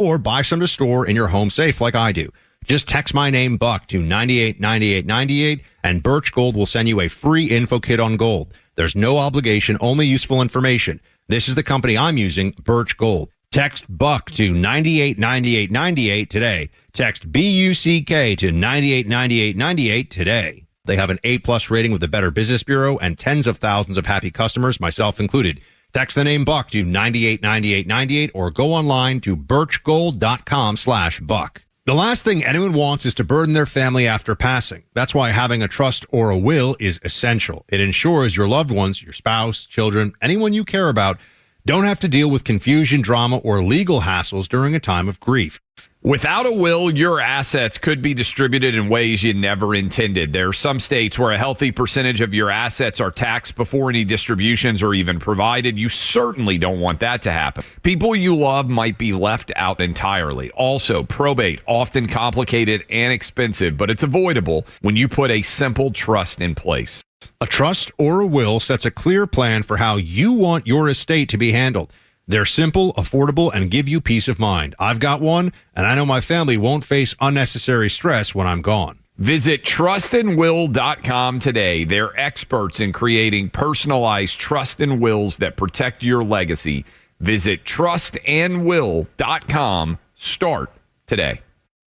or buy some to store in your home safe like I do. Just text my name, Buck, to 989898, and Birch Gold will send you a free info kit on gold. There's no obligation, only useful information. This is the company I'm using, Birch Gold. Text Buck to 989898 today. Text BUCK to 989898 today. They have an A-plus rating with the Better Business Bureau and tens of thousands of happy customers, myself included. Text the name Buck to 989898 or go online to birchgold.com/Buck. The last thing anyone wants is to burden their family after passing. That's why having a trust or a will is essential. It ensures your loved ones, your spouse, children, anyone you care about, don't have to deal with confusion, drama, or legal hassles during a time of grief. Without a will, your assets could be distributed in ways you never intended. There are some states where a healthy percentage of your assets are taxed before any distributions are even provided. You certainly don't want that to happen. People you love might be left out entirely. Also, probate, often complicated and expensive, but it's avoidable when you put a simple trust in place. A trust or a will sets a clear plan for how you want your estate to be handled. They're simple, affordable, and give you peace of mind. I've got one, and I know my family won't face unnecessary stress when I'm gone. Visit trustandwill.com today. They're experts in creating personalized trust and wills that protect your legacy. Visit trustandwill.com. Start today.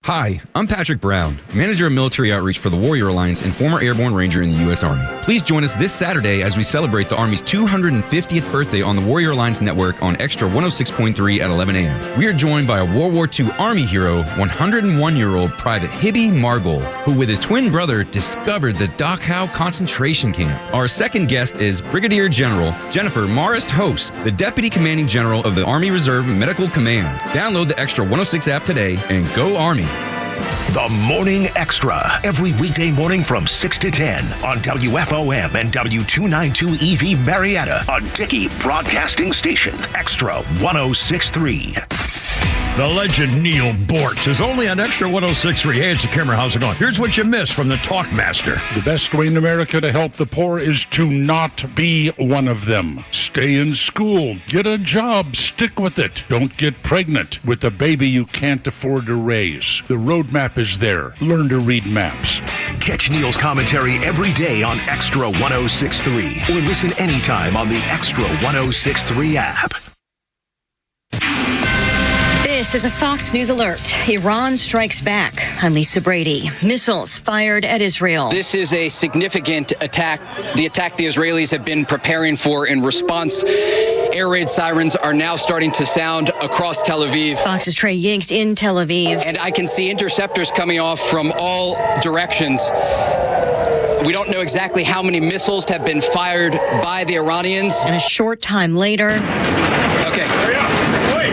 Hi, I'm Patrick Brown, Manager of Military Outreach for the Warrior Alliance and former Airborne Ranger in the U.S. Army. Please join us this Saturday as we celebrate the Army's 250th birthday on the Warrior Alliance Network on Extra 106.3 at 11 a.m. We are joined by a World War II Army hero, 101-year-old Private Hibby Margol, who with his twin brother discovered the Dachau concentration camp. Our second guest is Brigadier General Jennifer Marist Host, the Deputy Commanding General of the Army Reserve Medical Command. Download the Extra 106 app today and go Army. The Morning Extra, every weekday morning from 6 to 10 on WFOM and W292 EV Marietta on Dickey Broadcasting Station, Extra 106.3. The legend Neil Bortz is only on Extra 106.3. Hey, it's a Kimmer. How's it going? Here's what you missed from the Talkmaster. The best way in America to help the poor is to not be one of them. Stay in school, get a job, stick with it. Don't get pregnant with a baby you can't afford to raise. The roadmap is there. Learn to read maps. Catch Neil's commentary every day on Extra 106.3 or listen anytime on the Extra 106.3 app. This is a Fox News alert. Iran strikes back. I'm Lisa Brady. Missiles fired at Israel. This is a significant attack. The attack the Israelis have been preparing for in response. Air raid sirens are now starting to sound across Tel Aviv. Fox's Trey Yingst in Tel Aviv. And I can see interceptors coming off from all directions. We don't know exactly how many missiles have been fired by the Iranians. And a short time later. Okay.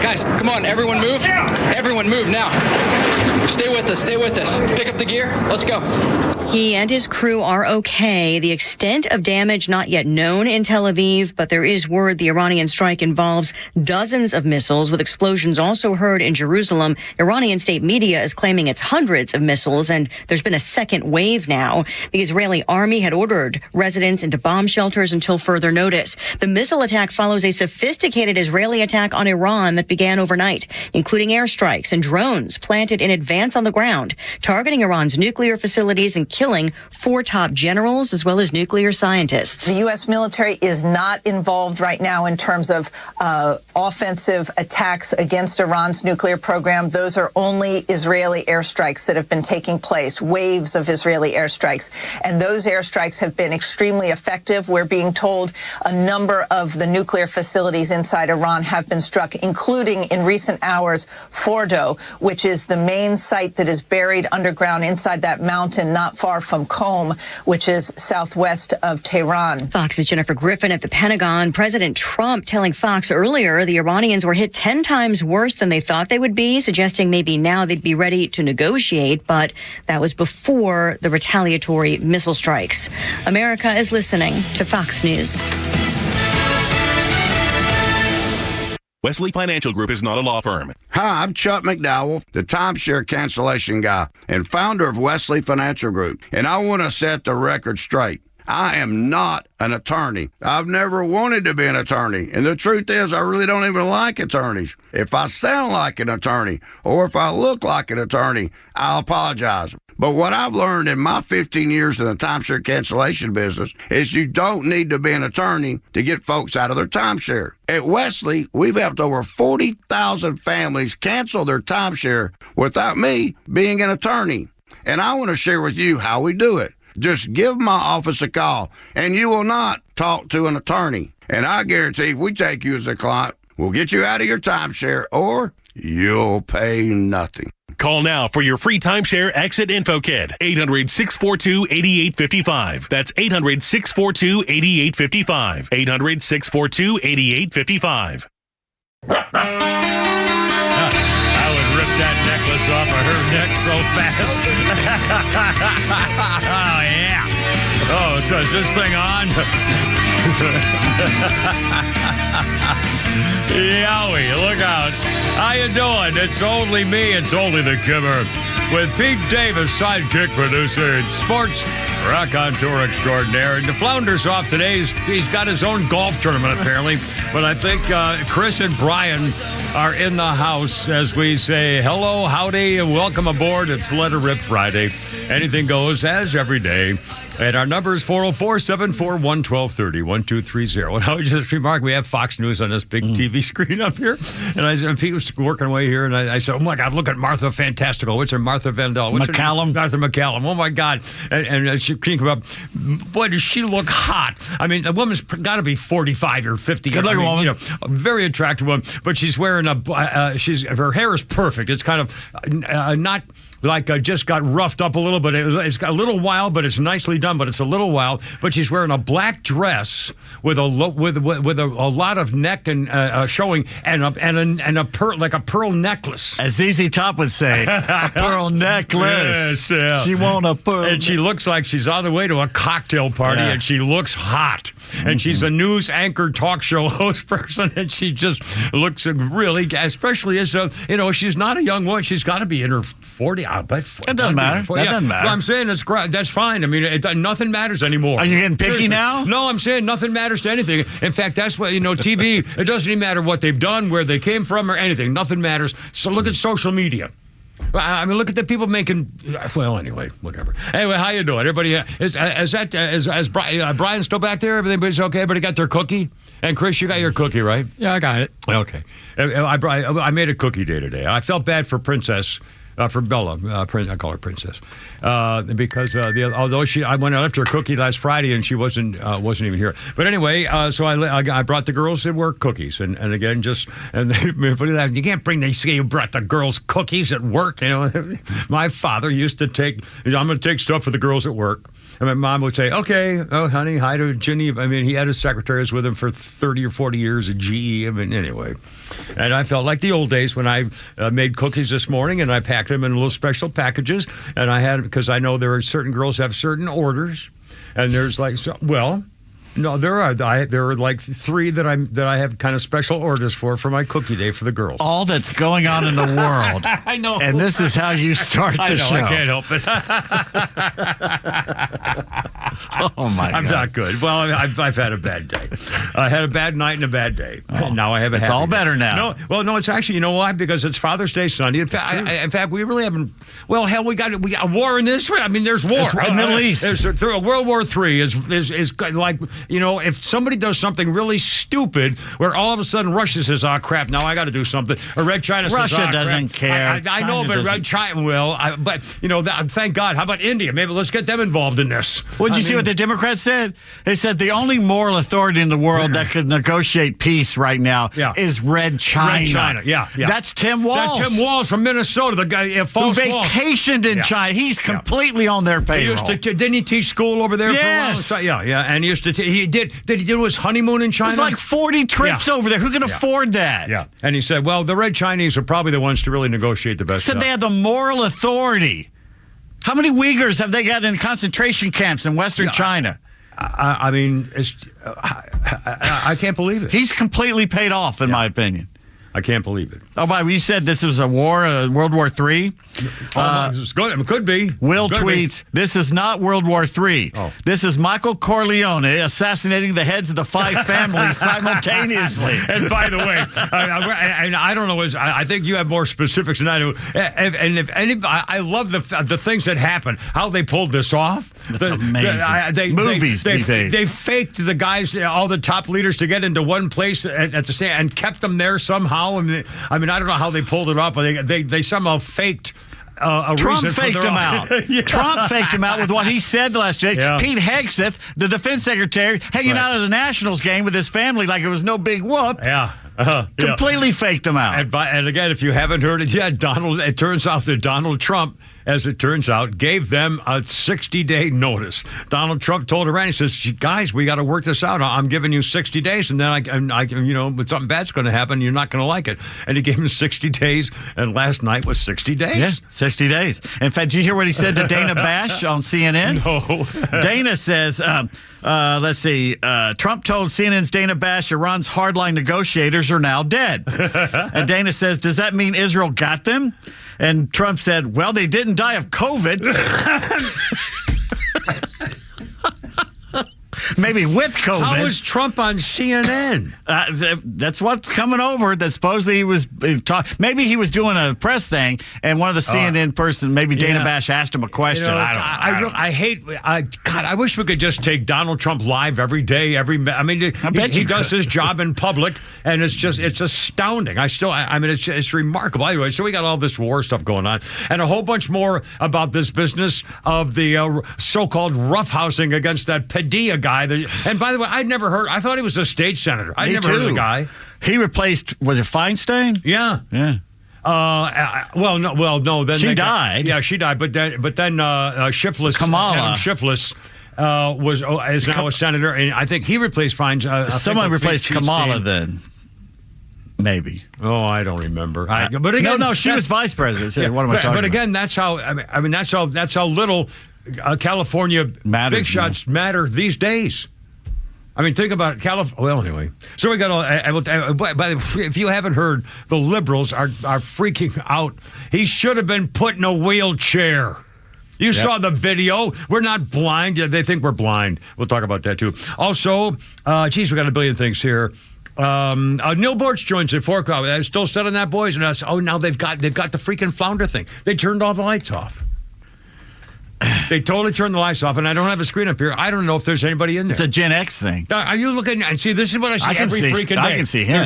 Guys, come on, everyone move. Everyone move now. Stay with us, stay with us. Pick up the gear, let's go. He and his crew are okay. The extent of damage not yet known in Tel Aviv, but there is word the Iranian strike involves dozens of missiles, with explosions also heard in Jerusalem. Iranian state media is claiming it's hundreds of missiles, and there's been a second wave now. The Israeli army had ordered residents into bomb shelters until further notice. The missile attack follows a sophisticated Israeli attack on Iran that began overnight, including airstrikes and drones planted in advance on the ground, targeting Iran's nuclear facilities and killing 4 top generals as well as nuclear scientists. The U.S. military is not involved right now in terms of offensive attacks against Iran's nuclear program. Those are only Israeli airstrikes that have been taking place, waves of Israeli airstrikes. And those airstrikes have been extremely effective. We're being told a number of the nuclear facilities inside Iran have been struck, including in recent hours, Fordo, which is the main site that is buried underground inside that mountain not far from Qom, which is southwest of Tehran. Fox's Jennifer Griffin at the Pentagon. President Trump telling Fox earlier the Iranians were hit 10 times worse than they thought they would be, suggesting maybe now they'd be ready to negotiate, but that was before the retaliatory missile strikes. America is listening to Fox News. Wesley Financial Group is not a law firm. Hi, I'm Chuck McDowell, the timeshare cancellation guy and founder of Wesley Financial Group, and I want to set the record straight. I am not an attorney. I've never wanted to be an attorney. And the truth is, I really don't even like attorneys. If I sound like an attorney or if I look like an attorney, I'll apologize. But what I've learned in my 15 years in the timeshare cancellation business is you don't need to be an attorney to get folks out of their timeshare. At Wesley, we've helped over 40,000 families cancel their timeshare without me being an attorney. And I want to share with you how we do it. Just give my office a call, and you will not talk to an attorney. And I guarantee if we take you as a client, we'll get you out of your timeshare, or you'll pay nothing. Call now for your free timeshare exit info kit. 800-642-8855. That's 800-642-8855. 800-642-8855. I would rip that necklace off of her neck so fast. Oh, yeah. Oh, so is this thing on? Yowie, look out. How you doing? It's only me. It's only the Kimmer. With Pete Davis, sidekick producer, sports raconteur extraordinaire. And the Flounder's off today. He's got his own golf tournament, apparently. But I think Chris and Brian are in the house as we say hello, howdy, and welcome aboard. It's Let Her Rip Friday. Anything goes as every day. And our number is 404-741-1230, 1230. And I would just remark, we have Fox News on this big TV screen up here. And Pete was working away here, and I said, oh, my God, look at Martha Fantastical. What's her Martha Vandal? McCallum. Martha McCallum. Oh, my God. And she came up, boy, does she look hot. I mean, the woman's got to be 45 or 50. Good-looking woman. You know, a very attractive woman. But she's wearing her hair is perfect. It's kind of not like just got roughed up a little bit. It's got a little wild, but it's nicely done. But it's a little wild. But she's wearing a black dress with a lot of neck and showing, and a pearl necklace. As ZZ Top would say, a pearl necklace. Yes, yeah. She won't a pearl. And she looks like she's on the way to a cocktail party, and she looks hot. And she's a news anchor, talk show host person, and she just looks really, especially as she's not a young woman. She's got to be in her 40s. I bet. It doesn't matter. That doesn't matter. Well, I'm saying that's fine. I mean, nothing matters anymore. Are you getting picky Seriously. now? No, I'm saying nothing matters to anything. In fact, that's what, TV, it doesn't even matter what they've done, where they came from, or anything. Nothing matters. So look at social media. I mean, look at the people making. Well, anyway, whatever. Anyway, how you doing? Everybody, is Brian still back there? Everybody's okay? Everybody got their cookie? And Chris, you got your cookie, right? Yeah, I got it. Okay. I made a cookie day today. I felt bad for Princess. For Bella, I call her Princess, because although I left her cookie last Friday and she wasn't even here. But anyway, so I brought the girls at work cookies, and again you can't bring. They say you brought the girls cookies at work. My father used to take. I'm going to take stuff for the girls at work. And my mom would say, okay, oh, honey, hi to Ginny. I mean, he had his secretaries with him for 30 or 40 years at GE. I mean, anyway. And I felt like the old days when I made cookies this morning and I packed them in little special packages. And I had, because I know there are certain girls have certain orders. And there's no, there are like 3 that I have kind of special orders for my cookie day for the girls. All that's going on in the world. I know. And this is how you start the show. I can't help it. Oh, my God. I'm not good. Well, I've had a bad day. I had a bad night and a bad day. Oh, now I have a happy It's all better day. now. No, it's actually, you know why? Because it's Father's Day Sunday. In fact, we really haven't. Well, hell, we got a war in this. I mean, there's war. It's Middle East. World War III is like, if somebody does something really stupid where all of a sudden Russia says, oh, crap, now I got to do something. Or Red China says, Russia doesn't care. I know, but Red China will. But, thank God. How about India? Maybe let's get them involved in this. What did you see what the Democrats said? They said the only moral authority in the world that could negotiate peace right now is Red China. Red China, yeah. That's Tim Walz. That's Tim Walz from Minnesota, the guy who vacationed in China. He's completely on their payroll. Didn't he teach school over there? Yes. For a while? Yeah. And he used to. He did he do his honeymoon in China? It's like 40 trips over there. Who can afford that? Yeah. And he said, well, the Red Chinese are probably the ones to really negotiate the best. Said they had the moral authority. How many Uyghurs have they got in concentration camps in Western China? I mean, I can't believe it. He's completely paid off, in my opinion. I can't believe it. Oh, by the way, you said this was a war, World War III? It's good. It could be. Will Could tweets, this is not World War III. Oh. This is Michael Corleone assassinating the heads of the 5 families simultaneously. And by the way, I don't know. I think you have more specifics than I do. I love the things that happen. How they pulled this off. That's amazing. Movies they be made. They faked the guys, all the top leaders, to get into one place at the same, and kept them there somehow. I mean, I don't know how they pulled it off, but they somehow faked. Trump faked him out. Yeah. Trump faked him out with what he said last day. Yeah. Pete Hegseth, the defense secretary, hanging out at a Nationals game with his family like it was no big whoop. Yeah. Completely faked him out. And again, if you haven't heard it yet, it turns out that Donald Trump, as it turns out, gave them a 60-day notice. Donald Trump told Iran, he says, guys, we got to work this out. I'm giving you 60 days, and then I but something bad's going to happen. You're not going to like it. And he gave him 60 days, and last night was 60 days. Yeah, 60 days. In fact, did you hear what he said to Dana Bash on CNN? No. Dana says, let's see, Trump told CNN's Dana Bash Iran's hardline negotiators are now dead. And Dana says, does that mean Israel got them? And Trump said, well, they didn't die of COVID. Maybe with COVID. How was Trump on CNN? That's what's coming over. That supposedly he was maybe he was doing a press thing, and one of the CNN person, maybe Dana Bash, asked him a question. I hate. God, I wish we could just take Donald Trump live every day. He does his job in public, and it's astounding. It's remarkable. Anyway, so we got all this war stuff going on, and a whole bunch more about this business of the so-called roughhousing against that Padilla guy. And by the way, I'd never heard. I thought he was a state senator. I'd never heard of the guy. He replaced, was it Feinstein? Yeah. Yeah. No. Then she died. Yeah, she died. But then Shifless, Kamala Adam Shifless, is now a senator, and I think he replaced Feinstein. Someone replaced Kamala then. Maybe. Oh, I don't remember. But again, no, she was vice president. So what am I talking about? But again, that's how. That's how little California big shots matter these days. Think about California. Well, anyway. So we got all. If you haven't heard, the liberals are freaking out. He should have been put in a wheelchair. You saw the video. We're not blind. They think we're blind. We'll talk about that too. Also, we got a billion things here. Neil Bortz joins at 4 o'clock. I still set on that, boys. And now they've got the freaking flounder thing. They turned all the lights off. They totally turned the lights off, and I don't have a screen up here. I don't know if there's anybody in there. It's a Gen X thing. Are you looking and see? This is what I see freaking day. I can see him.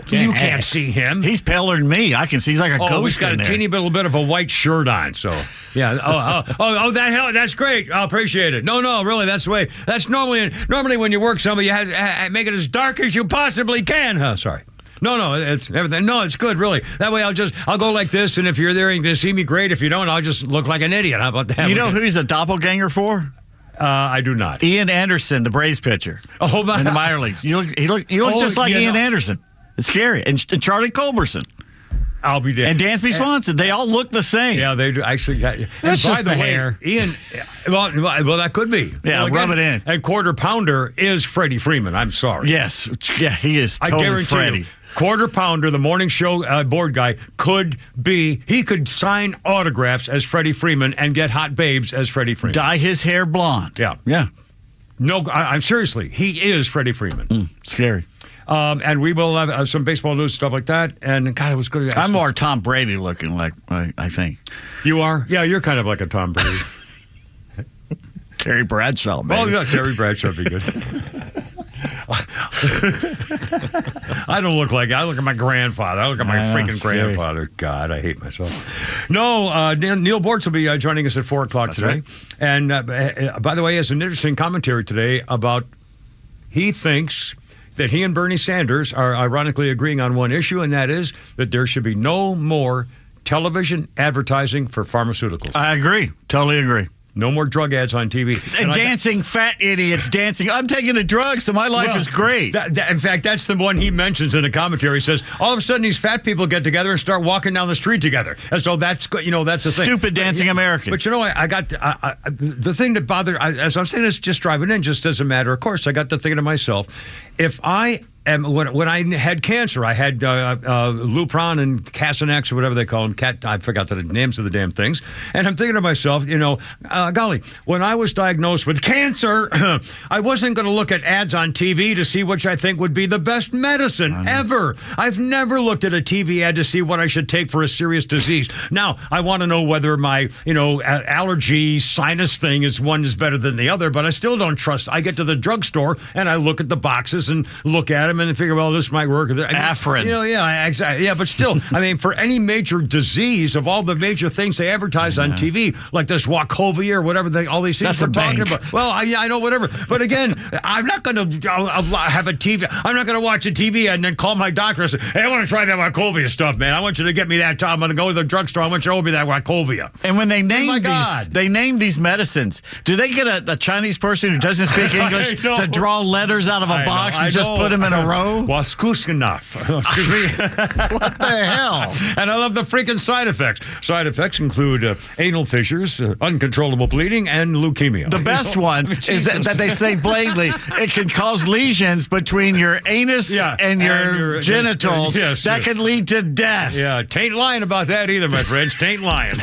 You can't see him. He's paler than me. I can see. He's like a ghost. He's got a teeny little bit of a white shirt on. So yeah. That's great. I appreciate it. No, really, that's the way. That's normally when you work somebody, you have make it as dark as you possibly can. Sorry. No, it's everything. No, it's good, really. That way I'll go like this, and if you're there, you can see me great. If you don't, I'll just look like an idiot. How about that? You know who he's a doppelganger for? I do not. Ian Anderson, the Braves pitcher. Oh, my. In the minor leagues. You look just like Ian Anderson. It's scary. And Charlie Culberson. I'll be damned. And Dansby Swanson. They all look the same. Yeah, they do. Actually, that's just the hair. Ian, well, that could be. Yeah, rub it in. And quarter pounder is Freddie Freeman. I'm sorry. Yes. Yeah, he is totally Freddie. Quarter pounder, the morning show board guy, he could sign autographs as Freddie Freeman and get hot babes as Freddie Freeman. Dye his hair blonde. Yeah. Yeah. No, I'm seriously, he is Freddie Freeman. Scary. And we will have some baseball news, stuff like that. And God, it was good. I'm more Tom Brady looking like, I think. You are? Yeah, you're kind of like a Tom Brady. Terry Bradshaw, man. Oh, yeah, Terry Bradshaw would be good. I look at my grandfather. I look at my freaking grandfather. God, I hate myself. No, Neil Bortz will be joining us at 4 o'clock today. Right. And by the way, he has an interesting commentary today about he thinks that he and Bernie Sanders are ironically agreeing on one issue, and that is that there should be no more television advertising for pharmaceuticals. I agree. Totally agree. No more drug ads on TV. And dancing fat idiots dancing. I'm taking a drug, so my life is great. In fact, that's the one he mentions in the commentary. He says, all of a sudden, these fat people get together and start walking down the street together. And so that's the thing. Stupid dancing American. But I got the thing that bothered, as I'm saying this, just driving in, just as a matter of course, I got to thinking to myself, if I And when I had cancer, I had Lupron and Casonex or whatever they call them. I forgot the names of the damn things. And I'm thinking to myself, golly, when I was diagnosed with cancer, I wasn't going to look at ads on TV to see which I think would be the best medicine ever. I've never looked at a TV ad to see what I should take for a serious disease. Now, I want to know whether my, allergy sinus thing is better than the other, but I still don't trust. I get to the drugstore and I look at the boxes and look at them and figure, well, this might work. Afrin. Exactly. Yeah, but still, for any major disease of all the major things they advertise on TV, like this Wachovia or whatever, all these things we're talking about. Well, I know whatever. But again, I'm not going to have a TV. I'm not going to watch a TV ad and then call my doctor and say, hey, I want to try that Wachovia stuff, man. I want you to get me that. I'm going to go to the drugstore. I want you to order me that Wachovia. And when they name these medicines, do they get a Chinese person who doesn't speak English to draw letters out of a box and just put them in a row? Waskuskanaf. Excuse me. What the hell? And I love the freaking side effects. Side effects include anal fissures, uncontrollable bleeding, and leukemia. The best one is that they say blatantly it can cause lesions between your anus and your genitals that can lead to death. Yeah, tain't lying about that either, my friends. Tain't lying.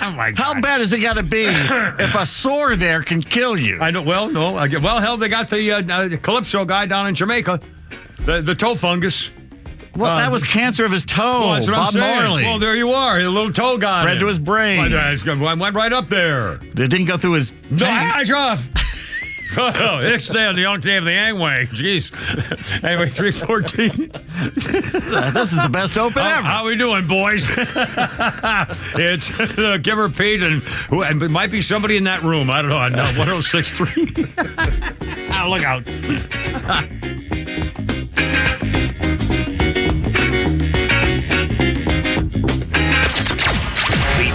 Oh my God. How bad has it got to be if a sore there can kill you? I know. Well, no. Well, hell, they got the Calypso guy down in Jamaica, the toe fungus. Well, that was cancer of his toe. Well, that's what Bob I'm saying. Marley. Well, there you are. The little toe guy. Spread to his brain. Went right up there. It didn't go through his... Eyes off. It's the young day of the Angway. Jeez. Anyway, 3:14. This is the best open ever. How we doing, boys? It's Giver Pete, and it might be somebody in that room. I don't know. I know 106.3. Oh, look out.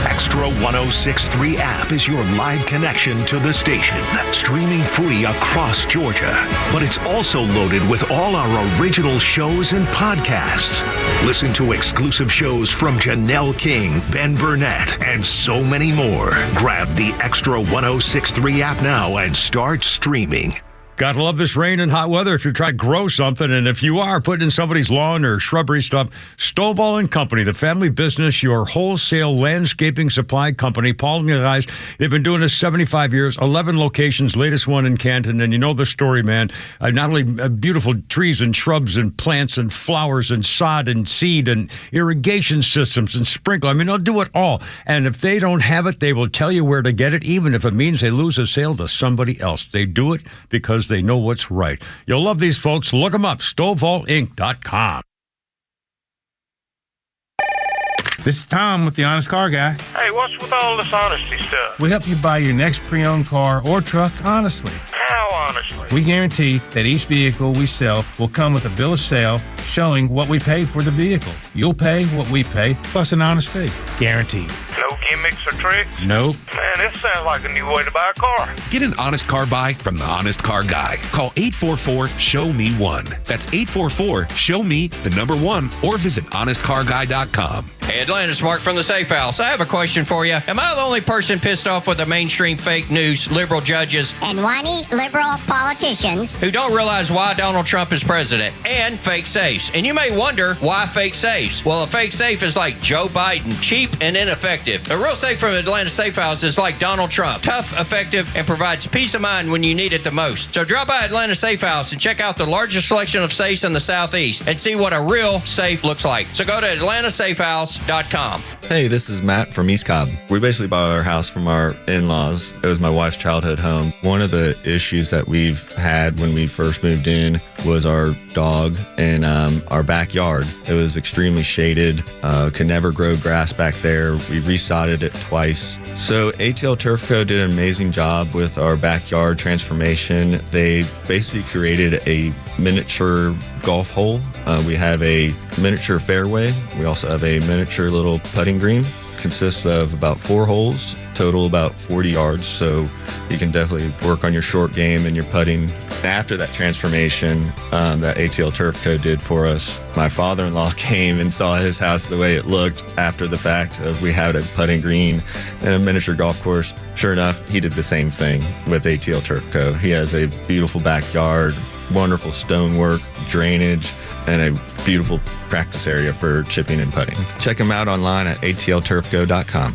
Extra 106.3 app is your live connection to the station, streaming free across Georgia. But it's also loaded with all our original shows and podcasts. Listen to exclusive shows from Janelle King, Ben Burnett, and so many more. Grab the Extra 106.3 app now and start streaming. Gotta love this rain and hot weather if you're trying to grow something. And if you are putting in somebody's lawn or shrubbery stuff, Stovall & Company, the family business, your wholesale landscaping supply company. Paul and the guys, they've been doing this 75 years, 11 locations, latest one in Canton. And you know the story, man. Not only beautiful trees and shrubs and plants and flowers and sod and seed and irrigation systems and sprinkle. I mean, they'll do it all. And if they don't have it, they will tell you where to get it, even if it means they lose a sale to somebody else. They do it because they know what's right. You'll love these folks. Look them up. StovallInc.com. This is Tom with the Honest Car Guy. Hey, what's with all this honesty stuff? We help you buy your next pre-owned car or truck honestly. How honestly? We guarantee that each vehicle we sell will come with a bill of sale showing what we paid for the vehicle. You'll pay what we pay, plus an honest fee. Guaranteed. No gimmicks or tricks? Nope. Man, this sounds like a new way to buy a car. Get an honest car buy from the Honest Car Guy. Call 844-SHOW-ME-1. That's 844-SHOW-ME-1 or visit honestcarguy.com. Hey, Atlantis, Mark from the Safe House. I have a question for you. Am I the only person pissed off with the mainstream fake news, liberal judges, and whiny liberal politicians who don't realize why Donald Trump is president, and fake safes? And you may wonder, why fake safes? Well, a fake safe is like Joe Biden, cheap and ineffective. A real safe from Atlanta Safe House is like Donald Trump, tough, effective, and provides peace of mind when you need it the most. So drop by Atlanta Safe House and check out the largest selection of safes in the Southeast and see what a real safe looks like. So go to AtlantaSafehouse.com. Hey, this is Matt from East Cobb. We basically bought our house from our in-laws. It was my wife's childhood home. One of the issues that we've had when we first moved in was our dog in our backyard. It was extremely shaded, could never grow grass back there. We resodded it twice. So ATL Turf Co. did an amazing job with our backyard transformation. They basically created a miniature golf hole. We have a miniature fairway. We also have a miniature little putting green. Consists of about 4 holes, total about 40 yards, so you can definitely work on your short game and your putting. After that transformation that ATL Turf Co. did for us, my father-in-law came and saw his house the way it looked after the fact of we had a putting green and a miniature golf course. Sure enough, he did the same thing with ATL Turf Co. He has a beautiful backyard, wonderful stonework, drainage, and a beautiful practice area for chipping and putting. Check them out online at atlturfgo.com.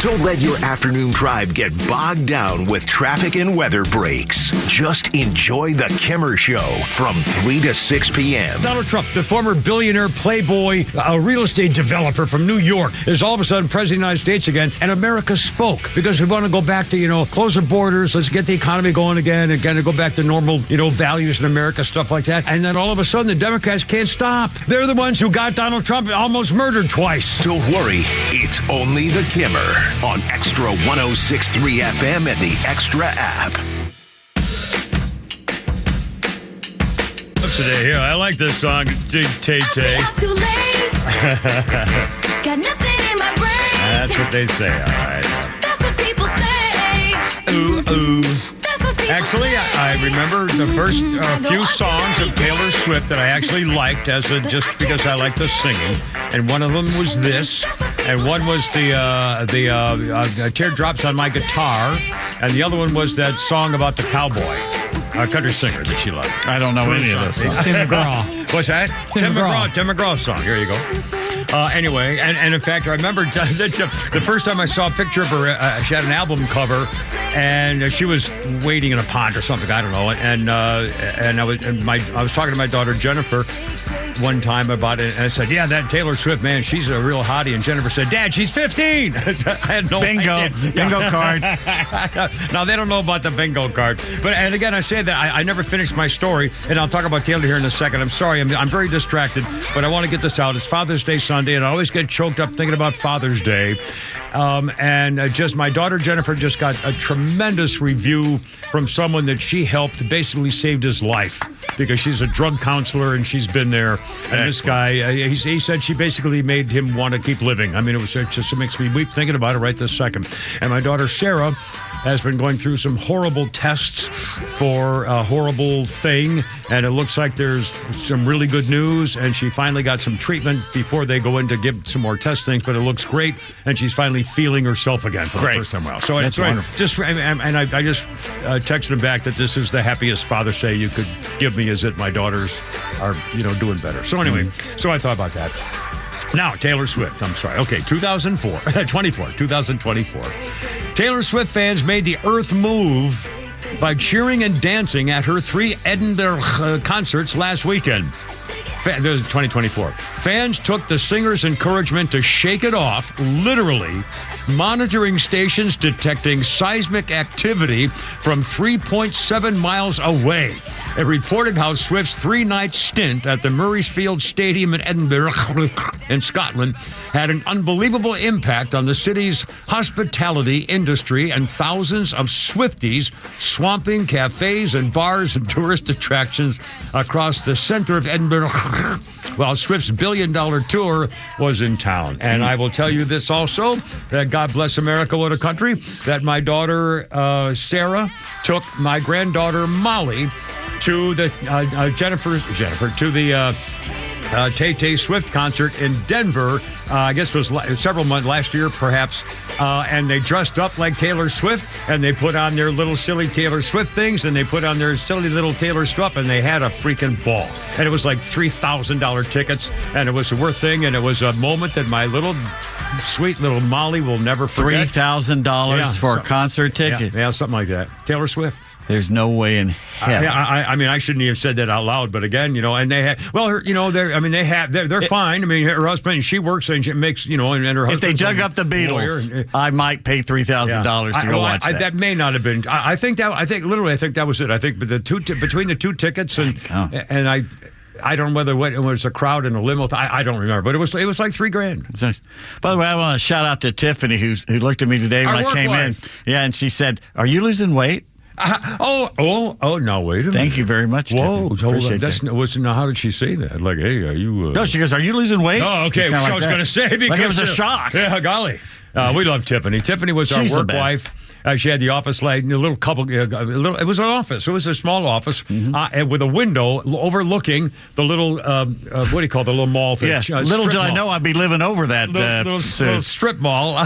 Don't let your afternoon drive get bogged down with traffic and weather breaks. Just enjoy the Kimmer Show from 3 to 6 p.m. Donald Trump, the former billionaire playboy, a real estate developer from New York, is all of a sudden president of the United States again, and America spoke because we want to go back to, close the borders, let's get the economy going again, and go back to normal, values in America, stuff like that. And then all of a sudden, the Democrats can't stop. They're the ones who got Donald Trump almost murdered twice. Don't worry, it's only the Kimmer on Extra 106.3 FM and the Extra app. Today, I like this song, Tay Tay. Too late. Got nothing in my brain. That's what they say, all right. That's what people say. Ooh, ooh. That's what people Actually, I remember the first few songs of Taylor Swift that I actually liked just because I like the singing. And one of them was this, and one was the Teardrops on My Guitar, and the other one was that song about the cowboy. Country singer that she loved. I don't know any of those songs. Tim McGraw. What's that? Tim McGraw's song. Here you go. Anyway, and in fact, I remember the first time I saw a picture of her, she had an album cover, and she was wading in a pond or something. I don't know. And I was talking to my daughter Jennifer one time about it, and I said, "Yeah, that Taylor Swift, man, she's a real hottie." And Jennifer said, "Dad, she's 15." I had no idea. Bingo card. No, they don't know about the bingo card. And again, I say that I never finished my story, and I'll talk about Taylor here in a second. I'm sorry, I'm very distracted, but I want to get this out. It's Father's Day Sunday, and I always get choked up thinking about Father's Day. Just my daughter Jennifer just got a tremendous review from someone that she helped, basically saved his life, because she's a drug counselor and she's been there. And this guy, he said she basically made him want to keep living. I mean, it just makes me weep thinking about it right this second. And my daughter Sarah has been going through some horrible tests for a horrible thing, and it looks like there's some really good news, and she finally got some treatment before they go in to give some more test things, but it looks great, and she's finally feeling herself again for the first time. Well, so that's wonderful. I just texted him back that this is the happiest Father's Day you could give me, is that my daughters are doing better. So anyway, so I thought about that. Now, Taylor Swift, I'm sorry. Okay, 2024. Taylor Swift fans made the earth move by cheering and dancing at her 3 Edinburgh concerts last weekend. 2024. Fans took the singer's encouragement to shake it off, literally monitoring stations detecting seismic activity from 3.7 miles away. It reported how Swift's 3-night stint at the Murrayfield Stadium in Edinburgh in Scotland had an unbelievable impact on the city's hospitality industry and thousands of Swifties swamping cafes and bars and tourist attractions across the center of Edinburgh while Swift's billion-dollar tour was in town. And I will tell you this also, that God bless America, what a country, that my daughter Sarah took my granddaughter Molly to the Tay Swift concert in Denver. I guess it was several months last year, perhaps. And they dressed up like Taylor Swift, and they put on their little silly Taylor Swift things, and they put on their silly little Taylor stuff, and they had a freaking ball. And it was like $3,000 tickets, and it was a worth thing, and it was a moment that my sweet little Molly will never forget. $3,000 for a concert ticket? Yeah, something like that. Taylor Swift. There's no way in hell. I mean, I shouldn't even have said that out loud, but again, and they have, they're fine. I mean, her husband, she works and she makes, and her husband. If they dug up the Beatles, I might pay $3,000 to go watch that. That may not have been. I think that was it. I think between the two tickets and I don't know whether it was a crowd in a limo. I don't remember, but it was like $3,000. By the way, I want to shout out to Tiffany who looked at me today when I came in. Yeah, and she said, "Are you losing weight?" No, wait a minute. Thank you very much. Whoa, hold on. How did she say that? Like, hey, are you... No, she goes, "Are you losing weight?" Oh, okay. I was going to say, because... Like it was a shock. Yeah, golly. We love Tiffany. Tiffany was our work wife. She had the office like a little couple. It was an office. It was a small office and with a window overlooking the little what do you call it, the little mall? Yeah. Little did I know I'd be living over that little strip mall.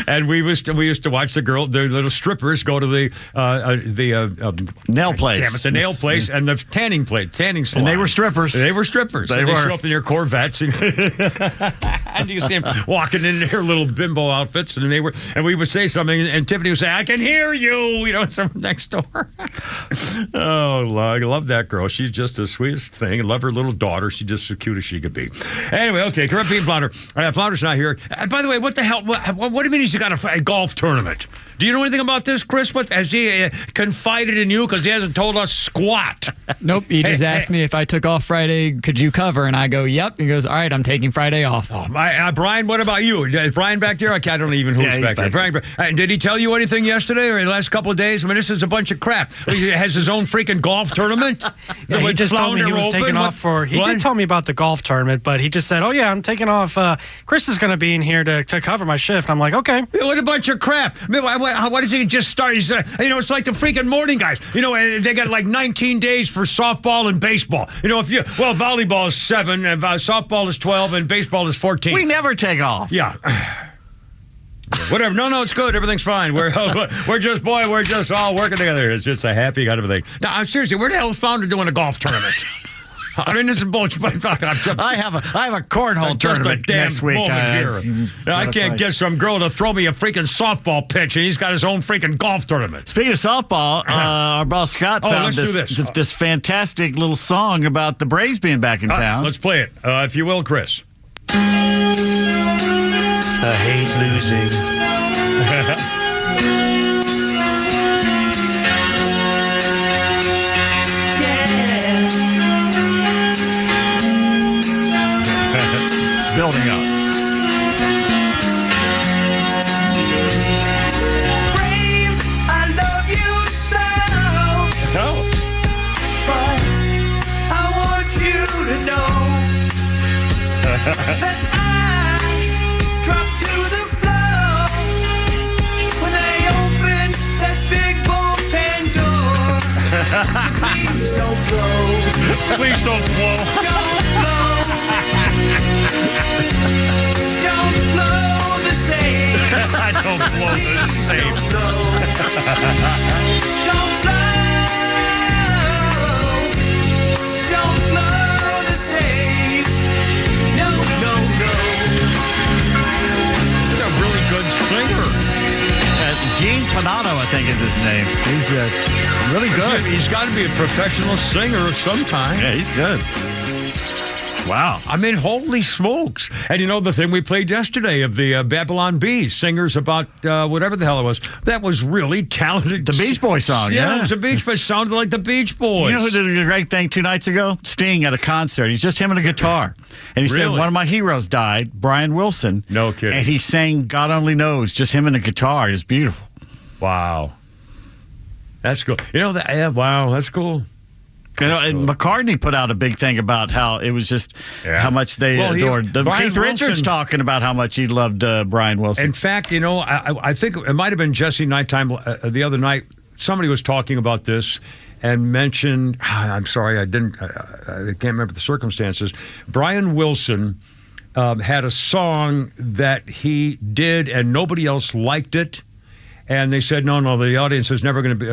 And we used to watch the little strippers go to the nail place. Damn it, the nail place and the tanning salon. And they were strippers. They were strippers. They show up in their Corvettes, and you see them walking in their little bimbo outfits, and we would say something, and Tiffany would say, "I can hear you," someone next door. Oh, I love that girl. She's just the sweetest thing. I love her little daughter. She's just as cute as she could be. Anyway, okay, correct being Flounder. Flounder's not here. And by the way, what the hell? What do you mean he's got a golf tournament? Do you know anything about this, Chris? What has he confided in you? Because he hasn't told us squat. Nope. He just asked me if I took off Friday, could you cover? And I go, yep. He goes, all right, I'm taking Friday off. Oh, Brian, what about you? Is Brian back there? I don't know even who's back there. Brian, did he tell you anything yesterday or in the last couple of days? I mean, this is a bunch of crap. He has his own freaking golf tournament. Yeah, he just told me he was taking off for. He did tell me about the golf tournament, but he just said, "Oh yeah, I'm taking off. Chris is going to be in here to cover my shift." I'm like, "Okay." What a bunch of crap! I mean, what does he just start? He's it's like the freaking morning guys. They got like 19 days for softball and baseball. Volleyball is 7, and softball is 12, and baseball is 14. We never take off. Yeah. Whatever. No, it's good. Everything's fine. We're just all working together. It's just a happy kind of thing. Now, seriously, where the hell is Flounder doing a golf tournament? I mean, this is bullshit. I have a cornhole tournament next week. I can't get some girl to throw me a freaking softball pitch, and he's got his own freaking golf tournament. Speaking of softball, our boss Scott found this fantastic little song about the Braves being back in town. Let's play it, if you will, Chris. I hate losing. Building up. Braves, I love you so. But I want you to know that I drop to the floor when they open that big bullpen door. So please don't blow. Please don't blow. Don't blow. Don't blow the same. I don't blow the same. Don't blow. Don't blow. Don't blow the same. No. He's a really good singer. Gene Panado, I think is his name. He's really good. He's got to be a professional singer of some kind. Yeah, he's good. Wow. I mean, holy smokes. And the thing we played yesterday of the Babylon Bees, singers about whatever the hell it was, that was really talented. The Beach Boys song, yeah. It was the Beach Boys. Sounded like the Beach Boys. You know who did a great thing 2 nights ago? Sting at a concert. He's just him and a guitar. And he said, one of my heroes died, Brian Wilson. No kidding. And he sang God Only Knows, just him and a guitar. It's beautiful. Wow. That's cool. Wow, that's cool. And McCartney put out a big thing about how it was just how much they adored. Keith Richards talking about how much he loved Brian Wilson. In fact, I think it might have been Jesse Nighttime the other night. Somebody was talking about this and mentioned, I'm sorry, I can't remember the circumstances. Brian Wilson had a song that he did and nobody else liked it. And they said, no, the audience is never going to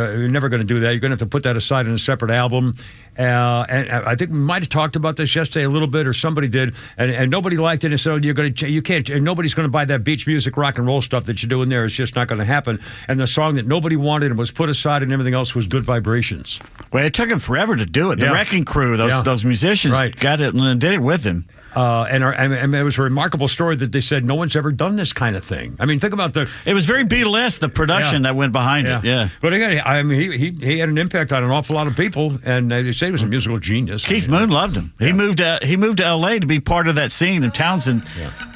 do that. You're going to have to put that aside in a separate album. And I think we might have talked about this yesterday a little bit, or somebody did. And nobody liked it. And so you can't. And nobody's going to buy that beach music, rock and roll stuff that you're doing there. It's just not going to happen. And the song that nobody wanted and was put aside, and everything else was Good Vibrations. Well, it took him forever to do it. The Wrecking Crew, those musicians, got it and did it with him. And it was a remarkable story that they said no one's ever done this kind of thing. I mean, think about it was very Beatles-esque, the production that went behind it. Yeah. But again, I mean, he had an impact on an awful lot of people, and they say he was a musical genius. Keith Moon loved him. He moved to L.A. to be part of that scene, and Townsend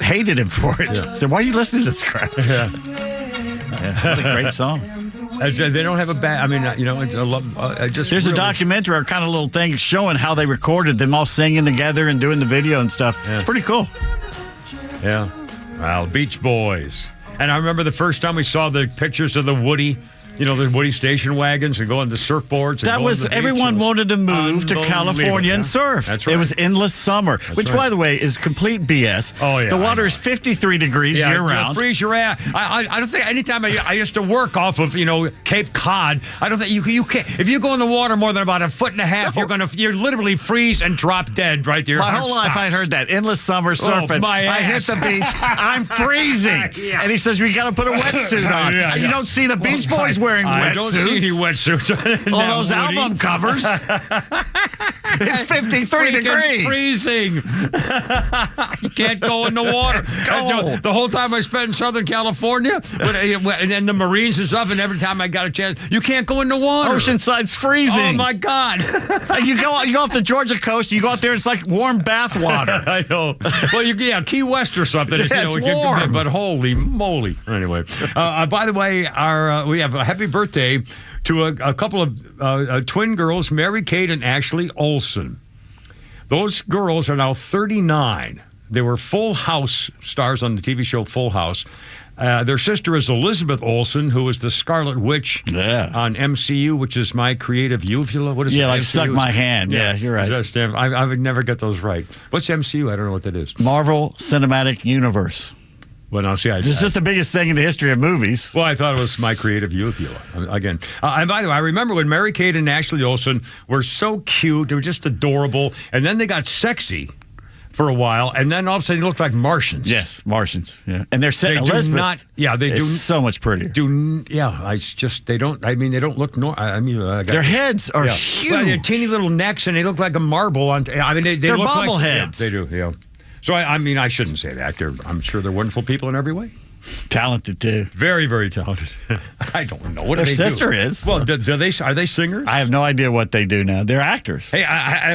hated him for it. Said, "Why are you listening to this crap?" What a great song. They don't have a bad. I mean, There's a documentary, or kind of little thing showing how they recorded them all singing together and doing the video and stuff. Yeah. It's pretty cool. Yeah. Well, Beach Boys. And I remember the first time we saw the pictures of the Woody. The Woody station wagons and go on the surfboards. And that go was on the beach. everyone wanted to move to Unbelievable. California and surf. That's right. It was endless summer, which, by the way, is complete BS. Oh yeah, the water is 53 degrees year round. Freeze your ass. I don't think anytime I used to work off of Cape Cod. I don't think you can't. If you go in the water more than about a foot and a half, you're literally freeze and drop dead right there. My whole life I heard that endless summer surfing. my I hit ass. the beach. I'm freezing, and he says we got to put a wetsuit on. Yeah, You don't see the Beach Boys wearing I don't see wetsuits. any wetsuits. All those album covers. It's 53 degrees. Freezing. You can't go in the water. The whole time I spent in Southern California, and then the Marines and stuff, and every time I got a chance, you can't go in the water. Oceanside's freezing. Oh my God! You go off the Georgia coast. You go out there, it's like warm bath water. I know. Well, Key West or something. It's warm. But holy moly! Anyway, by the way, we have a happy birthday to a couple of twin girls, Mary Kate and Ashley Olsen. Those girls are now 39. They were Full House stars on the TV show Full House. Their sister is Elizabeth Olsen, who was the Scarlet Witch on MCU, which is My Creative Uvula. What is it? Yeah, like MCU? Suck My Hand. Yeah, you're right. I would never get those right. What's MCU? I don't know what that is. Marvel Cinematic Universe. Well, now, see, this is the biggest thing in the history of movies. Well, I thought it was My Creative Uvula. Again. And by the way, I remember when Mary Kate and Ashley Olsen were so cute. They were just adorable. And then they got sexy for a while. And then all of a sudden they looked like Martians. Yes, Martians. Yeah. And they're set. They Elizabeth do not. Yeah, they do. So much prettier. They don't. I mean, they don't look. Their heads are huge. Well, they're teeny little necks, and they look like a marble. They're They're look bobbleheads. They do. Yeah. So I shouldn't say that. I'm sure they're wonderful people in every way. Talented too. Very, very talented. I don't know what their they sister do. is. Well, are they singers? I have no idea what they do now. They're actors. Hey,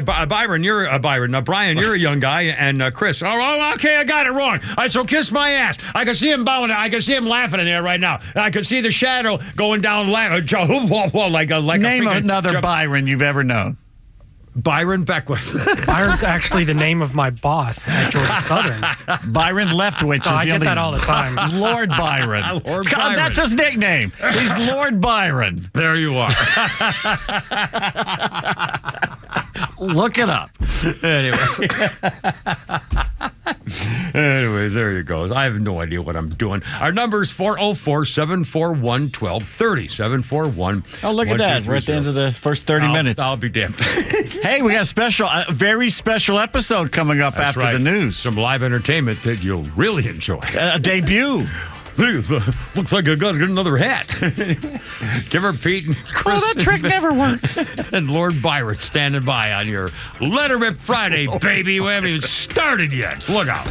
Byron, you're Byron. Now, Brian, you're a young guy, and Chris. Oh, okay, I got it wrong. All right, so kiss my ass. I can see him bowing. I can see him laughing in there right now. I can see the shadow going down, like Name another Byron you've ever known. Byron Beckwith. Byron's actually the name of my boss at Georgia Southern. Byron Leftwich So is I the get other. that all the time. Lord Byron. Lord God, Byron. that's his nickname. He's Lord Byron. There you are. Look it up. Anyway, there you go. I have no idea what I'm doing. Our number is 404-741-1230. 741. Oh, look at that. We're at the end of the first 30 minutes. I'll be damned. Hey, we got a very special episode coming up That's after right. the news. Some live entertainment that you'll really enjoy. A debut. Looks like I got another hat. Give her Pete and Chris. Oh, that trick never works. And Lord Byron standing by on your Letterman Friday, baby. We haven't even started yet. Look out.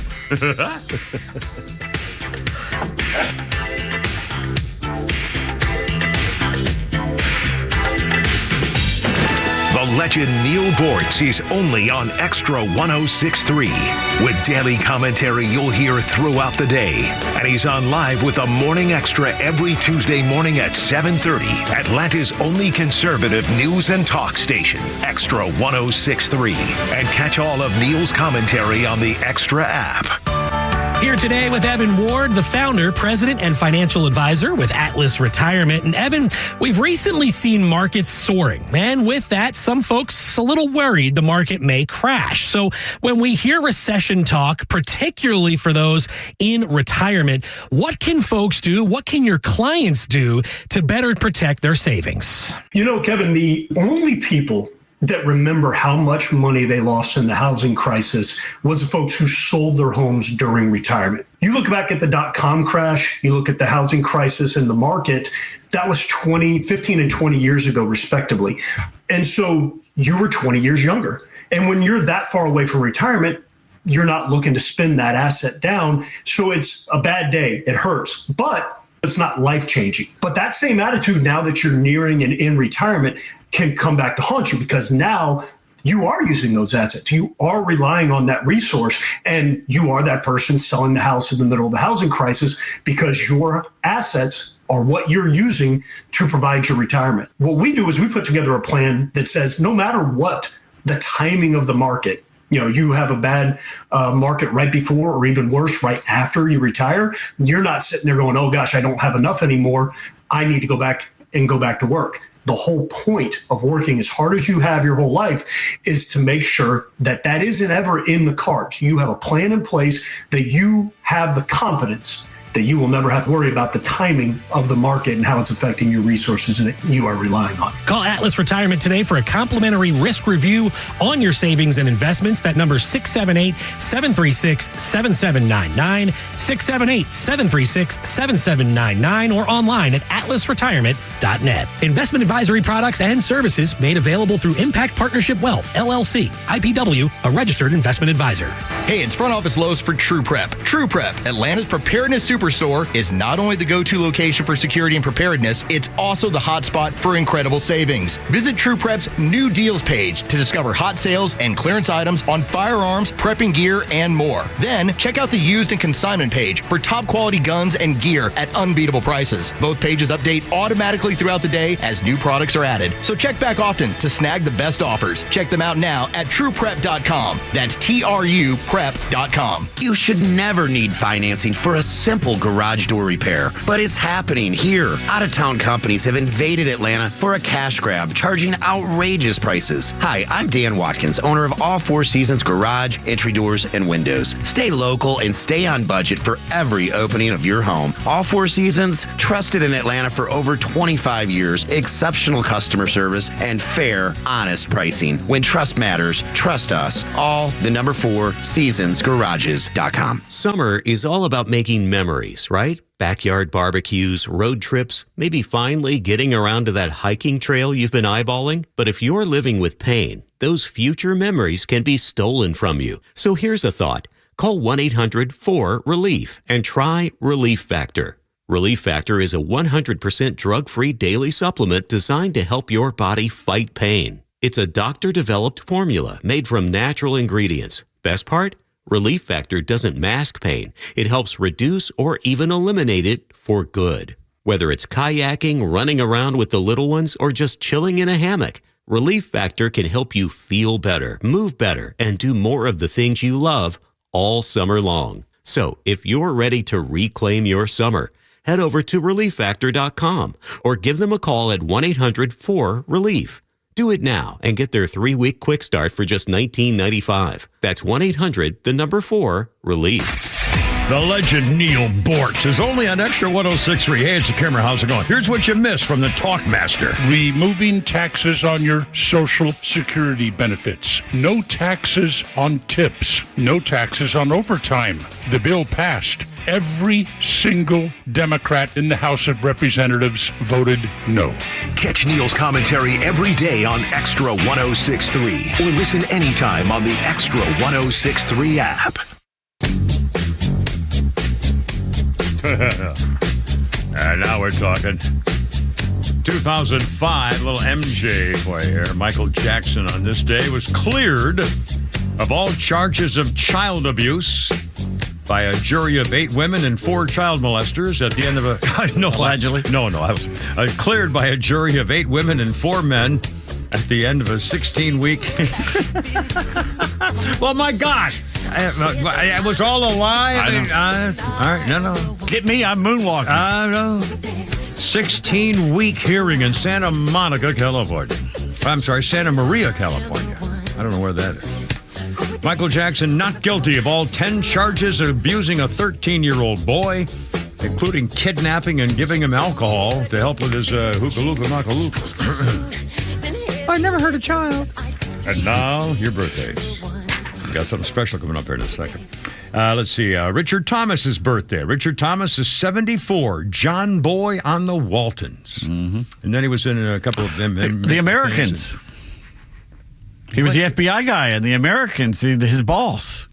The legend Neil Bortz is only on Extra 106.3. With daily commentary you'll hear throughout the day. And he's on live with a Morning Extra every Tuesday morning at 7:30. Atlanta's only conservative news and talk station, Extra 106.3. And catch all of Neil's commentary on the Extra app. Here today with Evan Ward, the founder, president, and financial advisor with Atlas Retirement. And Evan, we've recently seen markets soaring. And with that, some folks a little worried the market may crash. So when we hear recession talk, particularly for those in retirement, what can folks do? What can your clients do to better protect their savings? You know, Kevin, the only people that remember how much money they lost in the housing crisis was the folks who sold their homes during retirement. You look back at the dot-com crash, you look at the housing crisis in the market, that was 15 and 20 years ago, respectively. And so you were 20 years younger. And when you're that far away from retirement, you're not looking to spend that asset down. So it's a bad day. It hurts. But it's not life-changing. But that same attitude, now that you're nearing and in retirement, can come back to haunt you, because now you are using those assets. You are relying on that resource, and you are that person selling the house in the middle of the housing crisis because your assets are what you're using to provide your retirement. What we do is we put together a plan that says no matter what the timing of the market, You have a bad market right before or even worse, right after you retire. You're not sitting there going, oh gosh, I don't have enough anymore. I need to go back to work. The whole point of working as hard as you have your whole life is to make sure that isn't ever in the cards. You have a plan in place, that you have the confidence that you will never have to worry about the timing of the market and how it's affecting your resources that you are relying on. Call Atlas Retirement today for a complimentary risk review on your savings and investments. That number is 678-736-7799, 678-736-7799, or online at atlasretirement.net. Investment advisory products and services made available through Impact Partnership Wealth, LLC, IPW, a registered investment advisor. Hey, it's Front Office Lowe's for True Prep. True Prep, Atlanta's preparedness superstore, is not only the go-to location for security and preparedness, it's also the hot spot for incredible savings. Visit True Prep's new deals page to discover hot sales and clearance items on firearms, prepping gear, and more. Then check out the used and consignment page for top quality guns and gear at unbeatable prices. Both pages update automatically throughout the day as new products are added. So check back often to snag the best offers. Check them out now at trueprep.com. That's TRUprep.com. You should never need financing for a simple garage door repair, but it's happening here. Out-of-town companies have invaded Atlanta for a cash grab, charging outrageous prices. Hi, I'm Dan Watkins, owner of All Four Seasons Garage, Entry Doors, and Windows. Stay local and stay on budget for every opening of your home. All Four Seasons, trusted in Atlanta for over 25 years, exceptional customer service, and fair, honest pricing. When trust matters, trust us. All the number 4 seasonsgarages.com. Summer is all about making memories, right? Backyard barbecues, road trips, maybe finally getting around to that hiking trail you've been eyeballing. But if you're living with pain, those future memories can be stolen from you. So here's a thought. Call 1-800-4RELIEF and try Relief Factor. Relief Factor is a 100% drug-free daily supplement designed to help your body fight pain. It's a doctor-developed formula made from natural ingredients. Best part? Relief Factor doesn't mask pain. It helps reduce or even eliminate it for good. Whether it's kayaking, running around with the little ones, or just chilling in a hammock, Relief Factor can help you feel better, move better, and do more of the things you love all summer long. So if you're ready to reclaim your summer, head over to ReliefFactor.com or give them a call at 1-800-4RELIEF. Do it now and get their 3-week quick start for just $19.95. That's 1-800-4RELIEF. The legend Neil Bortz is only on Extra 106.3. Hey, it's a Kimmer. How's it going? Here's what you missed from the Talkmaster. Removing taxes on your Social Security benefits. No taxes on tips. No taxes on overtime. The bill passed. Every single Democrat in the House of Representatives voted no. Catch Neil's commentary every day on Extra 106.3 or listen anytime on the Extra 106.3 app. And now we're talking 2005, little MJ for you here. Michael Jackson on this day was cleared of all charges of child abuse by a jury of 8 women and 4 child molesters at the end of a... Allegedly. I was cleared by a jury of 8 women and 4 men at the end of a 16-week... Well, my gosh. It was all a lie. All right, no. Get me, I'm moonwalking. No. 16-week hearing in Santa Monica, California. I'm sorry, Santa Maria, California. I don't know where that is. Michael Jackson not guilty of all 10 charges of abusing a 13-year-old boy, including kidnapping and giving him alcohol to help with his hookah-looka-maka-looka. I never heard a child. And now, your birthdays. We got something special coming up here in a second. Let's see. Richard Thomas's birthday. Richard Thomas is 74. John Boy on the Waltons. Mm-hmm. And then he was in a couple of them. The Americans. He was the FBI guy in The Americans, his boss.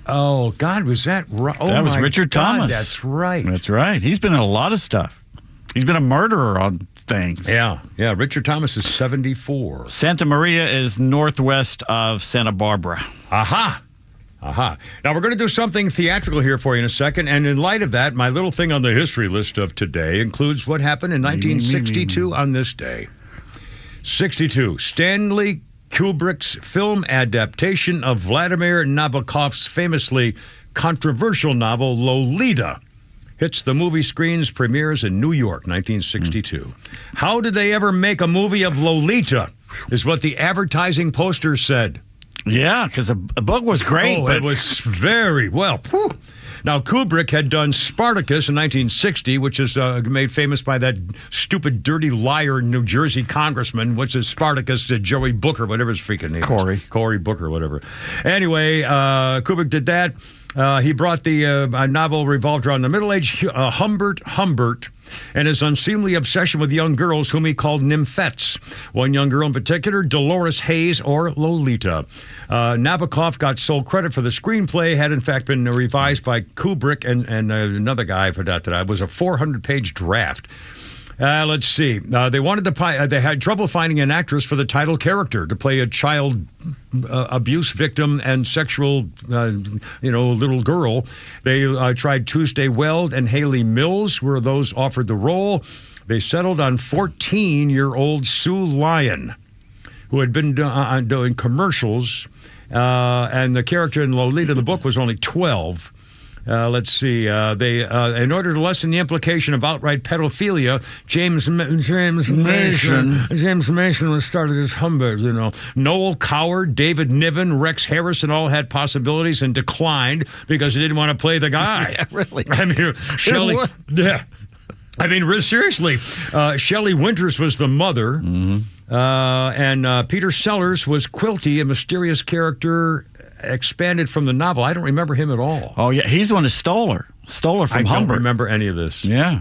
Oh, God, was that right? Oh, that was Richard Thomas. That's right. That's right. He's been in a lot of stuff. He's been a murderer on things. Yeah. Richard Thomas is 74. Santa Maria is northwest of Santa Barbara. Aha. Now, we're going to do something theatrical here for you in a second. And in light of that, my little thing on the history list of today includes what happened in 1962 on this day. 62. Stanley Kubrick's film adaptation of Vladimir Nabokov's famously controversial novel Lolita hits the movie screens, premieres in New York, 1962. How did they ever make a movie of Lolita, is what the advertising poster said. Yeah, because the book was great. But it was very well. Whew. Now, Kubrick had done Spartacus in 1960, which is made famous by that stupid, dirty liar New Jersey congressman. What's his Spartacus? Joey Booker, whatever his freaking name is. Cory Booker, whatever. Anyway, Kubrick did that. He brought the novel revolved around the middle-aged Humbert and his unseemly obsession with young girls whom he called nymphets. One young girl in particular, Dolores Hayes, or Lolita. Nabokov got sole credit for the screenplay, had in fact been revised by Kubrick and another guy, I forgot that. It was a 400-page draft. Let's see. They had trouble finding an actress for the title character to play a child abuse victim and sexual, little girl. They tried Tuesday Weld and Haley Mills, were those offered the role. They settled on 14-year-old Sue Lyon, who had been doing commercials, and the character in Lolita, the book, was only 12. Let's see. They, in order to lessen the implication of outright pedophilia, James Mason was started as Humbert. Noel Coward, David Niven, Rex Harrison all had possibilities and declined because they didn't want to play the guy. Yeah, really. I mean, Shelley. Yeah. I mean, seriously, Shelley Winters was the mother, and Peter Sellers was Quilty, a mysterious character expanded from the novel. I don't remember him at all. Oh, yeah. He's the one who stole her from Humbert. I don't remember any of this. Yeah.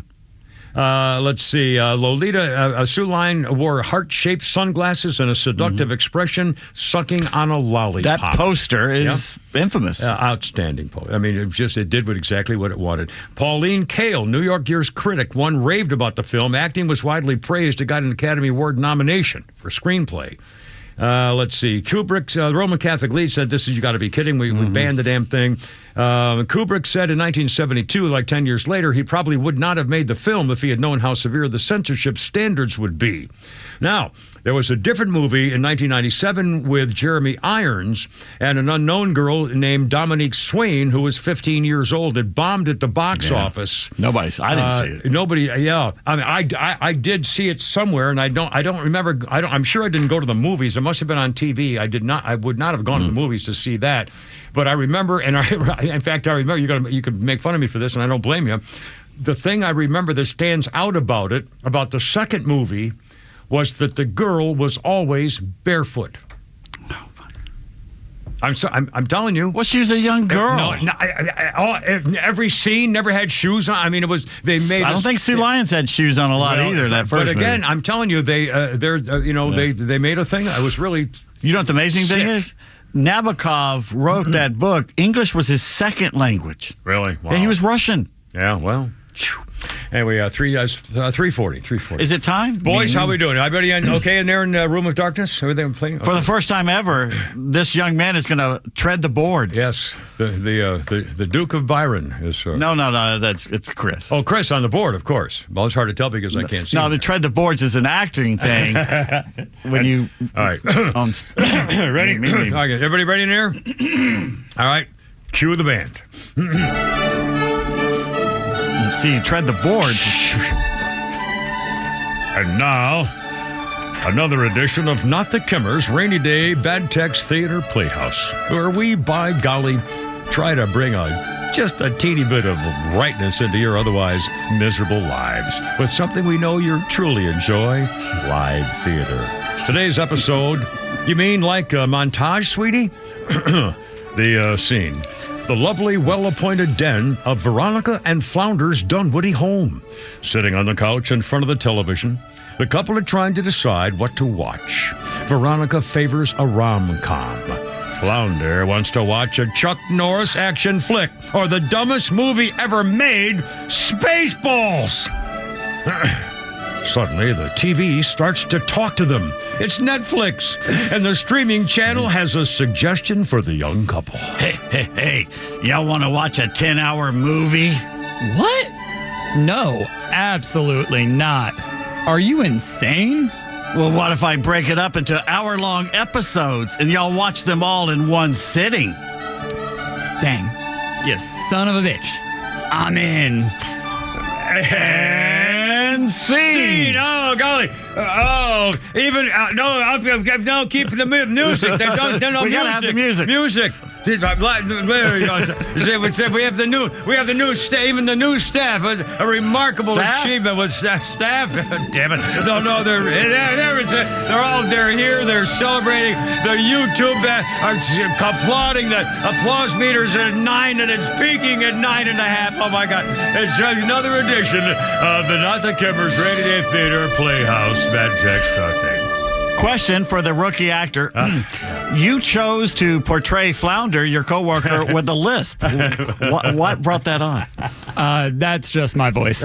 Let's see. Lolita, Sue Lyon wore heart-shaped sunglasses and a seductive expression, sucking on a lollipop. That poster is infamous. Outstanding poster. I mean, it did exactly what it wanted. Pauline Kael, New York Year's critic, raved about the film. Acting was widely praised. It got an Academy Award nomination for screenplay. Let's see. Kubrick's Roman Catholic lead said, you got to be kidding. We banned the damn thing. Kubrick said in 1972, like 10 years later, he probably would not have made the film if he had known how severe the censorship standards would be. Now, there was a different movie in 1997 with Jeremy Irons and an unknown girl named Dominique Swain, who was 15 years old. It bombed at the box office. I didn't see it. Nobody, yeah. I mean, I did see it somewhere, and I don't remember. I'm sure I didn't go to the movies. It must have been on TV. I would not have gone to the movies to see that. But I remember, and in fact, I remember, you could make fun of me for this, and I don't blame you. The thing I remember that stands out about the second movie, was that the girl was always barefoot. I'm telling you. Well, she was a young girl. Every scene never had shoes on. I mean, it was they made. I don't think Sue Lyons had shoes on a lot either. That first. But again, movie. I'm telling you, they made a thing. I was really. You know what the amazing thing is? Nabokov wrote that book. English was his second language. Really? Wow. Yeah, he was Russian. Yeah. Well. Anyway, 340. Is it time? Boys, how we doing? Everybody okay in there in Room of Darkness? Everything playing? Okay. For the first time ever, this young man is going to tread the boards. Yes. The Duke of Byron is... No, it's Chris. Oh, Chris on the board, of course. Well, it's hard to tell because I can't see No, the tread the boards is an acting thing. When you... All right. Ready? Okay, everybody ready in here? All right. Cue the band. See, tread the board. And now, another edition of Not the Kimmers Rainy Day Bad Text Theater Playhouse, where we, by golly, try to bring just a teeny bit of brightness into your otherwise miserable lives with something we know you truly enjoy, live theater. Today's episode, you mean like a montage, sweetie? The scene. The lovely, well-appointed den of Veronica and Flounder's Dunwoody home. Sitting on the couch in front of the television, the couple are trying to decide what to watch. Veronica favors a rom-com. Flounder wants to watch a Chuck Norris action flick or the dumbest movie ever made, Spaceballs. Suddenly, the TV starts to talk to them. It's Netflix, and the streaming channel has a suggestion for the young couple. Hey, y'all want to watch a 10-hour movie? What? No, absolutely not. Are you insane? Well, what if I break it up into hour-long episodes and y'all watch them all in one sitting? Dang. You son of a bitch. I'm in. And scene. Oh, golly. No, keep the music. We gotta have the music. Music. We have the new staff. Even the new staff was a remarkable achievement. Was staff? Damn it! No, they're here. They're celebrating. The YouTube are applauding. The applause meters at 9, and it's peaking at 9.5. Oh my God! It's another edition of the Not the Kimmers Rainy Day Theater Playhouse Mad Text thing. Question for the rookie actor. You chose to portray Flounder, your coworker, with a lisp. What brought that on? That's just my voice.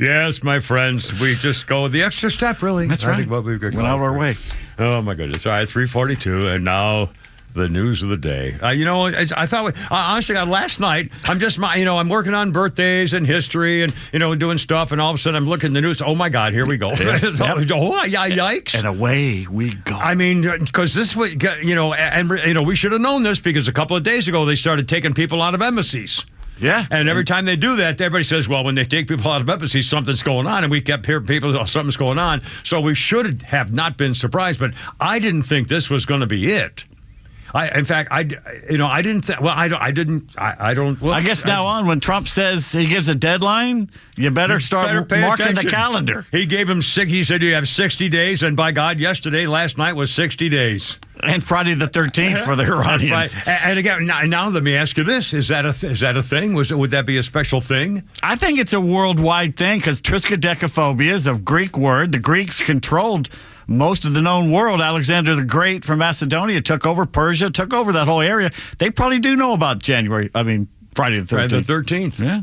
Yes, my friends, we just go the extra step, really. That's right. I think what we've got went out of our way. Oh, my goodness. All right, 3:42, and now the news of the day. I thought, honestly, last night, I'm working on birthdays and history and, doing stuff, and all of a sudden I'm looking at the news. Oh, my God, here we go. Yikes. And away we go. I mean, because this was, we should have known this because a couple of days ago they started taking people out of embassies. Yeah. And every time they do that, everybody says, well, when they take people out of embassies, something's going on. And we kept hearing people, something's going on. So we should have not been surprised. But I didn't think this was going to be it. I didn't think. Well, I don't. Well, I guess now on, when Trump says he gives a deadline, you better start marking the calendar. He gave him He said you have 60 days, and by God, last night was 60 days. And Friday the 13th for the Iranians. And again, now let me ask you this: is that a thing? Would that be a special thing? I think it's a worldwide thing because triskaidekaphobia is a Greek word. The Greeks controlled most of the known world. Alexander the Great from Macedonia took over Persia, took over that whole area. They probably do know about Friday the 13th. Friday the 13th. Yeah.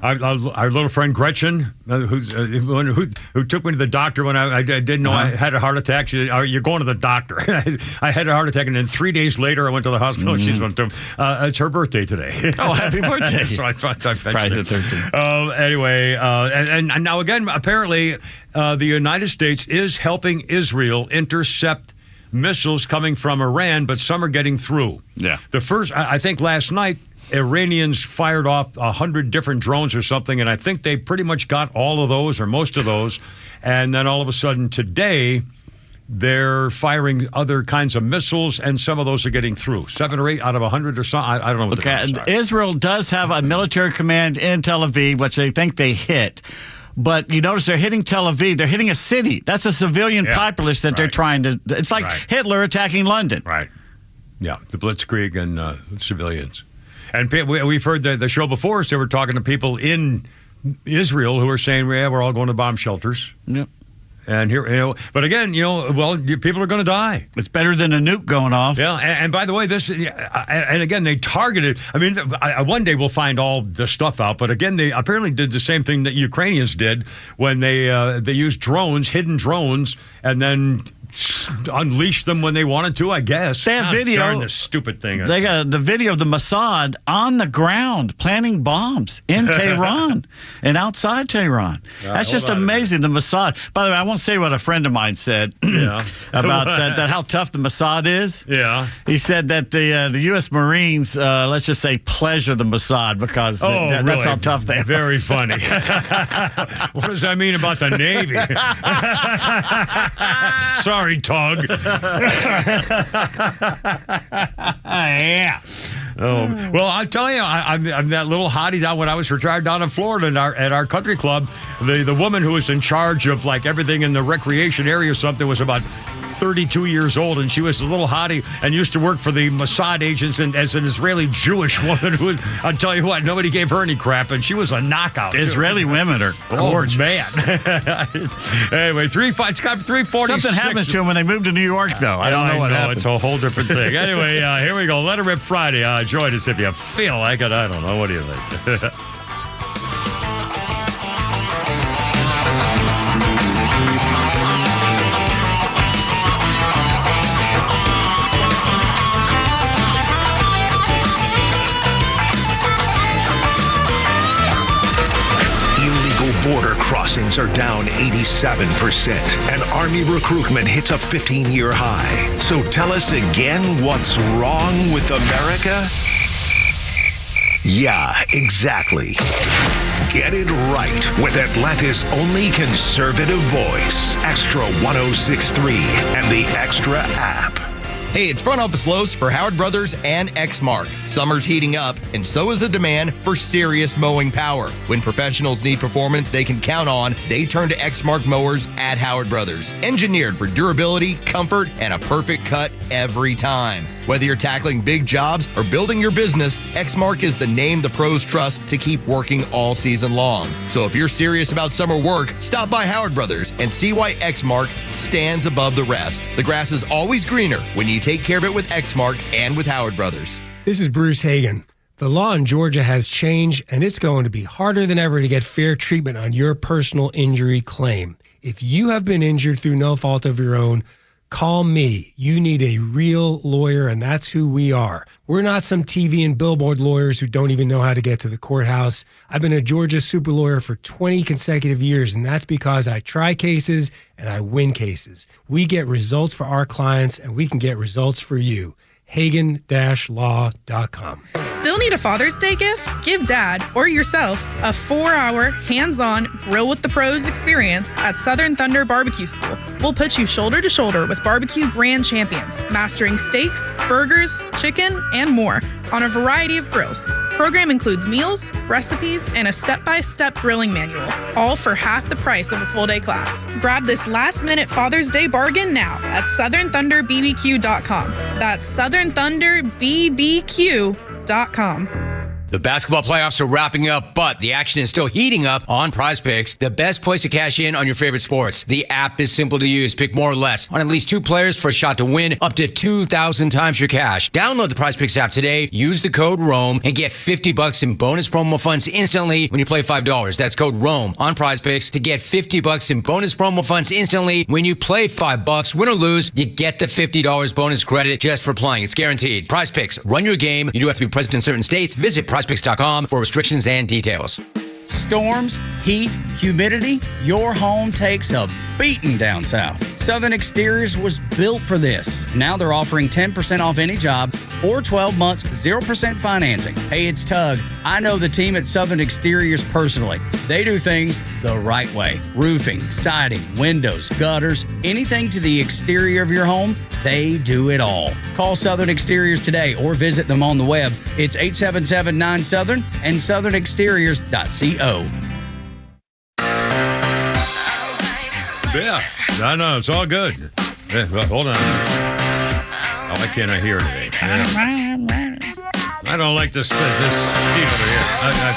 Our little friend Gretchen, who took me to the doctor when I didn't know I had a heart attack. She said, you're going to the doctor. I had a heart attack, and then 3 days later, I went to the hospital, and she's went to it's her birthday today. Oh, happy birthday. So I Friday the 13th. Anyway, and now again, apparently, the United States is helping Israel intercept missiles coming from Iran, but some are getting through. Yeah. The first, I think last night, Iranians fired off 100 different drones or something, and I think they pretty much got all of those or most of those. And then all of a sudden today, they're firing other kinds of missiles, and some of those are getting through. 7 or 8 out of 100 or something. I don't know what the numbers are. Israel does have a military command in Tel Aviv, which they think they hit. But you notice they're hitting Tel Aviv. They're hitting a city. That's a civilian populace that they're trying to... It's like Hitler attacking London. Right. Yeah, the Blitzkrieg and civilians. And we've heard the show before, so they were talking to people in Israel who were saying, yeah, we're all going to bomb shelters. Yep. And here, but again, people are going to die. It's better than a nuke going off. Yeah, and by the way, and again, they targeted. I mean, one day we'll find all the stuff out. But again, they apparently did the same thing that Ukrainians did when they used drones, hidden drones, and then unleash them when they wanted to, I guess. They have video. Darn this stupid thing. They got the video of the Mossad on the ground planting bombs in Tehran and outside Tehran. That's just amazing. The Mossad. By the way, I won't say what a friend of mine said about that how tough the Mossad is. Yeah. He said that the U.S. Marines, let's just say, pleasure the Mossad because that's how tough they are. Very funny. What does that mean about the Navy? Sorry, Tug. Yeah. Oh, well, I'll tell you, I'm that little hottie down when I was retired down in Florida at our country club. The woman who was in charge of like everything in the recreation area or something was about 32 years old, and she was a little hottie and used to work for the Mossad agents and as an Israeli Jewish woman who, I'll tell you what, nobody gave her any crap, and she was a knockout. Israeli women are gorgeous. Oh, man. Anyway, it's got 346. Something happens to them when they move to New York, though. I don't know what happened. It's a whole different thing. Anyway, here we go. Let It Rip Friday. Join us if you feel like it. I don't know. What do you think? Border crossings are down 87%, and Army recruitment hits a 15-year high. So tell us again what's wrong with America? Yeah, exactly. Get it right with Atlanta's only conservative voice, Extra 106.3 and the Extra app. Hey, it's Front Office Lowe's for Howard Brothers and Exmark. Summer's heating up, and so is the demand for serious mowing power. When professionals need performance they can count on, they turn to Exmark mowers at Howard Brothers. Engineered for durability, comfort, and a perfect cut every time. Whether you're tackling big jobs or building your business, Exmark is the name the pros trust to keep working all season long. So if you're serious about summer work, stop by Howard Brothers and see why Exmark stands above the rest. The grass is always greener when you take care of it with Exmark and with Howard Brothers. This is Bruce Hagan. The law in Georgia has changed, and it's going to be harder than ever to get fair treatment on your personal injury claim. If you have been injured through no fault of your own, call me. You need a real lawyer, and that's who we are. We're not some TV and billboard lawyers who don't even know how to get to the courthouse. I've been a Georgia super lawyer for 20 consecutive years, and that's because I try cases and I win cases. We get results for our clients, and we can get results for you. Hagan-law.com. Still need a Father's Day gift? Give Dad or yourself a 4-hour, hands-on, grill with the pros experience at Southern Thunder Barbecue School. We'll put you shoulder to shoulder with barbecue grand champions, mastering steaks, burgers, chicken, and more on a variety of grills. Program includes meals, recipes, and a step-by-step grilling manual, all for half the price of a full-day class. Grab this last-minute Father's Day bargain now at SouthernThunderBBQ.com. That's SouthernThunderBBQ.com. The basketball playoffs are wrapping up, but the action is still heating up on Prize Picks, the best place to cash in on your favorite sports. The app is simple to use. Pick more or less on at least 2 players for a shot to win up to 2,000 times your cash. Download the Prize Picks app today, use the code ROAM, and get $50 in bonus promo funds instantly when you play $5. That's code ROAM on Prize Picks to get $50 in bonus promo funds instantly when you play $5. Win or lose, you get the $50 bonus credit just for playing. It's guaranteed. Prize Picks. Run your game. You do have to be present in certain states. Visit PrizePicks.com for restrictions and details. Storms, heat, humidity, your home takes a beating down south. Southern Exteriors was built for this. Now they're offering 10% off any job or 12 months, 0% financing. Hey, it's Tug. I know the team at Southern Exteriors personally. They do things the right way. Roofing, siding, windows, gutters, anything to the exterior of your home, they do it all. Call Southern Exteriors today or visit them on the web. It's 877-9-SOUTHERN and southernexteriors.co. Yeah, no, it's all good. Yeah, well, hold on. Oh, why can't I hear today? I don't like this seat over here.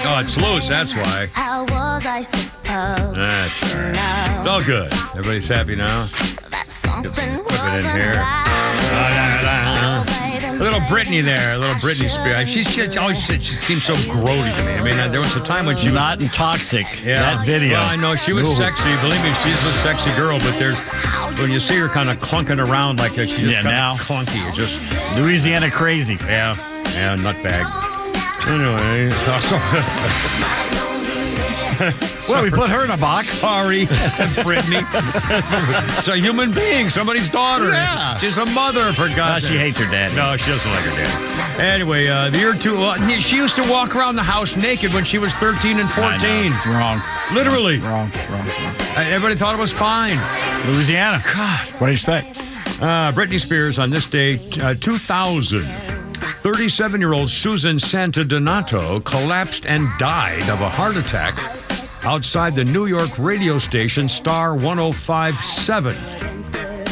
Oh, it's loose, that's why. How was I supposed That's all right. It's all good. Everybody's happy now. Get some equipment in here. A little Britney there, a little Britney Spears. She always said she seems so grody to me. I mean, there was a time when she was not toxic. Yeah, that video. Well, I know she was sexy. Believe me, she's a sexy girl. But there's when you see her kind of clunking around like that, she's just kind of clunky. It's just Louisiana crazy. Yeah, nutbag. Anyway, well, we put her in a box. Sorry, Brittany. It's a human being, somebody's daughter. Yeah. She's a mother, for God's sake. She hates her dad. No, she doesn't like her dad. Anyway, the year two, she used to walk around the house naked when she was 13 and 14. It's wrong. Literally. Wrong. Everybody thought it was fine. Louisiana. God. What do you expect? Britney Spears on this day, 2000. 37-year-old Susan Santadonato collapsed and died of a heart attack outside the New York radio station Star 105.7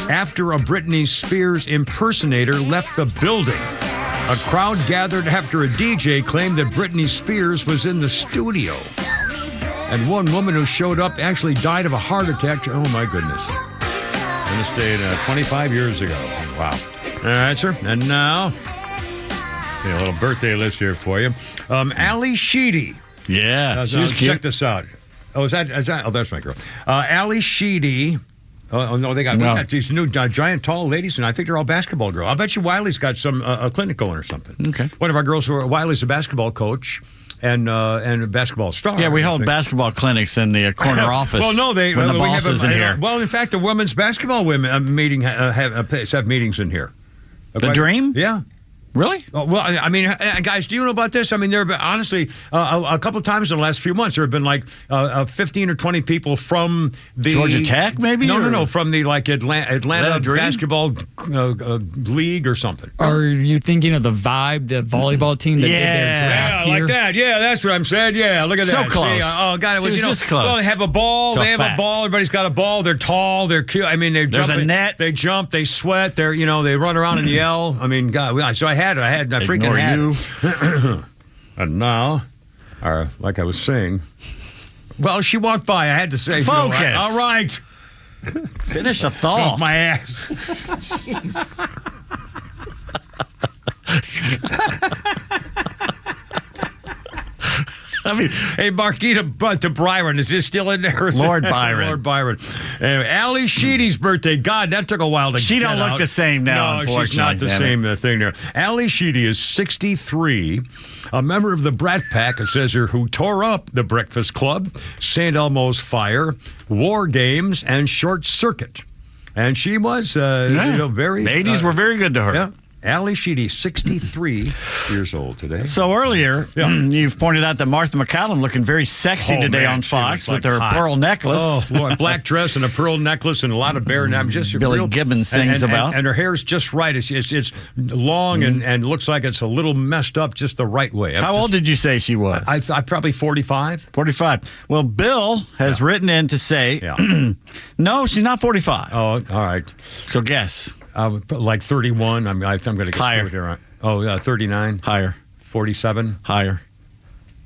after a Britney Spears impersonator left the building. A crowd gathered after a DJ claimed that Britney Spears was in the studio. And one woman who showed up actually died of a heart attack. Oh, my goodness. On this day 25 years ago. Wow. All right, sir. And now, a little birthday list here for you. Ali Sheedy. Yeah, she was cute. Check this out. Oh, is that? Oh, that's my girl. Ali Sheedy. Oh, no, we got these new giant tall ladies, and I think they're all basketball girls. I'll bet you Wiley's got some a clinic going or something. Okay. One of our girls, Wiley's a basketball coach, and basketball stars. Yeah, we hold basketball clinics in the corner office. Well, no, when the boss is in here. Well, in fact, the women's basketball meeting have meetings in here. The Dream? Yeah. Really? Well, I mean, guys, do you know about this? I mean, there have been, honestly, a couple of times in the last few months, there have been like 15 or 20 people from the Georgia Tech, maybe? No, from the like Atlanta basketball league or something. Are you thinking of the Vibe, the volleyball team that did their draft here? Like that. Yeah, that's what I'm saying. Yeah, look at So that. close. See, oh, God, it was, It was this close. Well, they have a ball. So They have fat. a ball. Everybody's got a ball. They're tall. They're cute. I mean, they're There's jumping. a net. They jump. They sweat. They run around and yell. I mean, God. So I freaking Ignore had you. it. And now, like I was saying, well, she walked by. I had to say, Focus. All right. Finish a thought. Off my ass. I mean, hey, Marquita to Byron, is this still in there? Lord Byron. Lord Byron. Anyway, Ali Sheedy's birthday. God, that took a while to She get don't look out. the same now, No, she's unfortunately. not the Damn same thing there. Ali Sheedy is 63, a member of the Brat Pack, it says here, who tore up the Breakfast Club, St. Elmo's Fire, War Games, and Short Circuit. And she was, very... The 80s were very good to her. Yeah. Ali Sheedy, 63 years old today. So earlier, you've pointed out that Martha McCallum looking very sexy today man, on she Fox looks with like her hot. pearl necklace. Oh, Lord, black dress and a pearl necklace and a lot of bare. I'm just Billy Gibbons sings about. and her hair's just right. It's long and looks like it's a little messed up just the right way. How old did you say she was? I probably 45. 45. Well, Bill has written in to say, no, she's not 45. Oh, all right. So guess. Like 31. I'm going to get Higher. screwed here. Oh, yeah, 39. Higher. 47. Higher.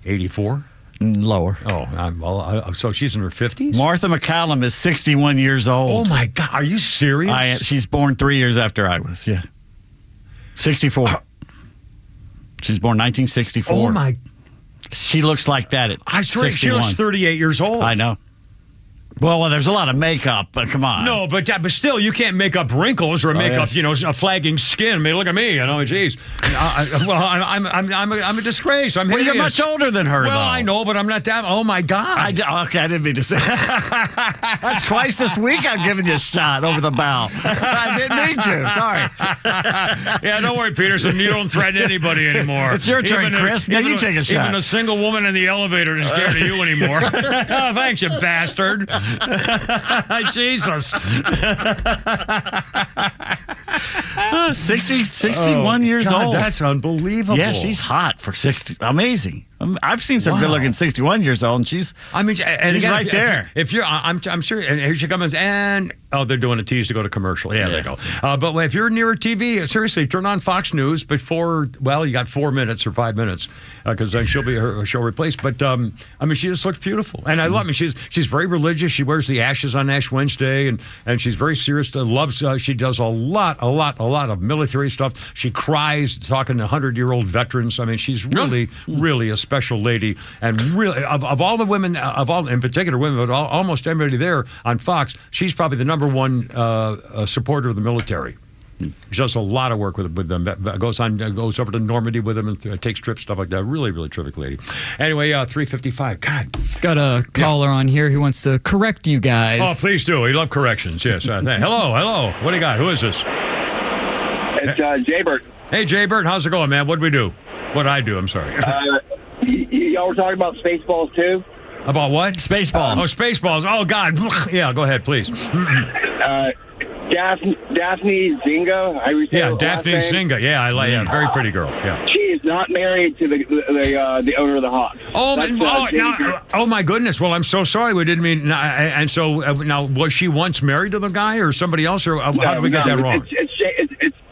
84. Lower. Oh, so she's in her 50s? Martha McCallum is 61 years old. Oh, my God. Are you serious? She's born 3 years after I was, yeah. 64. She's born 1964. Oh, my. She looks like that at I swear 61. she looks 38 years old. I know. Well, there's a lot of makeup, but come on. No, but still, you can't make up wrinkles or make up, a flagging skin. I mean, look at me, geez. I'm a disgrace. I'm Well, hideous. you're much older than her, well, though. I know, but I'm not that. Oh my God. Okay, I didn't mean to say that. That's twice this week I've given you a shot over the bow. I didn't mean to. Sorry. Yeah, don't worry, Peterson. You don't threaten anybody anymore. It's your turn, Chris. Now you take a shot. Even a single woman in the elevator isn't scared of you anymore. Oh, thanks, you bastard. Jesus. 61 years God, old. That's unbelievable. Yeah, she's hot for 60. Amazing. I've seen some good-looking 61 years old, and she's again, right there. If you're, I'm sure. And here she comes, and they're doing a tease to go to commercial. Yeah, they go. But if you're near a TV, seriously, turn on Fox News before. Well, you got 4 minutes or 5 minutes because then she'll replaced. But she just looks beautiful, and I love. She's very religious. She wears the ashes on Ash Wednesday, and she's very serious. Loves. She does a lot of military stuff. She cries talking to 100-year-old veterans. I mean, she's really a special lady, and really of all the women, in particular women, but almost everybody there on Fox, she's probably the number one supporter of the military. She does a lot of work with them. Goes over to Normandy with them and takes trips, stuff like that. Really, really terrific lady. Anyway, 3:55. God, got a caller on here who wants to correct you guys. Oh, please do. We love corrections. Yes. Hello. What do you got? Who is this? It's Jaybert. Hey, Jaybert. How's it going, man? What'd we do? What'd I do? I'm sorry. Y'all were talking about Spaceballs too? About what? Spaceballs. Spaceballs. Oh, God. Yeah, go ahead, please. Daphne Zinga. Daphne Zinga. Yeah, I like. Yeah, very pretty girl. Yeah. She is not married to the owner of the Hawks. Oh my goodness. Well, I'm so sorry. We didn't mean. And so now, was she once married to the guy or somebody else, or how did we get that wrong? It's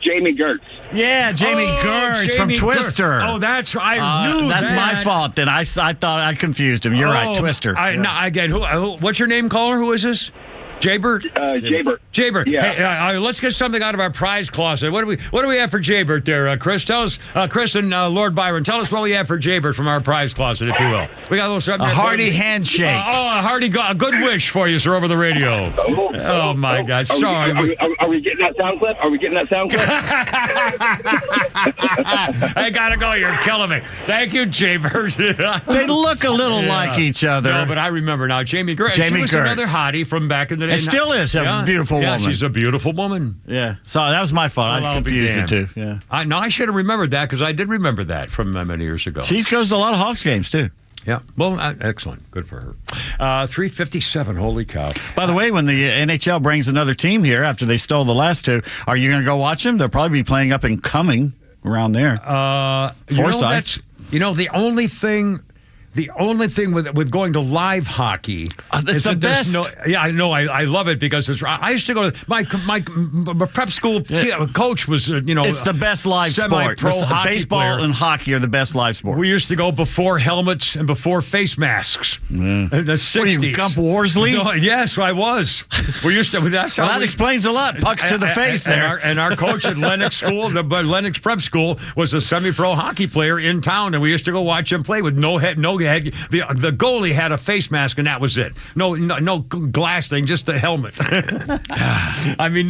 Jamie Gertz. Yeah, Jamie Gertz from Twister. Oh, that's I knew that's that. my fault. Then I thought I confused him. You're right, Twister. Now again, what's your name, caller? Who is this? Jaybird? Jaybird. Yeah. Hey, let's get something out of our prize closet. What do we have for Jaybird there, Chris? Tell us, Chris and Lord Byron, tell us what we have for Jaybird from our prize closet, if you will. We got a little something. A hearty handshake. A good wish for you, sir, over the radio. Oh my God! Sorry. Are we getting that sound clip? I gotta go. You're killing me. Thank you, Jaybird. They look a little like each other. No, but I remember now. Jamie Gertz. She was another hottie from back in the day. It still is a beautiful woman. Yeah, she's a beautiful woman. Yeah. So that was my fault. I confused the two. Yeah. I should have remembered that because I did remember that from many years ago. She goes to a lot of Hawks games too. Yeah. Well, excellent. Good for her. 357. Holy cow. By the way, when the NHL brings another team here after they stole the last two, are you going to go watch them? They'll probably be playing up in Cumming around there. Forsyth. The only thing with going to live hockey, it's the best. I know. I love it because I used to go to my prep school coach was it's the best live sport. Baseball and hockey are the best live sport. We used to go before helmets and before face masks. In the 60s. What are you, Gump Worsley? No, yes, I was. We used to. That explains a lot. Pucks to the face there. And our coach at Lennox School, the Lennox Prep School, was a semi-pro hockey player in town, and we used to go watch him play with no head, no. The goalie had a face mask and that was it. No glass thing, just the helmet. I mean,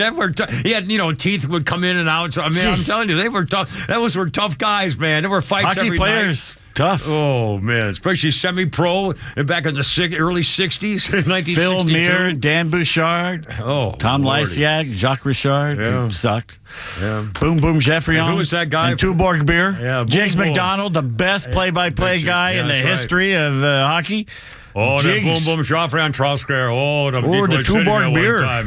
he had teeth would come in and out. So, I mean, I'm telling you, they were tough. Those were tough guys, man. There were fights hockey every players. Night. Tough. Oh, man. Especially semi-pro and back in the early 60s, 1962. Phil Muir, Dan Bouchard, Tom Lysiak, Jacques Richard, who sucked. Yeah. Boom Boom Geoffrion. Who was that guy? And Tuborg Beer. Yeah, Jakes McDonald, the best play-by-play guy in the history of hockey. Oh, the Boom Boom Geoffrion Trosclair. Oh, the Tuborg Beer. How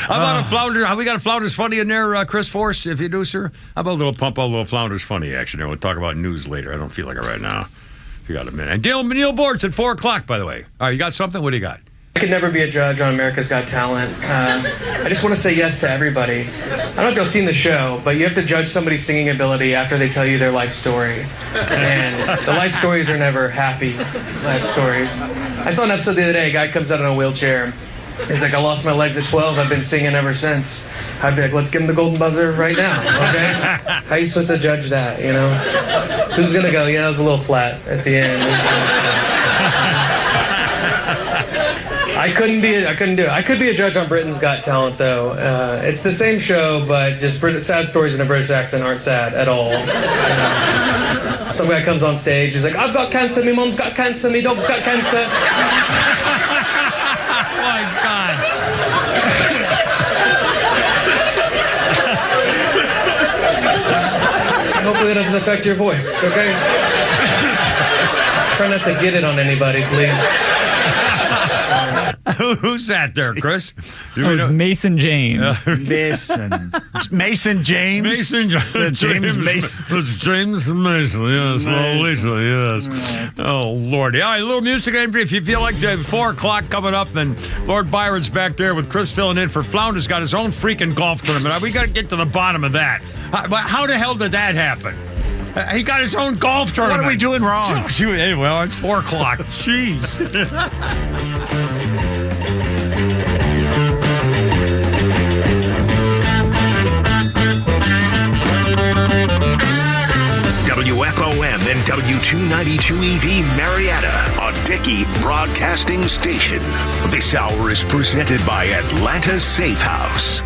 about a Flounder? We got a Flounders Funny in there, Chris Force, if you do, sir? How about a little Flounders Funny action there? We'll talk about news later. I don't feel like it right now. If you got a minute. And Neil Bortz at 4 o'clock, by the way. All right, you got something? What do you got? I could never be a judge on America's Got Talent. I just want to say yes to everybody. I don't know if you've seen the show, but you have to judge somebody's singing ability after they tell you their life story. And the life stories are never happy life stories. I saw an episode the other day, a guy comes out in a wheelchair. He's like, I lost my legs at 12, I've been singing ever since. I'd be like, let's give him the golden buzzer right now, okay? How are you supposed to judge that, Who's going to go, that was a little flat at the end. I couldn't do it. I could be a judge on Britain's Got Talent, though. It's the same show, but just sad stories in a British accent aren't sad at all. Some guy comes on stage, he's like, I've got cancer, my mom's got cancer, my dog's got cancer. Oh, my God. Hopefully that doesn't affect your voice, okay? Try not to get it on anybody, please. Who's that there, Chris? It was Mason James. Mason James. Mason James. James Mason. It's James Mason, yes. Yes. Oh, Lordy. All right, a little music entry. If you feel like 4 o'clock coming up, then Lord Byron's back there with Chris filling in for Flounder's got his own freaking golf tournament. We got to get to the bottom of that. How the hell did that happen? He got his own golf tournament. What are we doing wrong? Anyway, it's 4 o'clock. Jeez. WFOM and W292EV Marietta, a Dickey Broadcasting Station. This hour is presented by Atlanta Safe House.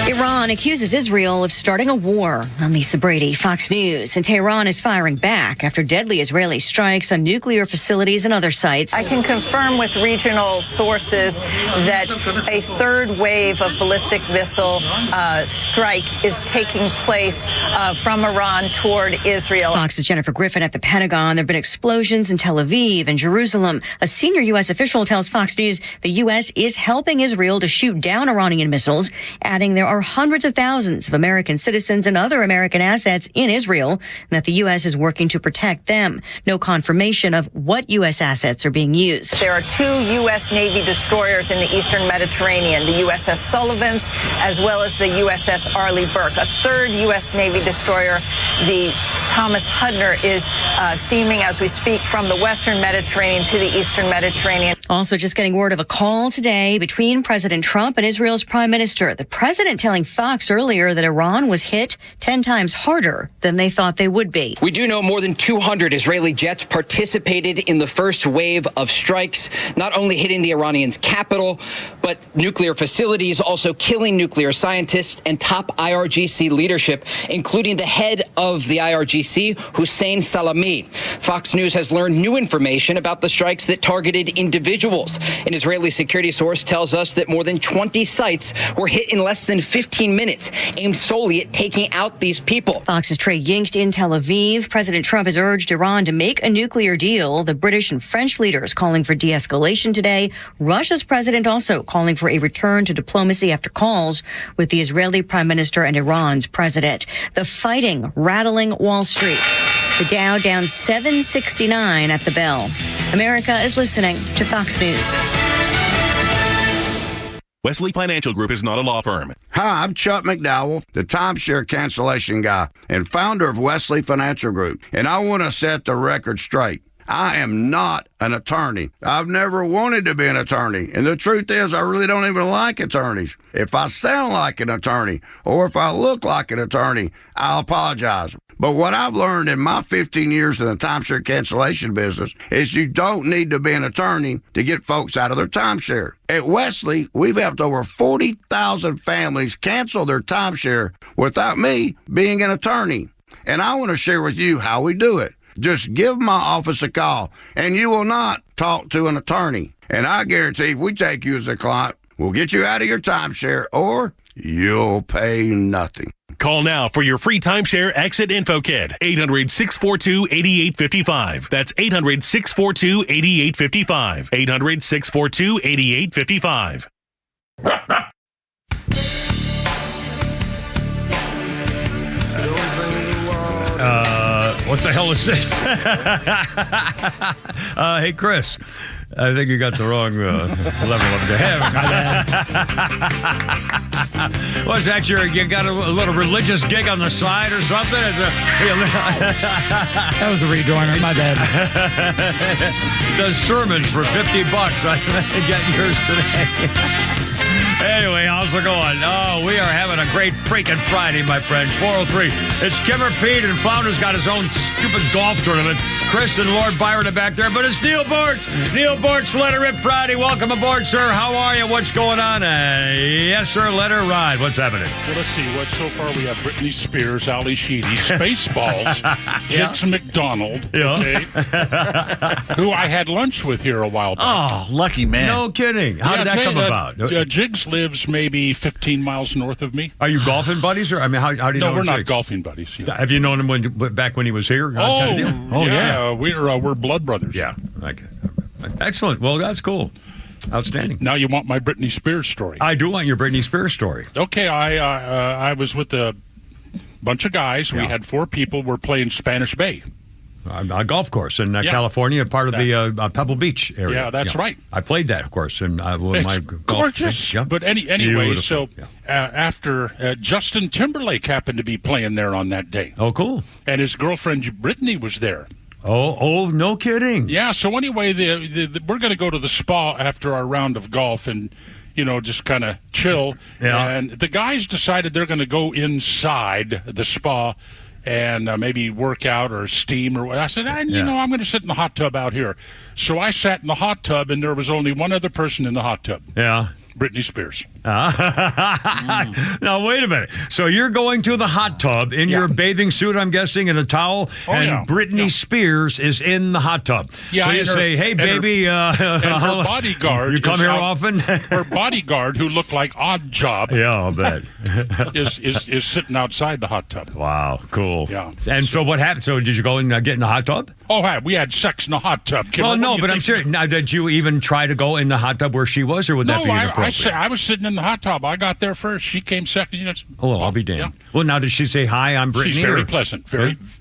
Iran accuses Israel of starting a war. I'm Lisa Brady, Fox News. And Tehran is firing back after deadly Israeli strikes on nuclear facilities and other sites. I can confirm with regional sources that a third wave of ballistic missile strike is taking place from Iran toward Israel. Fox's Jennifer Griffin at the Pentagon. There have been explosions in Tel Aviv and Jerusalem. A senior U.S. official tells Fox News the U.S. is helping Israel to shoot down Iranian missiles, adding there are hundreds hundreds of thousands of American citizens and other American assets in Israel, and that the U.S. is working to protect them. No confirmation of what U.S. assets are being used. There are 2 U.S. Navy destroyers in the Eastern Mediterranean, the USS Sullivans as well as the USS Arleigh Burke. A 3rd U.S. Navy destroyer, the Thomas Hudner, is steaming as we speak from the Western Mediterranean to the Eastern Mediterranean. Also just getting word of a call today between President Trump and Israel's prime minister. The president telling Fox earlier that Iran was hit 10 times harder than they thought they would be. We do know more than 200 Israeli jets participated in the first wave of strikes, not only hitting the Iranians' capital, but nuclear facilities, also killing nuclear scientists and top IRGC leadership, including the head of the IRGC, Hussein Salami. Fox News has learned new information about the strikes that targeted individuals. An Israeli security source tells us that more than 20 sites were hit in less than 15 minutes, aimed solely at taking out these people. Fox's Trey Yingst in Tel Aviv. President Trump has urged Iran to make a nuclear deal. The British and French leaders calling for de-escalation today. Russia's president also calling for a return to diplomacy after calls with the Israeli prime minister and Iran's president. The fighting rattling Wall Street. The Dow down 769 at the bell. America is listening to Fox News. Wesley Financial Group is not a law firm. Hi, I'm Chuck McDowell, the timeshare cancellation guy and founder of Wesley Financial Group. And I want to set the record straight. I am not an attorney. I've never wanted to be an attorney. And the truth is, I really don't even like attorneys. If I sound like an attorney or if I look like an attorney, I'll apologize. But what I've learned in my 15 years in the timeshare cancellation business is you don't need to be an attorney to get folks out of their timeshare. At Wesley, we've helped over 40,000 families cancel their timeshare without me being an attorney. And I want to share with you how we do it. Just give my office a call, and you will not talk to an attorney. And I guarantee if we take you as a client, we'll get you out of your timeshare, or you'll pay nothing. Call now for your free timeshare exit info kit. 800-642-8855. That's 800-642-8855. 800-642-8855. What the hell is this? Hey, Chris. I think you got the wrong level of the heaven. What's that? You got a little religious gig on the side or something? That was a rejoiner. My bad. Does sermons for $50. I get yours today. Anyway, how's it going? Oh, we are having a great freaking Friday, my friend. 403. It's Kimmer Pete, and Founder's got his own stupid golf tournament. Chris and Lord Byron are back there, but it's Neil Bortz. Neil Bortz, Let It Rip Friday. Welcome aboard, sir. How are you? What's going on? Yes, sir. Let her ride. What's happening? Well, let's see. So far we have Britney Spears, Ali Sheedy, Spaceballs, Jiggs McDonald, okay, who I had lunch with here a while back. Oh, lucky man. No kidding. How did that come about? Jiggs lives maybe 15 miles north of me. Are you golfing buddies? Or I mean, how do you know? No, we're not golfing buddies. Yeah. Have you known him back when he was here? Yeah. We're blood brothers. Yeah. Okay. Excellent. Well, that's cool. Outstanding. Now you want my Britney Spears story. I do want your Britney Spears story. Okay. I was with a bunch of guys. Yeah. We had 4 people. We're playing Spanish Bay. A golf course in California, part of the Pebble Beach area. Yeah, that's right. I played that, of course, and it's gorgeous. But anyway, so after Justin Timberlake happened to be playing there on that day. Oh, cool! And his girlfriend Britney was there. Oh, no kidding. Yeah. So anyway, we're going to go to the spa after our round of golf and just kind of chill. Yeah. And the guys decided they're going to go inside the spa and maybe work out or steam or what. I said, I'm going to sit in the hot tub out here. So I sat in the hot tub, and there was only one other person in the hot tub. Yeah. Britney Spears. Now, wait a minute. So you're going to the hot tub in your bathing suit, I'm guessing, and a towel, and Britney Spears is in the hot tub. Yeah, so you say, hey, baby. And her bodyguard. You come here often? Her bodyguard, who looked like Odd Job. Yeah, I'll bet. is sitting outside the hot tub. Wow, cool. Yeah. And so what happened? So did you go and get in the hot tub? Oh, we had sex in the hot tub. Well, no, but I'm serious. Now, did you even try to go in the hot tub where she was, or would that be inappropriate? I was sitting in in the hot tub. I got there first. She came second. You know, Oh, I'll be damned. Yeah. Well, now did she say hi? I'm Brittany. She's very or- pleasant,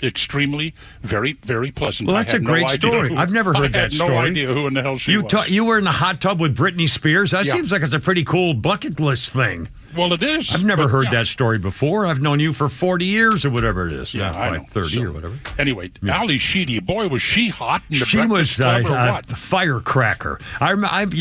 extremely, very pleasant. Well, I that's a had no great idea story. who- I've never heard I that had story. no idea who in the hell she was. You were in the hot tub with Britney Spears. That Yeah. seems like it's a pretty cool bucket list thing. Well, it is. I've never but, heard yeah. that story before. I've known you for 40 years or whatever it is. Yeah, I know. 30 So, or whatever. Anyway, Ali Sheedy, boy, was she hot in the She was Breakfast Club or a what? firecracker. I remember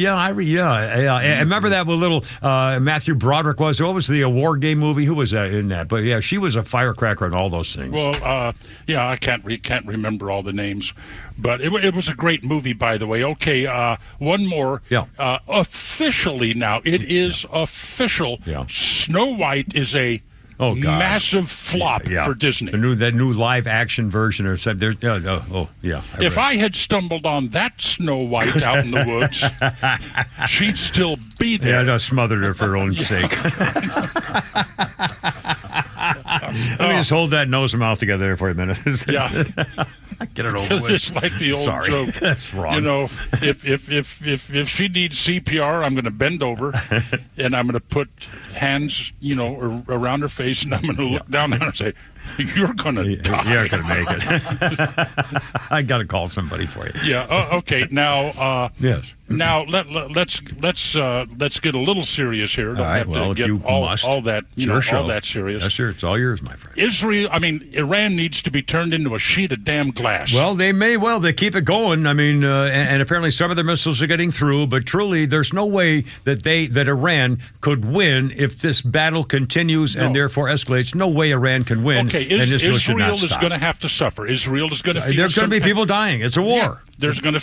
that with little Matthew Broderick was. What was the war game movie? Who was that in that? But yeah, she was a firecracker and all those things. Well, yeah, I can't remember all the names, but it was a great movie, by the way. Okay, one more. Yeah. Officially now, it is official. Yeah. Snow White is a Oh, God. massive flop Yeah. for Disney. That new live action version or something. Yeah. If I had stumbled on that Snow White out in the woods, she'd still be there. Yeah, I just smothered her for her own sake. Let me just hold that nose and mouth together there for a minute. Yeah. Get it over with. It's like the old Sorry. joke. That's wrong. You know, if she needs CPR, I'm going to bend over and I'm going to put hands, around her face, and I'm going to look down at her and say, "You're going to die. You're going to make it." I got to call somebody for you. Yeah. Okay. Now. Yes. Now let's get a little serious here. Don't All right. have Well, to if get you all must, that all that serious. Yes, sir. It's all yours, my friend. Iran needs to be turned into a sheet of damn glass. Well, they may well. They keep it going. I mean, and apparently some of their missiles are getting through. But truly, there's no way that Iran could win if this battle continues and therefore escalates. No way Iran can win. Okay, and Israel is going to have to suffer. Israel is going to feel. There's going to be people dying. It's a war. Yeah, they're going to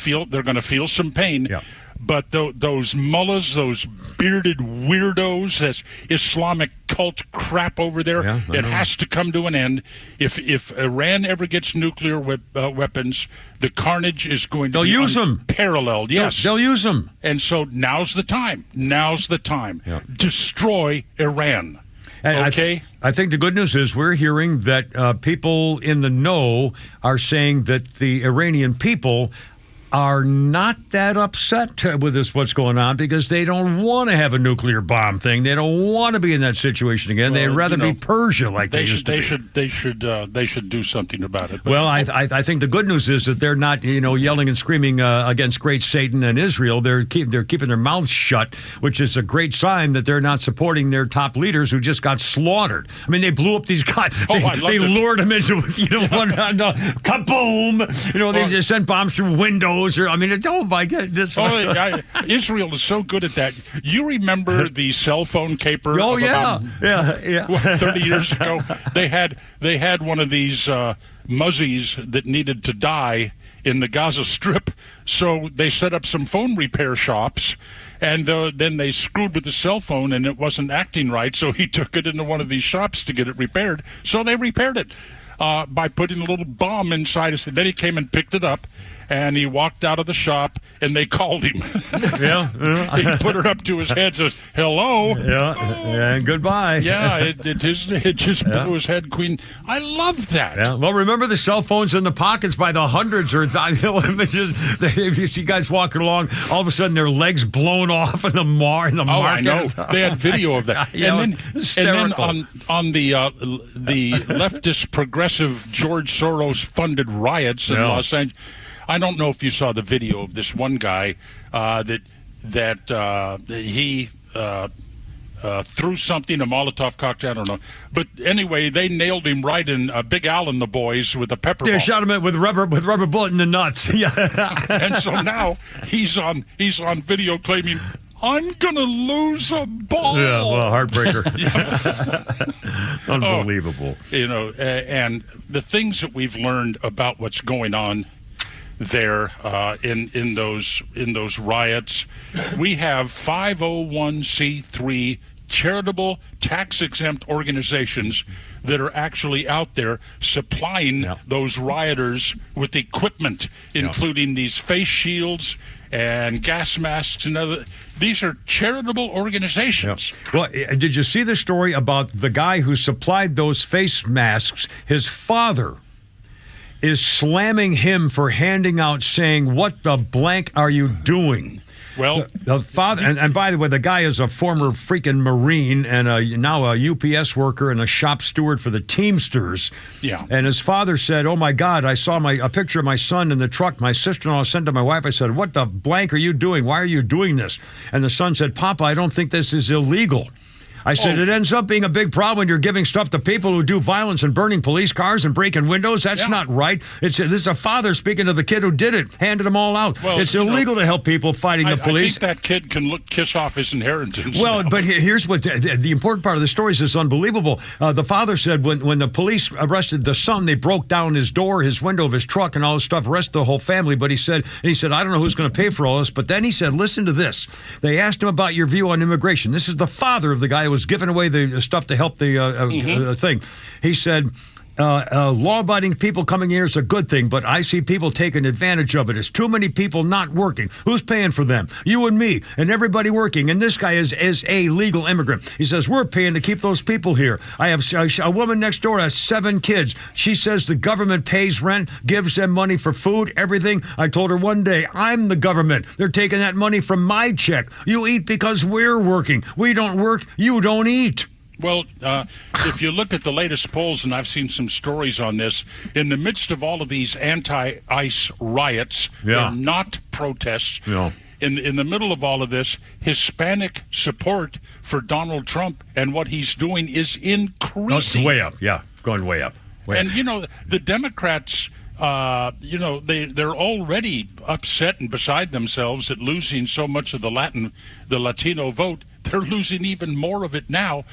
feel some pain. Yeah. But those mullahs, those bearded weirdos, this Islamic cult crap over there, it has to come to an end. If Iran ever gets nuclear weapons, the carnage is going to be use them. Unparalleled. Yes, They'll use them. And so now's the time. Yeah. Destroy Iran. And okay. I think the good news is we're hearing that people in the know are saying that the Iranian people are not that upset with what's going on because they don't want to have a nuclear bomb thing. They don't want to be in that situation again. They'd rather be Persia like they used to be. They should do something about it. Well, I think the good news is that they're not yelling and screaming against great Satan and Israel. They're keeping their mouths shut, which is a great sign that they're not supporting their top leaders who just got slaughtered. I mean, they blew up these guys. They lured them into one kaboom. They just sent bombs through windows. I mean, oh my God! Israel is so good at that. You remember the cell phone caper? Oh of yeah. 30 years ago, they had one of these muzzies that needed to die in the Gaza Strip, so they set up some phone repair shops. And then they screwed with the cell phone, and it wasn't acting right, so he took it into one of these shops to get it repaired. So they repaired it by putting a little bomb inside it. Then he came and picked it up, and he walked out of the shop, and they called him. He put it up to his head, says, "Hello." And goodbye. Yeah, it just blew his head clean. I love that. Yeah. Well, remember the cell phones in the pockets by the hundreds, or if you see guys walking along, all of a sudden their legs blown off in the market. Oh, I know. They had video of that. and then on the leftist progressive George Soros funded riots in Los Angeles. I don't know if you saw the video of this one guy that he threw something, a Molotov cocktail, I don't know. But anyway, they nailed him right in Big Al and the boys with a pepper ball. Yeah, shot him with rubber bullet in the nuts. Yeah. And so now he's on video claiming, "I'm gonna lose a ball." Yeah, well, heartbreaker. Unbelievable. And the things that we've learned about what's going on there in those riots, we have 501c3 charitable tax-exempt organizations that are actually out there supplying those rioters with equipment, including these face shields and gas masks and other. These are charitable organizations. Well, did you see the story about the guy who supplied those face masks? His father is slamming him for handing out, saying, "What the blank are you doing?" Well, the father, and by the way, the guy is a former freaking Marine and now a UPS worker and a shop steward for the Teamsters. Yeah. And his father said, "Oh my God, I saw a picture of my son in the truck. My sister-in-law sent to my wife. I said, what the blank are you doing? Why are you doing this?" And the son said, "Papa, I don't think this is illegal." I said, "It ends up being a big problem when you're giving stuff to people who do violence and burning police cars and breaking windows. That's not right. This is a father speaking to the kid who did it, handed them all out. Well, it's illegal to help people fighting the police." I think that kid can kiss off his inheritance. Well, now. but here's what the important part of the story is. It's unbelievable. The father said when the police arrested the son, they broke down his door, his window of his truck, and all this stuff, arrested the whole family. But he said, "I don't know who's going to pay for all this." But then he said, "Listen to this." They asked him about your view on immigration. This is the father of the guy who was giving away the stuff to help the thing. He said, law-abiding people coming here is a good thing, but I see people taking advantage of it. There's too many people not working. Who's paying for them? You and me and everybody working. And this guy is a legal immigrant. He says, we're paying to keep those people here. I have a woman next door has 7 kids. She says the government pays rent, gives them money for food, everything. I told her one day, I'm the government. They're taking that money from my check. You eat because we're working. We don't work. You don't eat. Well, if you look at the latest polls, and I've seen some stories on this, in the midst of all of these anti-ICE riots, they're not protests. Yeah. In the middle of all of this, Hispanic support for Donald Trump and what he's doing is increasing. It's way up. Yeah, going way up. And, the Democrats, they're already upset and beside themselves at losing so much of the Latino vote. They're losing even more of it now.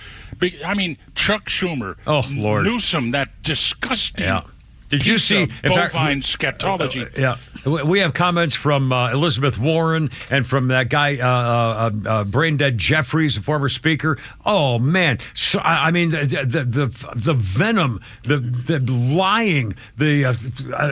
I mean, Chuck Schumer, Lord. Newsom, that disgusting Did you see bovine scatology? Yeah. We have comments from Elizabeth Warren and from that guy, brain dead Jeffries, the former speaker. Oh man! So, I mean, the venom, the lying, the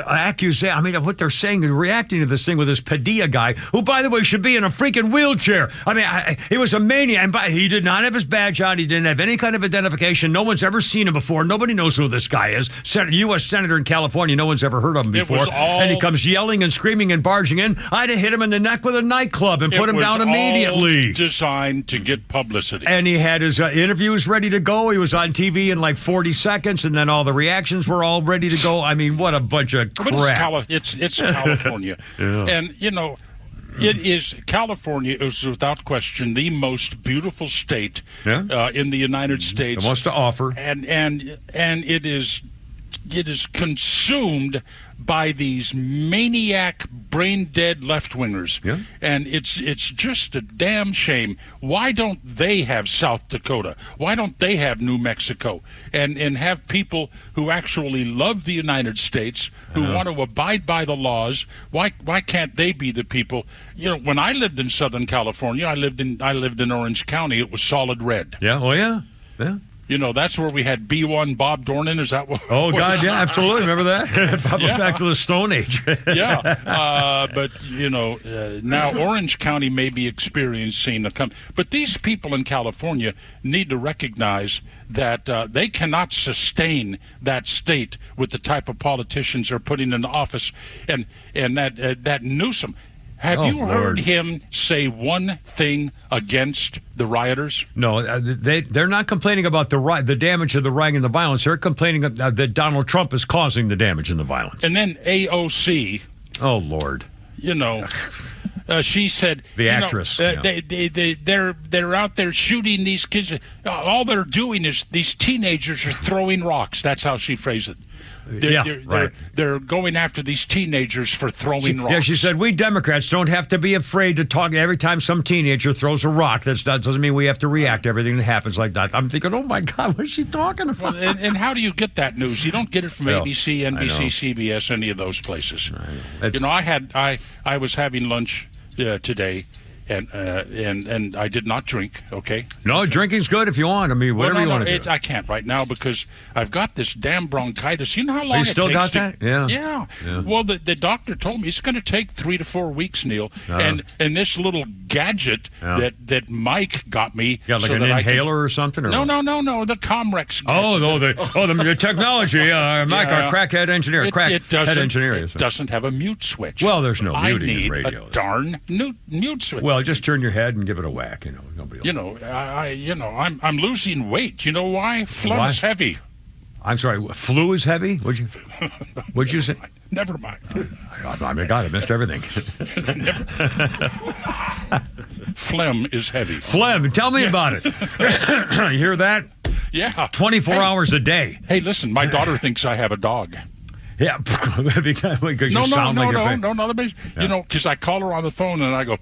accusation. I mean, what they're saying, they're reacting to this thing with this Padilla guy, who, by the way, should be in a freaking wheelchair. I mean, he was a maniac, and he did not have his badge on. He didn't have any kind of identification. No one's ever seen him before. Nobody knows who this guy is. U.S. Senator in California. No one's ever heard of him before. And he comes yelling and screaming and barging in. I'd have hit him in the neck with a nightclub and put him down immediately. All designed to get publicity. And he had his interviews ready to go. He was on TV in like 40 seconds, and then all the reactions were all ready to go. I mean, what a bunch of crap. But it's California. And, California is without question the most beautiful state in the United States. It wants to offer. And it is consumed by these maniac, brain-dead left-wingers. Yeah. And it's just a damn shame. Why don't they have South Dakota? Why don't they have New Mexico? And have people who actually love the United States, who want to abide by the laws, why can't they be the people? When I lived in Southern California, I lived in Orange County. It was solid red. Yeah, oh yeah. Yeah. That's where we had B1 Bob Dornan. Is that what? Oh, God, yeah, absolutely. Remember that? Back to the Stone Age. But, now Orange County may be experiencing but these people in California need to recognize that they cannot sustain that state with the type of politicians they're putting in office. And that Newsom... Have you heard him say one thing against the rioters? No, they're not complaining about the damage of the rioting and the violence. They're complaining that Donald Trump is causing the damage and the violence. And then AOC. Oh, Lord. She said... The actress. They're out there shooting these kids. All they're doing is these teenagers are throwing rocks. That's how she phrased it. They're going after these teenagers for throwing rocks. Yeah, she said, we Democrats don't have to be afraid to talk every time some teenager throws a rock. That doesn't mean we have to react to everything that happens like that. I'm thinking, oh, my God, what is she talking about? Well, and how do you get that news? You don't get it from ABC, NBC, CBS, any of those places. I was having lunch today. And I did not drink, okay? No, drinking's good if you want. I mean, whatever you want to do. I can't right now because I've got this damn bronchitis. You know how long it takes? You still got that? Yeah. Well, the doctor told me it's going to take 3 to 4 weeks, Neil. And this little gadget that Mike got me. You got like an inhaler or something? Or no, the Comrex gadget. The technology. Mike, our crackhead engineer. It doesn't have a mute switch. Well, there's no muting in radio. I need a darn mute switch. Well, just turn your head and give it a whack. Nobody. I'm losing weight. You know why? Phlegm is heavy. I'm sorry. Flu is heavy. What'd you say? Never mind. I missed everything. Phlegm is heavy. Phlegm. Tell me about it. You hear that? Yeah. 24 hours a day. Hey, listen, my daughter thinks I have a dog. Yeah, because you sound like your no. You know, because I call her on the phone and I go.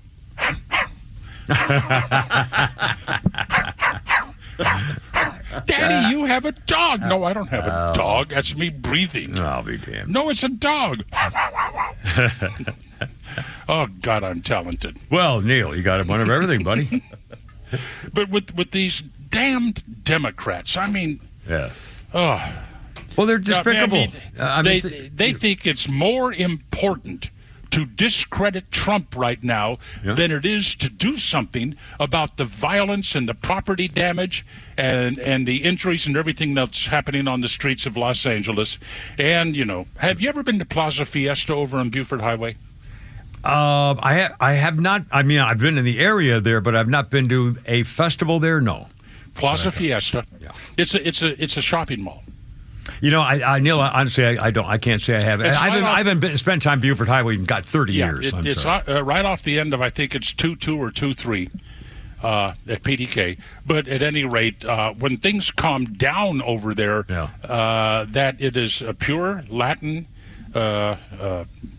Daddy, you have a dog. No, I don't have a dog. That's me breathing. I'll be damned. No, it's a dog. Oh, God, I'm talented. Well, Neil, you got one of everything, buddy. But with these damned Democrats, I mean... Yeah. Oh... Well, they're despicable. They think it's more important to discredit Trump right now than it is to do something about the violence and the property damage and the injuries and everything that's happening on the streets of Los Angeles. And, have you ever been to Plaza Fiesta over on Buford Highway? I have not. I mean, I've been in the area there, but I've not been to a festival there. No. Plaza Fiesta. Yeah. It's a shopping mall. Neil, honestly, I can't say I have. I haven't spent time Buford Highway in 30 years. It's right off the end of, I think it's 2-2 or 2-3 at PDK. But at any rate, when things calm down over there, that it is a pure Latin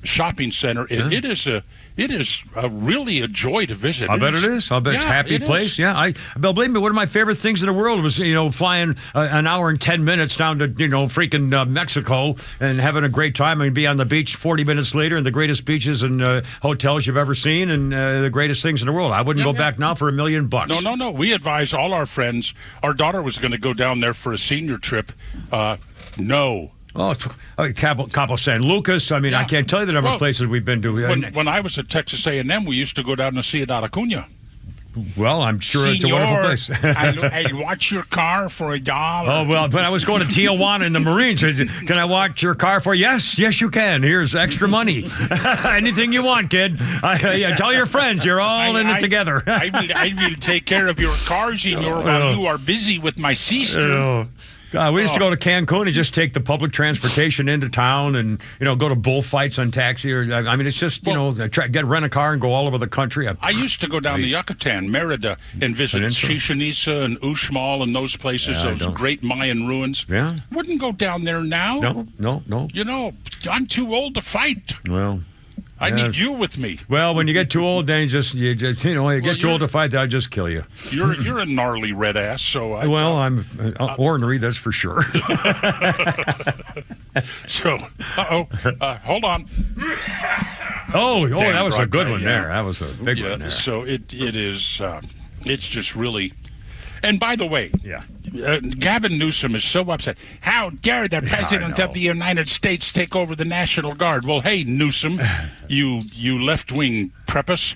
shopping center. It is really a joy to visit. I bet it is. I bet it's a happy place. Yeah, believe me, one of my favorite things in the world was flying an hour and 10 minutes down to freaking Mexico and having a great time and be on the beach 40 minutes later in the greatest beaches and hotels you've ever seen and the greatest things in the world. I wouldn't go back now for $1 million. No. We advise all our friends. Our daughter was going to go down there for a senior trip. No. Oh, Cabo San Lucas. I mean, I can't tell you the number of places we've been to. When I was at Texas A&M, we used to go down to Ciudad Acuña. Well, I'm sure it's a wonderful place. I watch your car for $1. Oh, well, but I was going to Tijuana in the Marines. Can I watch your car for? Yes, you can. Here's extra money. Anything you want, kid. Tell your friends you're all in it together. I will take care of your cars while you are busy with my sister. We used to go to Cancun and just take the public transportation into town and, go to bullfights on taxi. It's just, rent a car and go all over the country. I used to go down to Yucatan, Merida, and visit Chichen Itza and Uxmal and those places, those great Mayan ruins. Yeah. Wouldn't go down there now. No. I'm too old to fight. Well... I need you with me. Well, when you get too old, then you get too old to fight, they'll just kill you. You're a gnarly red ass, so I'm ornery, that's for sure. So, hold on. That was a good one there. That was a big one there. So it is. It's just really. And by the way, Gavin Newsom is so upset. How dare the President of the United States take over the National Guard? Well, hey, Newsom, you left-wing prepuce.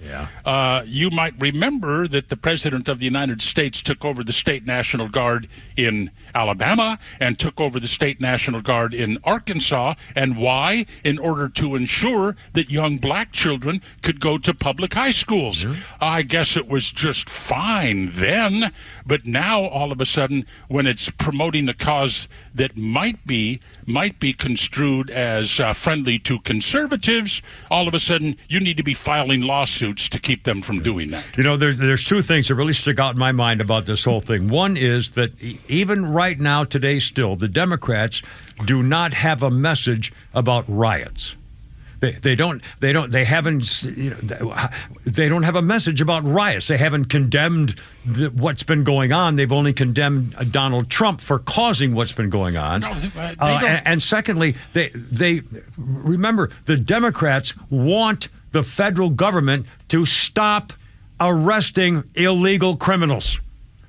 You might remember that the President of the United States took over the State National Guard in Alabama and took over the State National Guard in Arkansas. And why? In order to ensure that young black children could go to public high schools. I guess it was just fine then, but now all of a sudden, when it's promoting a cause that might be construed as friendly to conservatives, all of a sudden you need to be filing lawsuits to keep them from doing that. There's two things that really stick out in my mind about this whole thing. One is that even right now, today still, the Democrats do not have a message about riots. They don't have a message about riots. They haven't condemned what's been going on. They've only condemned Donald Trump for causing what's been going on. No, and secondly, they remember the Democrats want the federal government to stop arresting illegal criminals.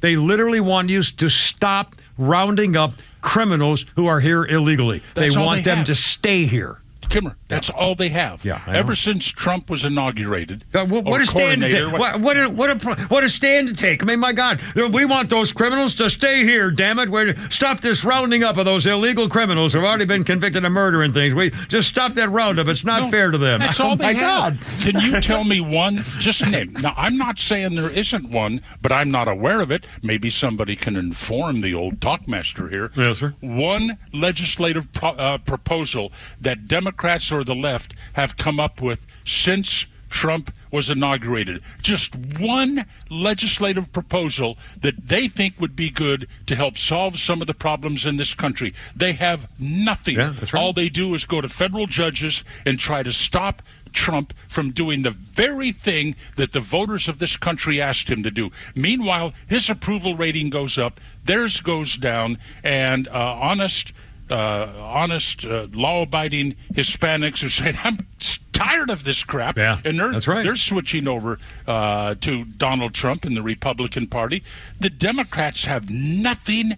They literally want you to stop rounding up criminals who are here illegally. They want them to stay here. Kimmer, that's all they have. Yeah, I know. Ever since Trump was inaugurated. What a stand to take! What a stand to take! I mean, my God, we want those criminals to stay here. Damn it! Stop this rounding up of those illegal criminals who've already been convicted of murder and things. We just stop that roundup. It's not fair to them. That's all they have. God. Can you tell me one? Just name. Now, I'm not saying there isn't one, but I'm not aware of it. Maybe somebody can inform the old talkmaster here. Yes, sir. One legislative proposal that Democrats or the left have come up with since Trump was inaugurated. Just one legislative proposal that they think would be good to help solve some of the problems in this country. They have nothing. Yeah, that's right. All they do is go to federal judges and try to stop Trump from doing the very thing that the voters of this country asked him to do. Meanwhile, his approval rating goes up, theirs goes down, and honest, law-abiding Hispanics are saying, I'm tired of this crap. Yeah, and that's right. They're switching over to Donald Trump and the Republican Party. The Democrats have nothing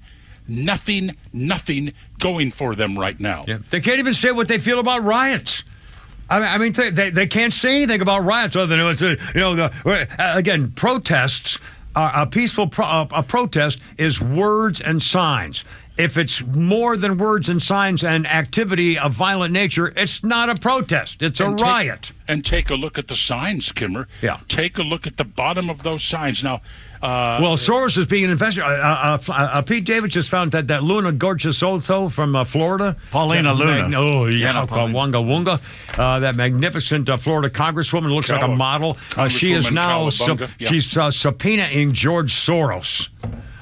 going for them right now. Yeah. They can't even say what they feel about riots. I mean, they can't say anything about riots other than again, protests. A peaceful protest is words and signs. If it's more than words and signs and activity of violent nature, it's not a protest. It's a riot. And take a look at the signs, Kimmer. Yeah. Take a look at the bottom of those signs. Now, well, Soros is being investigated. Pete David just found that Luna Gorgeous-Soto from Florida. Paulina Luna. Oh, yeah, Wonga Wonga. That magnificent Florida congresswoman looks like a model. She is now she's subpoenaing George Soros.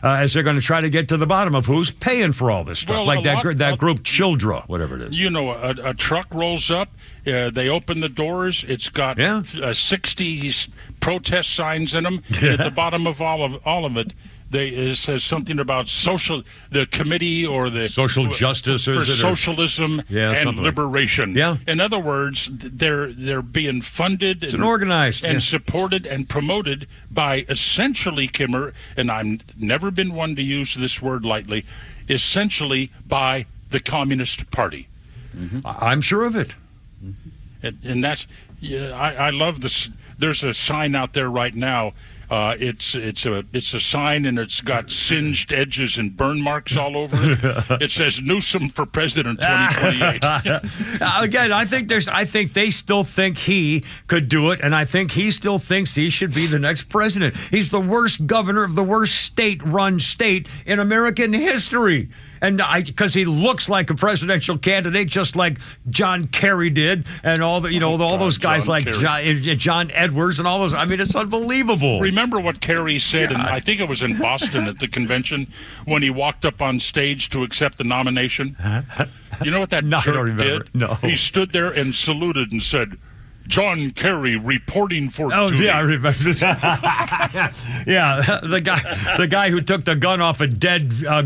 As they're going to try to get to the bottom of who's paying for all this stuff, like that group Childra, whatever it is. You know, a truck rolls up, they open the doors, it's got 60 protest signs in them, and at the bottom of all of it, it says something about the committee or the social justice for socialism and liberation. In other words, they're being funded and organized and supported and promoted by essentially, Kimmer, and I've never been one to use this word lightly, essentially by the Communist Party. Mm-hmm. I'm sure of it. And that's I love this. There's a sign out there right now. It's a sign, and it's got singed edges and burn marks all over it. It says Newsom for president 2028. Again, I think they still think he could do it, and I think he still thinks he should be the next president. He's the worst governor of the worst state-run state in American history. And because he looks like a presidential candidate, just like John Kerry did, and all those guys John like John Edwards and all those. I mean, it's unbelievable. Remember what Kerry said, and I think it was in Boston at the convention when he walked up on stage to accept the nomination. You know what that jerk did? No. He stood there and saluted and said, John Kerry reporting for duty. Yeah, I remember that. Yeah, the guy who took the gun off a dead the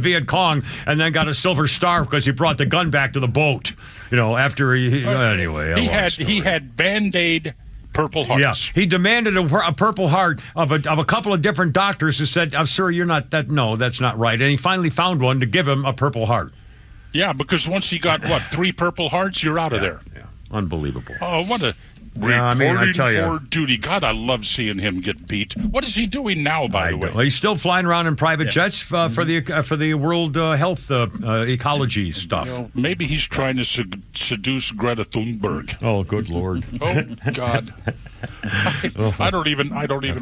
Viet Cong and then got a Silver Star because he brought the gun back to the boat. After anyway. He had Band-Aid Purple Hearts. Yeah, he demanded a Purple Heart of a couple of different doctors who said, "Sir, you're not that. No, that's not right." And he finally found one to give him a Purple Heart. Yeah, because once you got 3 Purple Hearts, you're out of there. Yeah, unbelievable. Oh, what a reporting for duty. God, I love seeing him get beat. What is he doing now, by the way? Well, he's still flying around in private jets for the World Health Ecology stuff. Maybe he's trying to seduce Greta Thunberg. Oh, good Lord. Oh, God. I don't even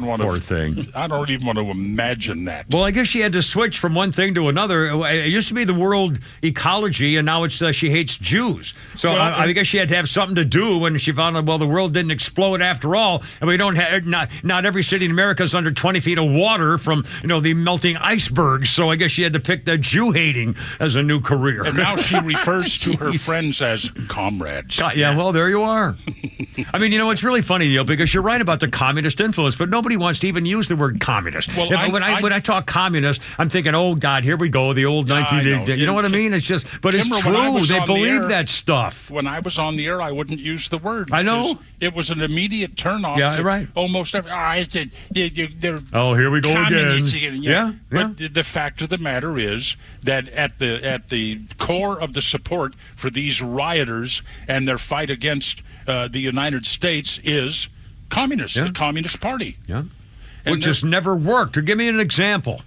want to. Poor thing. I don't even want to imagine that. Well, I guess she had to switch from one thing to another. It used to be the World Ecology, and now it's she hates Jews. So I guess she had to have something to do when she found out, the world didn't explode after all, and we don't have not every city in America is under 20 feet of water from the melting icebergs. So I guess she had to pick the Jew hating as a new career. And now she refers to her friends as comrades. Yeah, well, there you are. I mean, it's really funny, because you're right about the communist influence, but nobody wants to even use the word communist. Well, when I talk communist, I'm thinking, oh God, here we go, the old 1980s. You know what I mean? It's just, but it's true. They believe that stuff. When I was on the air, I wouldn't use the word. I know. It was an immediate turnoff. Yeah, to right. Almost every. They're Oh, here we go communists again. Yeah. Yeah. But the fact of the matter is that at the core of the support for these rioters and their fight against the United States is communists, the Communist Party. Yeah. Which has never worked. Or give me an example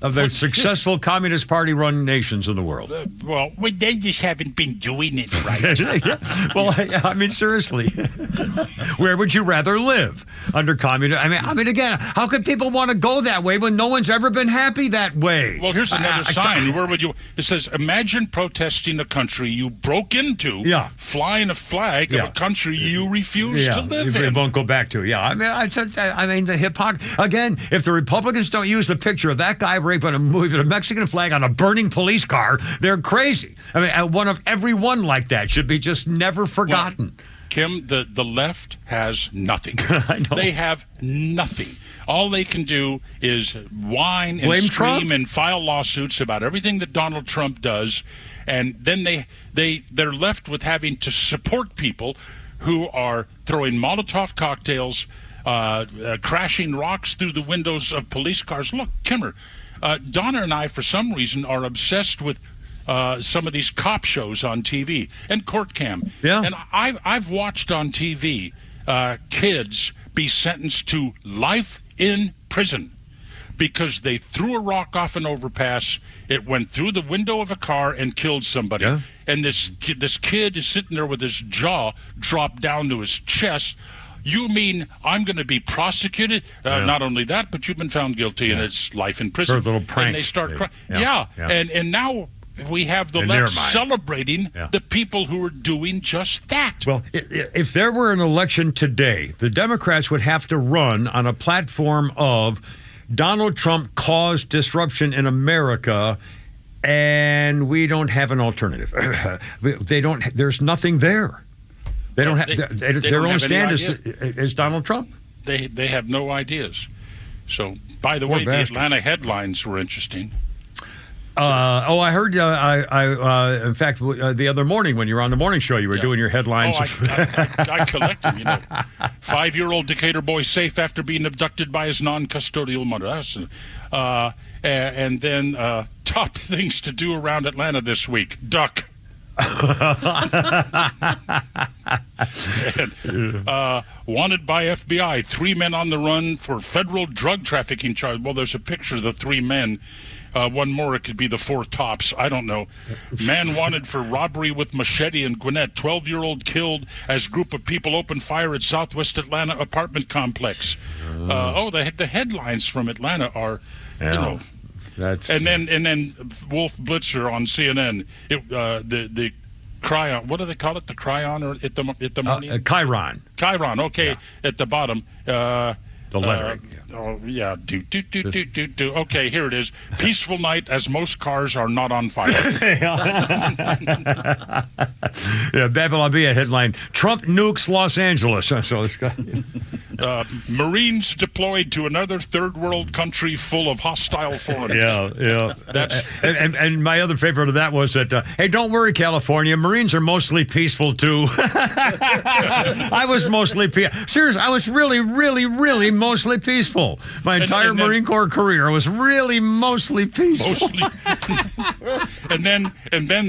of the successful Communist Party-run nations in the world. They just haven't been doing it right. Well, I mean, seriously, where would you rather live under communism? I mean, again, how could people want to go that way when no one's ever been happy that way? Well, here's another sign. Where would you? It says, "Imagine protesting a country you broke into, flying a flag of a country you refuse to live in." It won't go back to. Yeah, I mean, the hypocrisy again. If the Republicans don't use the picture of that guy raping a Mexican flag on a burning police car, they're crazy. I mean, one of every one like that should be just never forgotten. Well, Kim, the left has nothing. I know. They have nothing. All they can do is whine and Blame scream Trump? and file lawsuits about everything that Donald Trump does, and then they're left with having to support people who are throwing Molotov cocktails, crashing rocks through the windows of police cars. Look, Kimmer, Donna and I, for some reason, are obsessed with some of these cop shows on TV and court cam. Yeah. And I've watched on TV kids be sentenced to life in prison because they threw a rock off an overpass. It went through the window of a car and killed somebody. Yeah. And this kid is sitting there with his jaw dropped down to his chest. You mean I'm going to be prosecuted? Not only that, but you've been found guilty, and it's life in prison. For a little prank. And they start crying. Yeah. And now we have the In left their mind. celebrating the people who are doing just that. Well, if there were an election today, the Democrats would have to run on a platform of Donald Trump caused disruption in America, and we don't have an alternative. They don't. There's nothing there. They don't have their own stand is Donald Trump. They have no ideas. So, by the Poor way, bastards. the Atlanta headlines were interesting. I heard. In fact, the other morning when you were on the morning show, you were doing your headlines. I collect them. 5-year-old Decatur boy safe after being abducted by his non-custodial mother. And then top things to do around Atlanta this week: duck. Wanted by FBI, 3 men on the run for federal drug trafficking charge. Well, there's a picture of the 3 men. One more, it could be the 4 tops. I don't know. Man wanted for robbery with machete in Gwinnett. 12-year-old killed as group of people opened fire at Southwest Atlanta apartment complex. The headlines from Atlanta are, That's and then Wolf Blitzer on CNN. The Cryon, what do they call it? The Cryon or at the morning? Chiron. Chiron. Okay, at the bottom. The lettering. Okay, here it is. Peaceful night as most cars are not on fire. Babylon B a headline: Trump nukes Los Angeles. So it's got. Marines deployed to another third world country full of hostile foreigners. Yeah. That's and my other favorite of that was that, hey, don't worry, California, Marines are mostly peaceful too. I was mostly seriously, I was really, really, really mostly peaceful. My entire Marine Corps career was really mostly peaceful. And then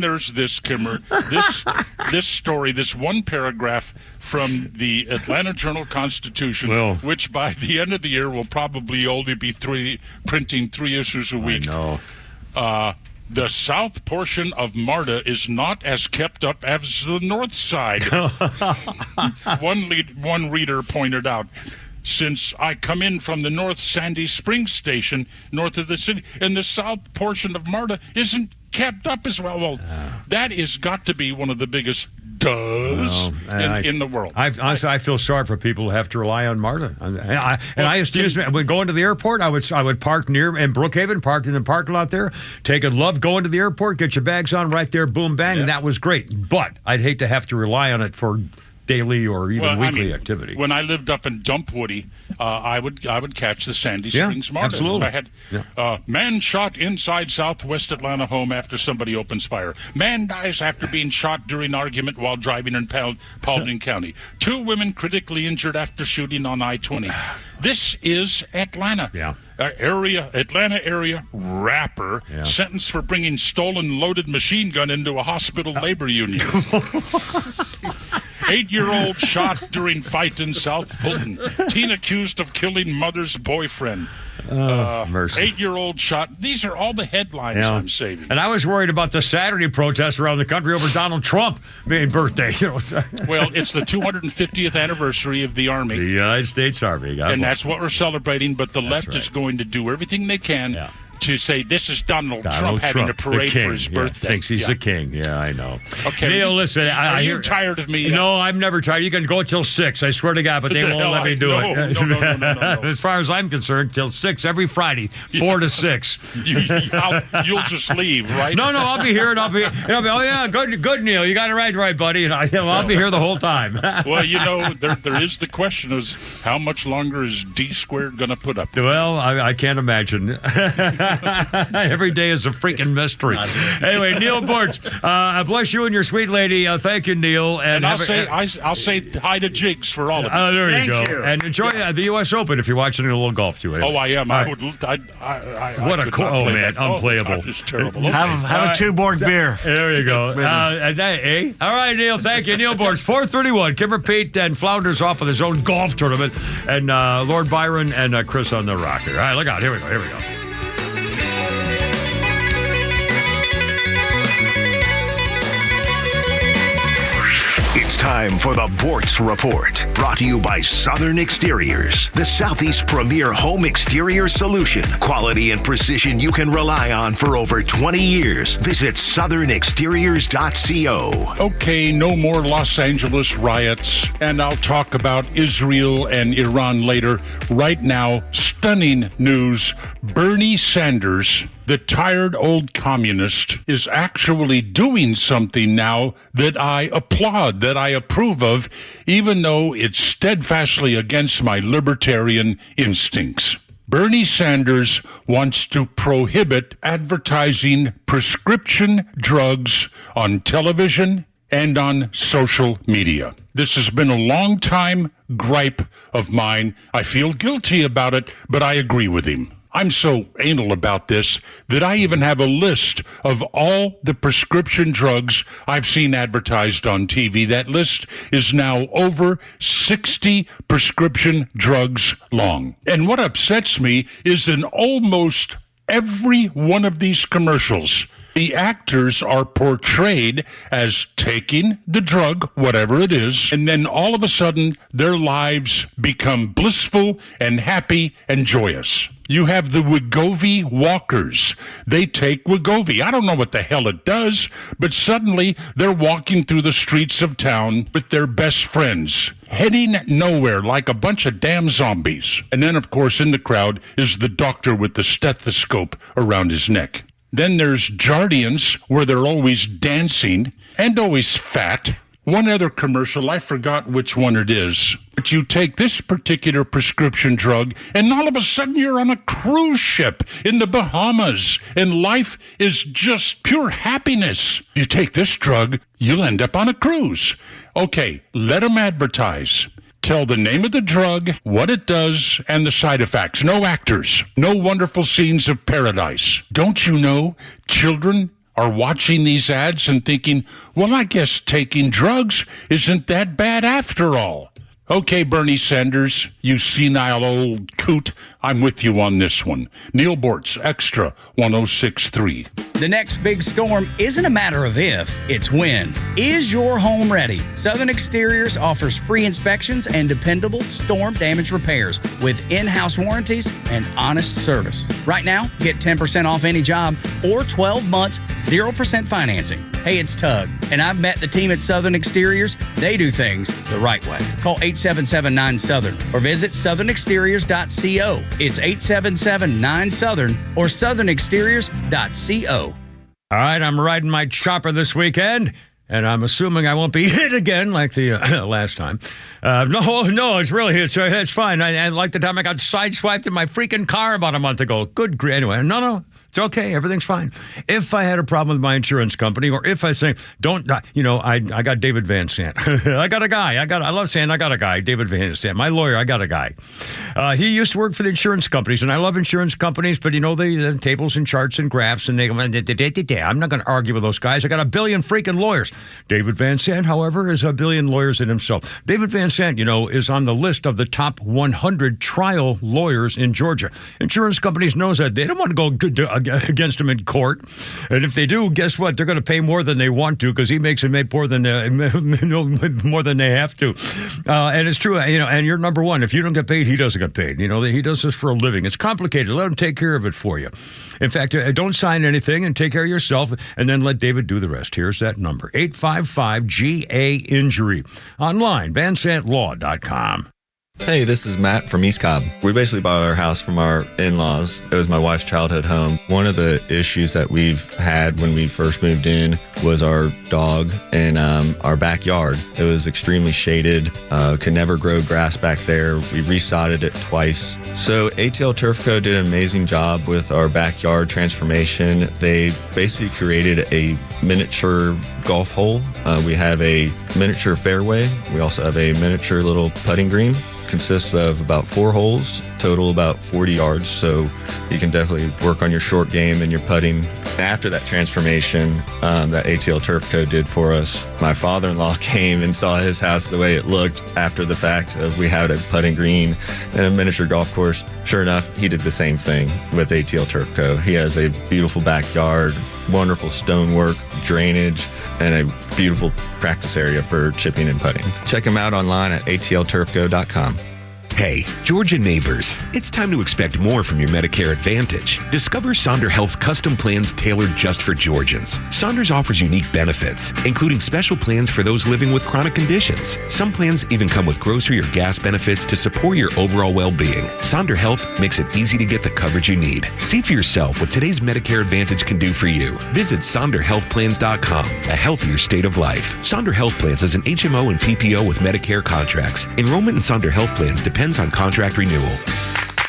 there's this, Kimmer, this story, this one paragraph from the Atlanta Journal-Constitution, which by the end of the year will probably only be printing 3 issues a week. I know. The south portion of MARTA is not as kept up as the north side. One reader pointed out. Since I come in from the North Sandy Springs station, north of the city, and the south portion of MARTA isn't kept up as well. Well, that has got to be one of the biggest does in the world. Honestly, I feel sorry for people who have to rely on MARTA. I used to use when going to the airport, I would park near in Brookhaven, park in the parking lot there. Love going to the airport, get your bags on right there, boom, bang, and that was great. But I'd hate to have to rely on it for daily or even weekly activity. When I lived up in Dumpwoody, I would catch the Sandy Springs marlin. Absolutely. If I had man shot inside Southwest Atlanta home after somebody opens fire. Man dies after being shot during argument while driving in Paulding County. 2 women critically injured after shooting on I-20. This is Atlanta. Yeah. Atlanta area rapper sentenced for bringing stolen loaded machine gun into a hospital labor union. 8-year-old shot during fight in South Fulton. Teen accused of killing mother's boyfriend. Mercy. 8-year-old shot. These are all the headlines I'm saving. And I was worried about the Saturday protests around the country over Donald Trump being birthday. Well, it's the 250th anniversary of the Army. The United States Army. And that's what we're celebrating, but the left is going to do everything they can to say this is Donald Trump having a parade for his birthday. Thinks he's a king. Yeah, I know. Okay, Neil, listen. Are you tired of me? No, I'm never tired. You can go till 6. I swear to God, but they won't let me do it. No. As far as I'm concerned, till 6 every Friday, 4 to 6. You'll just leave, right? No, I'll be here, and I'll be. Oh yeah, good, Neil. You got it right, buddy. And I'll be here the whole time. Well, there is the question: is how much longer is D squared going to put up? Well, I can't imagine. Every day is a freaking mystery. Anyway, Neil Bortz, bless you and your sweet lady. Thank you, Neil. And I'll say hi to Jigs for all of you. There Thank you go. you. And enjoy the U.S. Open if you're watching a little golf too. Anyway. Oh, I am. All I right. would. What a cool man, unplayable. It's terrible. Okay. Have a Tuborg beer. There you go. All right, Neil. Thank you, Neil Bortz. 4:31. Kimber Pete and Flounders off of his own golf tournament, and Lord Byron and Chris on the rocker. All right, look out. Here we go. It's time for the Bortz Report, brought to you by Southern Exteriors, the Southeast's premier home exterior solution. Quality and precision you can rely on for over 20 years. Visit southernexteriors.co. Okay, no more Los Angeles riots, and I'll talk about Israel and Iran later. Right now, stunning news. Bernie Sanders, the tired old communist, is actually doing something now that I applaud, that I approve of, even though it's steadfastly against my libertarian instincts. Bernie Sanders wants to prohibit advertising prescription drugs on television and on social media. This has been a long time gripe of mine. I feel guilty about it, but I agree with him. I'm so anal about this that I even have a list of all the prescription drugs I've seen advertised on TV. That list is now over 60 prescription drugs long. And what upsets me is in almost every one of these commercials, the actors are portrayed as taking the drug, whatever it is, and then all of a sudden their lives become blissful and happy and joyous. You have the Wegovy walkers. They take Wegovy. I don't know what the hell it does, but suddenly they're walking through the streets of town with their best friends, heading nowhere like a bunch of damn zombies. And then, of course, in the crowd is the doctor with the stethoscope around his neck. Then there's Jardians, where they're always dancing and always fat. One other commercial, I forgot which one it is, but you take this particular prescription drug and all of a sudden you're on a cruise ship in the Bahamas and life is just pure happiness. You take this drug, you'll end up on a cruise. Okay, let them advertise. Tell the name of the drug, what it does, and the side effects. No actors. No wonderful scenes of paradise. Don't you know children are watching these ads and thinking, well, I guess taking drugs isn't that bad after all. Okay, Bernie Sanders, you senile old coot, I'm with you on this one. Neil Bortz, Extra 106.3. The next big storm isn't a matter of if, it's when. Is your home ready? Southern Exteriors offers free inspections and dependable storm damage repairs with in-house warranties and honest service. Right now, get 10% off any job or 12 months, 0% financing. Hey, it's Tug, and I've met the team at Southern Exteriors. They do things the right way. Call 877-9-SOUTHERN or visit southernexteriors.co. It's 877-9-SOUTHERN or southernexteriors.co. All right, I'm riding my chopper this weekend. And I'm assuming I won't be hit again like the last time. No, it's fine. I like the time I got sideswiped in my freaking car about a month ago. Good grief. Anyway, no. It's okay. Everything's fine. If I had a problem with my insurance company, or if I say, I got David Van Sant. I got a guy. I love saying I got a guy, David Van Sant. My lawyer, I got a guy. He used to work for the insurance companies, and I love insurance companies, but the tables and charts and graphs, and I'm not going to argue with those guys. I got a billion freaking lawyers. David Van Sant, however, is a billion lawyers in himself. David Van Sant, is on the list of the top 100 trial lawyers in Georgia. Insurance companies knows that. They don't want to go against him in court. And if they do, guess what? They're going to pay more than they want to because he makes them make more than they have to. And it's true, and you're number one. If you don't get paid, he doesn't get paid. He does this for a living. It's complicated. Let him take care of it for you. In fact, don't sign anything and take care of yourself, and then let David do the rest. Here's that number, 855-GA-INJURY. Online, VanSantLaw.com. Hey, this is Matt from East Cobb. We basically bought our house from our in-laws. It was my wife's childhood home. One of the issues that we've had when we first moved in was our dog in our backyard. It was extremely shaded, could never grow grass back there. We resodded it twice. So ATL Turf Co. did an amazing job with our backyard transformation. They basically created a miniature golf hole. We have a miniature fairway. We also have a miniature little putting green. Consists of about 4 holes, total about 40 yards, so you can definitely work on your short game and your putting. After that transformation that ATL Turf Co. did for us, my father-in-law came and saw his house the way it looked after the fact of we had a putting green and a miniature golf course. Sure enough, he did the same thing with ATL Turf Co. He has a beautiful backyard, wonderful stonework, drainage, and a beautiful practice area for chipping and putting. Check him out online at atlturfco.com. Hey, Georgia neighbors, it's time to expect more from your Medicare Advantage. Discover Sonder Health's custom plans tailored just for Georgians. Saunders offers unique benefits, including special plans for those living with chronic conditions. Some plans even come with grocery or gas benefits to support your overall well-being. Sonder Health makes it easy to get the coverage you need. See for yourself what today's Medicare Advantage can do for you. Visit SonderHealthPlans.com, a healthier state of life. Sonder Health Plans is an HMO and PPO with Medicare contracts. Enrollment in Sonder Health Plans depends on contract renewal.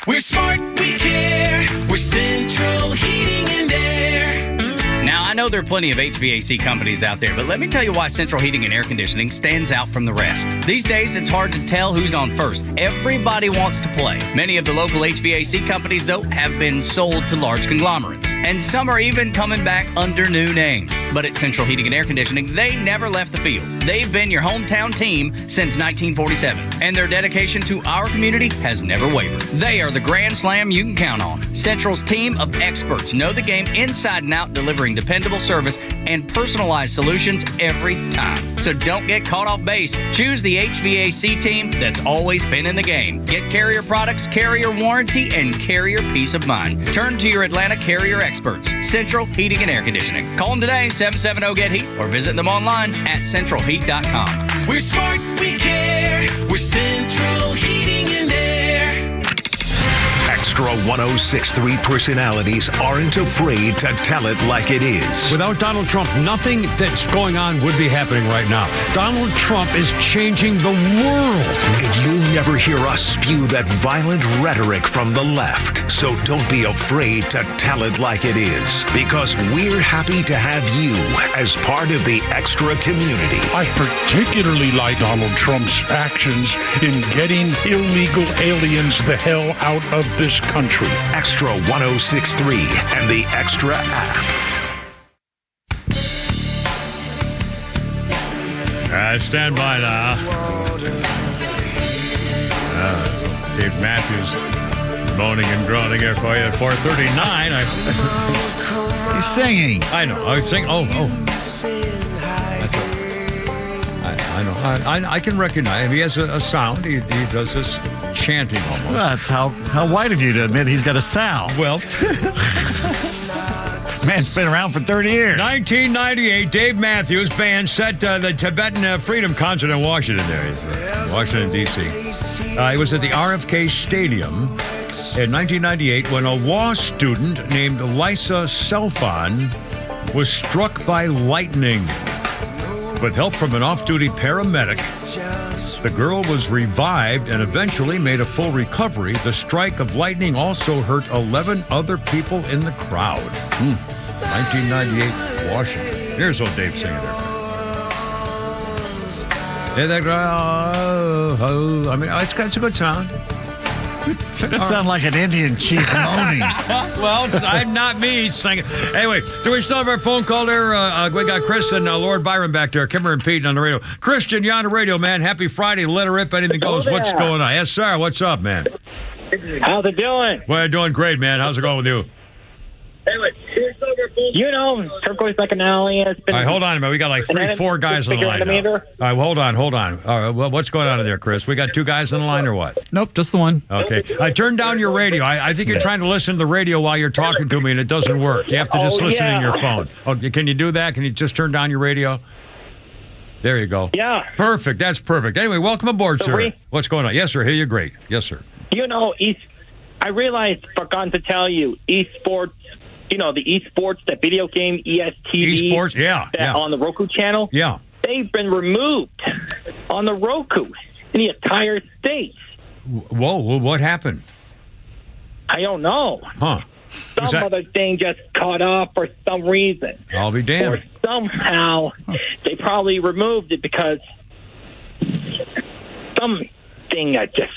We're smart, we care. We're Central Heating and Air. Now, I know there are plenty of HVAC companies out there, but let me tell you why Central Heating and Air Conditioning stands out from the rest. These days, it's hard to tell who's on first. Everybody wants to play. Many of the local HVAC companies, though, have been sold to large conglomerates. And some are even coming back under new names. But at Central Heating and Air Conditioning, they never left the field. They've been your hometown team since 1947. And their dedication to our community has never wavered. They are the grand slam you can count on. Central's team of experts know the game inside and out, delivering dependable service and personalized solutions every time. So don't get caught off base. Choose the HVAC team that's always been in the game. Get Carrier products, Carrier warranty, and Carrier peace of mind. Turn to your Atlanta Carrier experts. Central Heating and Air Conditioning. Call them today, 770-GET-HEAT, or visit them online at centralheat.com. We're smart, we care. We're Central Heating and Air. Extra 106.3 personalities aren't afraid to tell it like it is. Without Donald Trump, nothing that's going on would be happening right now. Donald Trump is changing the world. And you'll never hear us spew that violent rhetoric from the left. So don't be afraid to tell it like it is. Because we're happy to have you as part of the Extra community. I particularly like Donald Trump's actions in getting illegal aliens the hell out of this country. Extra 106.3 and the Extra app. Stand by now. Dave Matthews moaning and groaning here for you at 4:39. He's singing. I know. I was singing. Oh. That's I know. I can recognize him. He has a sound. He does this chanting almost. Well, that's how white of you to admit he's got a sound. Well, man's been around for 30 years. 1998, Dave Matthews Band set the Tibetan Freedom Concert in Washington, Washington, D.C. It was at the RFK Stadium in 1998 when a law student named Lisa Selfon was struck by lightning. With help from an off-duty paramedic, the girl was revived and eventually made a full recovery. The strike of lightning also hurt 11 other people in the crowd. 1998, Washington. Here's old Dave singing there. I mean, it's a good sound. That sounds like an Indian chief moaning. Well, I'm not me singing. Anyway, do we still have our phone call there? We got Chris and Lord Byron back there. Kimmer and Pete on the radio. Christian, you're on the radio, man. Happy Friday. Let her rip. Anything goes. What's going on? Yes, sir. What's up, man? How's it doing? Well, doing great, man. How's it going with you? You know, Turquoise Bacchanali has been... All right, hold on a minute. We got like 4 guys on the line now. All right, well, hold on. All right, well, what's going on in there, Chris? We got 2 guys on the line or what? Nope, just the one. Okay. I turned down your radio. I think you're trying to listen to the radio while you're talking to me, and it doesn't work. You have to just listen in your phone. Oh, can you do that? Can you just turn down your radio? There you go. Yeah. Perfect. That's perfect. Anyway, welcome aboard, sir. What's going on? Yes, sir. Hear you great. Yes, sir. You know, I realized, forgotten to tell you, esports, you know, the esports, that video game, ESTV. Esports, yeah. On the Roku channel. Yeah. They've been removed on the Roku in the entire state. Whoa, what happened? I don't know. Huh. Some other thing just caught up for some reason. I'll be damned. Or somehow they probably removed it because something that just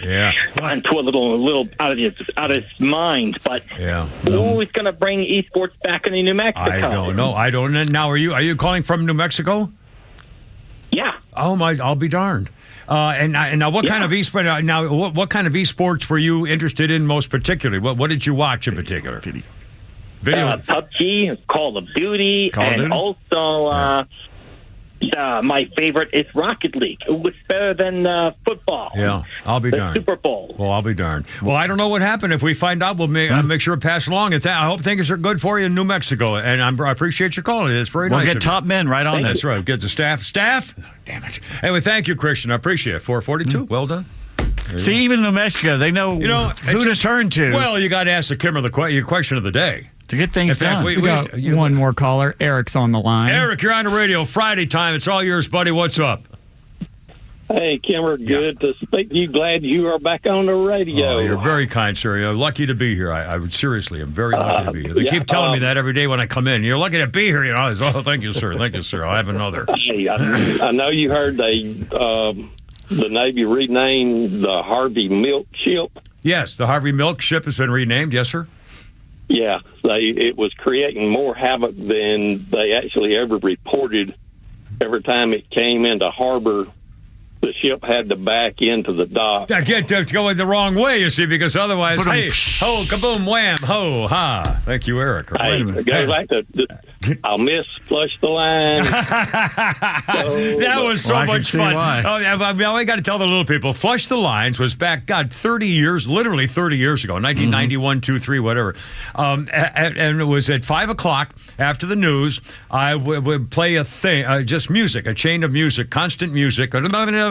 went to a little out of his mind. But who's going to bring esports back into New Mexico? I don't know. Now, are you calling from New Mexico? Yeah. Oh my! I'll be darned. And now, what kind of esports? Now, what kind of esports were you interested in most particularly? What did you watch in particular? Video. PUBG, Call of Duty, also my favorite is Rocket League. It was better than football. Yeah, I'll be darned. Super Bowl. Well, I'll be darned. Well, I don't know what happened. If we find out, we'll make sure to pass along at that. I hope things are good for you in New Mexico, and I appreciate your calling. It's very nice. We'll get top men right on this. That's right. Get the staff. Damn it. Anyway, thank you, Christian. I appreciate it. 442. Well done. See, even in New Mexico, they know who to turn to. Well, you got to ask the Kimmer your question of the day. To get things done. We got one more caller. Eric's on the line. Eric, you're on the radio. Friday time. It's all yours, buddy. What's up? Hey, Kimmer. Good to speak to you. Glad you are back on the radio. Oh, you're very kind, sir. You're lucky to be here. I would seriously, I'm very lucky to be here. They keep telling me that every day when I come in. You're lucky to be here. You know. Oh, thank you, sir. Thank you, sir. I'll have another. Hey, I know you heard the Navy renamed the Harvey Milk Ship. Yes, the Harvey Milk Ship has been renamed. Yes, sir. Yeah, it was creating more havoc than they actually ever reported. Every time it came into harbor, the ship had to back into the dock. I get to go the wrong way, you see, because otherwise, hey, ho, kaboom, wham, ho, ha. Thank you, Eric. Hey, go back to, I'll miss Flush the Line. That was so much fun. I got to tell the little people, Flush the Lines was back, literally 30 years ago, 1991, 2, 3, whatever. And it was at 5 o'clock after the news. I would play a thing, just music, a chain of music, constant music,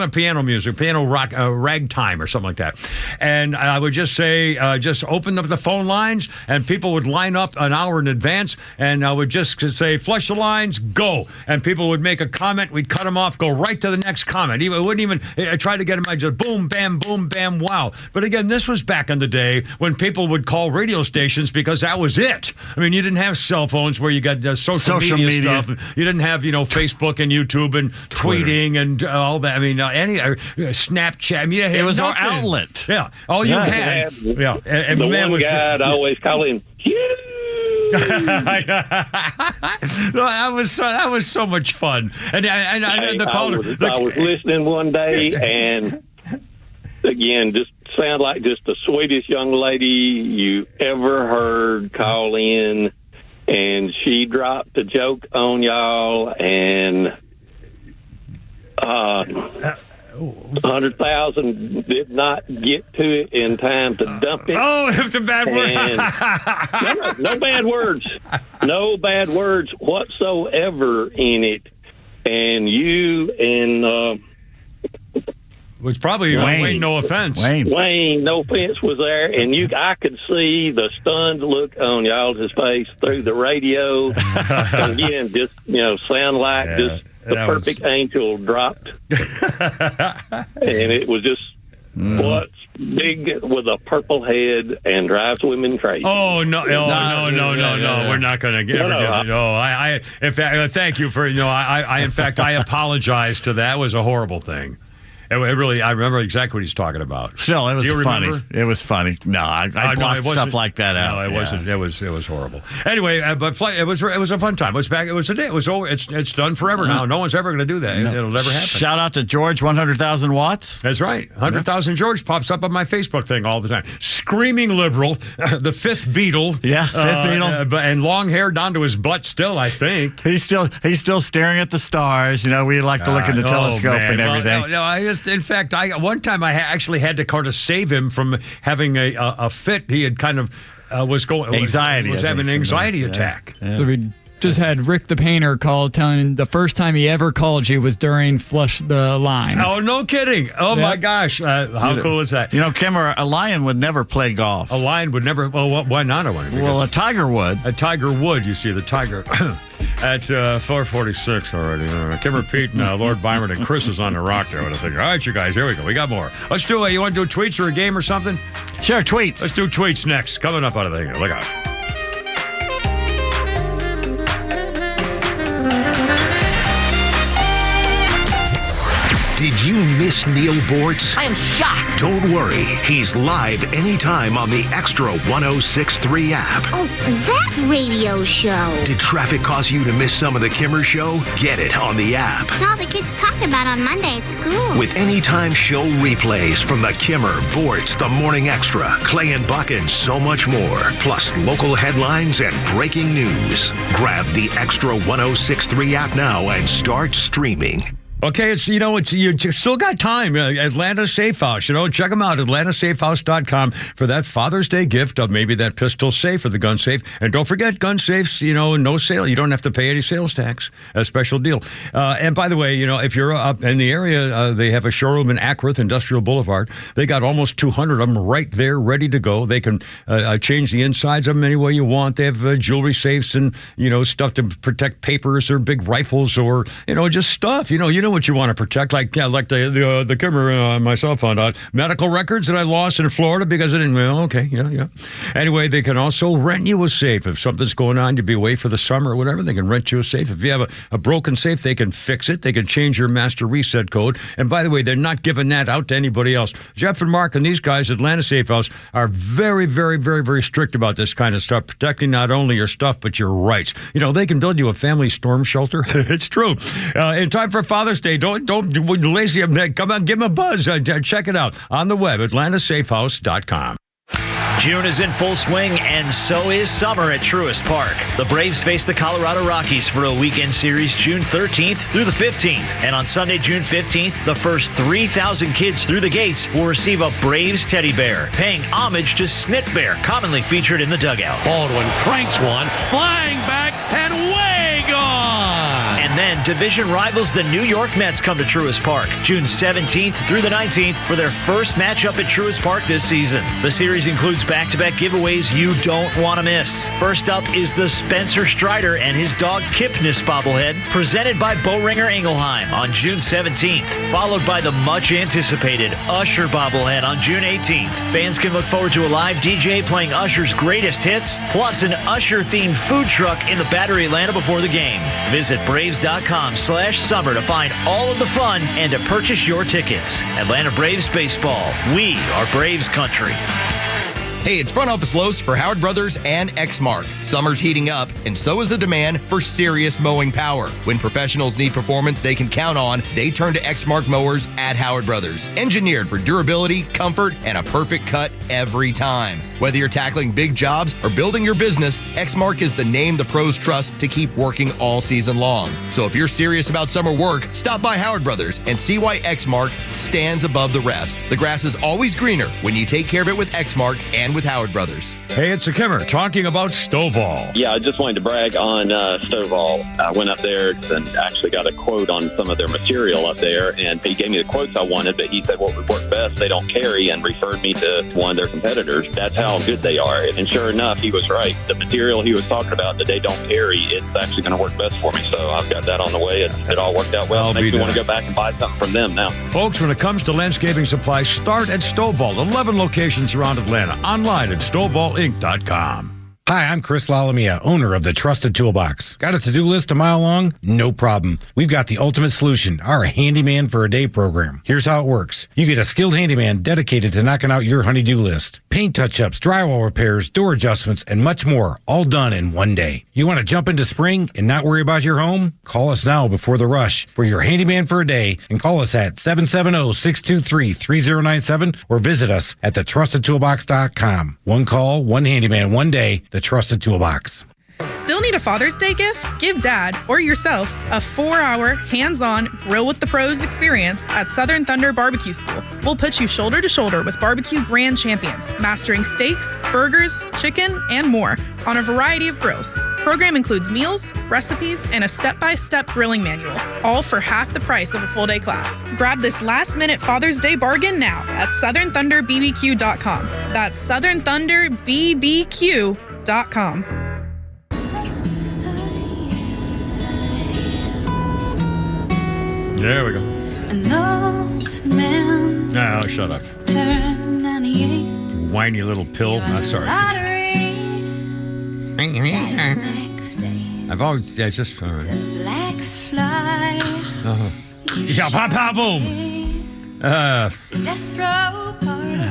piano music, piano rock, ragtime or something like that. And I would just say, just open up the phone lines, and people would line up an hour in advance, and I would just say, flush the lines, go. And people would make a comment, we'd cut them off, go right to the next comment. I wouldn't even try to get them, I just boom, bam, wow. But again, this was back in the day when people would call radio stations because that was it. I mean, you didn't have cell phones where you got social media stuff. You didn't have, Facebook and YouTube and tweeting and all that. I mean, Snapchat. I mean, it was our outlet. Yeah, all you had. Yeah, and the one guy I'd always call him. That was so much fun. And I was listening one day, and again, just sound like just the sweetest young lady you ever heard call in, and she dropped a joke on y'all, and 100,000 did not get to it in time to dump it. Oh, it's a bad word. No bad words. No bad words whatsoever in it. And you and was probably Wayne, no offense. Wayne, no offense, was there, and I could see the stunned look on y'all's face through the radio. And again, just sound like just the perfect angel dropped. And it was just what's big with a purple head and drives women crazy. Oh no! No! We're not going to get. No. In fact, thank you for. In fact, I apologize to that. It was a horrible thing. It really, I remember exactly what he's talking about. Still, it was funny. Remember? It was funny. No, I blocked stuff like that out. No, it wasn't. It was horrible. Anyway, but it was a fun time. It was back. It was a day. It was over. It's done forever now. No one's ever going to do that. No. It'll never happen. Shout out to George, 100,000 watts. That's right. 100,000 George pops up on my Facebook thing all the time. Screaming liberal, the fifth Beatle. Yeah, fifth Beatle, and long hair down to his butt. Still, I think he's still staring at the stars. We like to look in the telescope and everything. In fact, one time I actually had to kind of save him from having a fit. He had kind of was having an anxiety attack. Yeah. So we just had Rick the Painter call, telling him the first time he ever called you was during Flush the Lines. Oh, no kidding. Oh, my gosh. How cool is that? Kimmer, a lion would never play golf. A lion would never. Well, why not a lion? Well, a tiger would. A tiger would. You see, the tiger. That's 4:46 already. Kimmer, Pete, and Lord Byron and Chris is on the rock there. I think. All right, you guys, here we go. We got more. Let's do it. You want to do tweets or a game or something? Sure, tweets. Let's do tweets next. Coming up out of the thing. Look out. Did you miss Neil Bortz? I am shocked. Don't worry. He's live anytime on the Extra 106.3 app. Oh, that radio show. Did traffic cause you to miss some of the Kimmer Show? Get it on the app. It's all the kids talk about on Monday at school. With anytime show replays from the Kimmer, Bortz, The Morning Extra, Clay and Buck, and so much more. Plus local headlines and breaking news. Grab the Extra 106.3 app now and start streaming. Okay, you still got time. Atlanta Safe House, check them out, atlantasafehouse.com for that Father's Day gift of maybe that pistol safe or the gun safe. And don't forget, gun safes, no sale. You don't have to pay any sales tax. A special deal. And by the way, if you're up in the area, they have a showroom in Ackworth, Industrial Boulevard. They got almost 200 of them right there, ready to go. They can change the insides of them any way you want. They have jewelry safes and, stuff to protect papers or big rifles or, just stuff. You know what you want to protect, like the Kimmer myself found out. Medical records that I lost in Florida because I didn't. Well, okay, yeah. Anyway, they can also rent you a safe if something's going on. You'd be away for the summer or whatever. They can rent you a safe. If you have a broken safe, they can fix it. They can change your master reset code. And by the way, they're not giving that out to anybody else. Jeff and Mark and these guys, Atlanta Safe House, are very, very, very, very strict about this kind of stuff, protecting not only your stuff but your rights. They can build you a family storm shelter. It's true. In time for Father's Day, don't lazy. Come on, give them a buzz. Check it out on the web, atlantasafehouse.com. June is in full swing, and so is summer at Truist Park. The Braves face the Colorado Rockies for a weekend series June 13th through the 15th. And on Sunday, June 15th, the first 3,000 kids through the gates will receive a Braves teddy bear, paying homage to Snit Bear, commonly featured in the dugout. Baldwin cranks one, flying back and way gone. And then division rivals the New York Mets come to Truist Park June 17th through the 19th for their first matchup at Truist Park this season. The series includes back-to-back giveaways you don't want to miss. First up is the Spencer Strider and his dog Kipnis bobblehead, presented by Boehringer Ingelheim on June 17th, followed by the much-anticipated Usher bobblehead on June 18th. Fans can look forward to a live DJ playing Usher's greatest hits, plus an Usher-themed food truck in the Battery Atlanta before the game. Visit Braves.com/summer to find all of the fun and to purchase your tickets. Atlanta Braves Baseball. We are Braves country. Hey, it's Front Office Los for Howard Brothers and Exmark. Summer's heating up, and so is the demand for serious mowing power. When professionals need performance they can count on, they turn to Exmark mowers at Howard Brothers. Engineered for durability, comfort, and a perfect cut every time. Whether you're tackling big jobs or building your business, Exmark is the name the pros trust to keep working all season long. So if you're serious about summer work, stop by Howard Brothers and see why Exmark stands above the rest. The grass is always greener when you take care of it with Exmark and with with Howard Brothers. Hey, it's a Kimmer talking about Stovall. Yeah, I just wanted to brag on Stovall. I went up there and actually got a quote on some of their material up there, and he gave me the quotes I wanted, but he said what would work best, they don't carry, and referred me to one of their competitors. That's how good they are. And sure enough, he was right. The material he was talking about that they don't carry, it's actually going to work best for me. So I've got that on the way. It all worked out well. It makes me want to go back and buy something from them now. Folks, when it comes to landscaping supplies, start at Stovall. 11 locations around Atlanta. Online at StovallInc.com. Hi, I'm Chris Lalamia, owner of the Trusted Toolbox. Got a to-do list a mile long? No problem. We've got the ultimate solution, our Handyman for a Day program. Here's how it works. You get a skilled handyman dedicated to knocking out your honey-do list. Paint touch-ups, drywall repairs, door adjustments, and much more, all done in one day. You want to jump into spring and not worry about your home? Call us now before the rush for your Handyman for a Day and call us at 770-623-3097 or visit us at thetrustedtoolbox.com. One call, one handyman, one day. The Trusted Toolbox. Still need a Father's Day gift? Give Dad or yourself a 4-hour, hands-on, grill with the pros experience at Southern Thunder Barbecue School. We'll put you shoulder to shoulder with barbecue grand champions, mastering steaks, burgers, chicken, and more on a variety of grills. Program includes meals, recipes, and a step-by-step grilling manual, all for half the price of a full-day class. Grab this last-minute Father's Day bargain now at SouthernThunderBBQ.com. That's SouthernThunderBBQ.com. There we go. No, shut up. Whiny little pill. I'm sorry. I've always, yeah, just all right. Yeah, pop, pop, boom.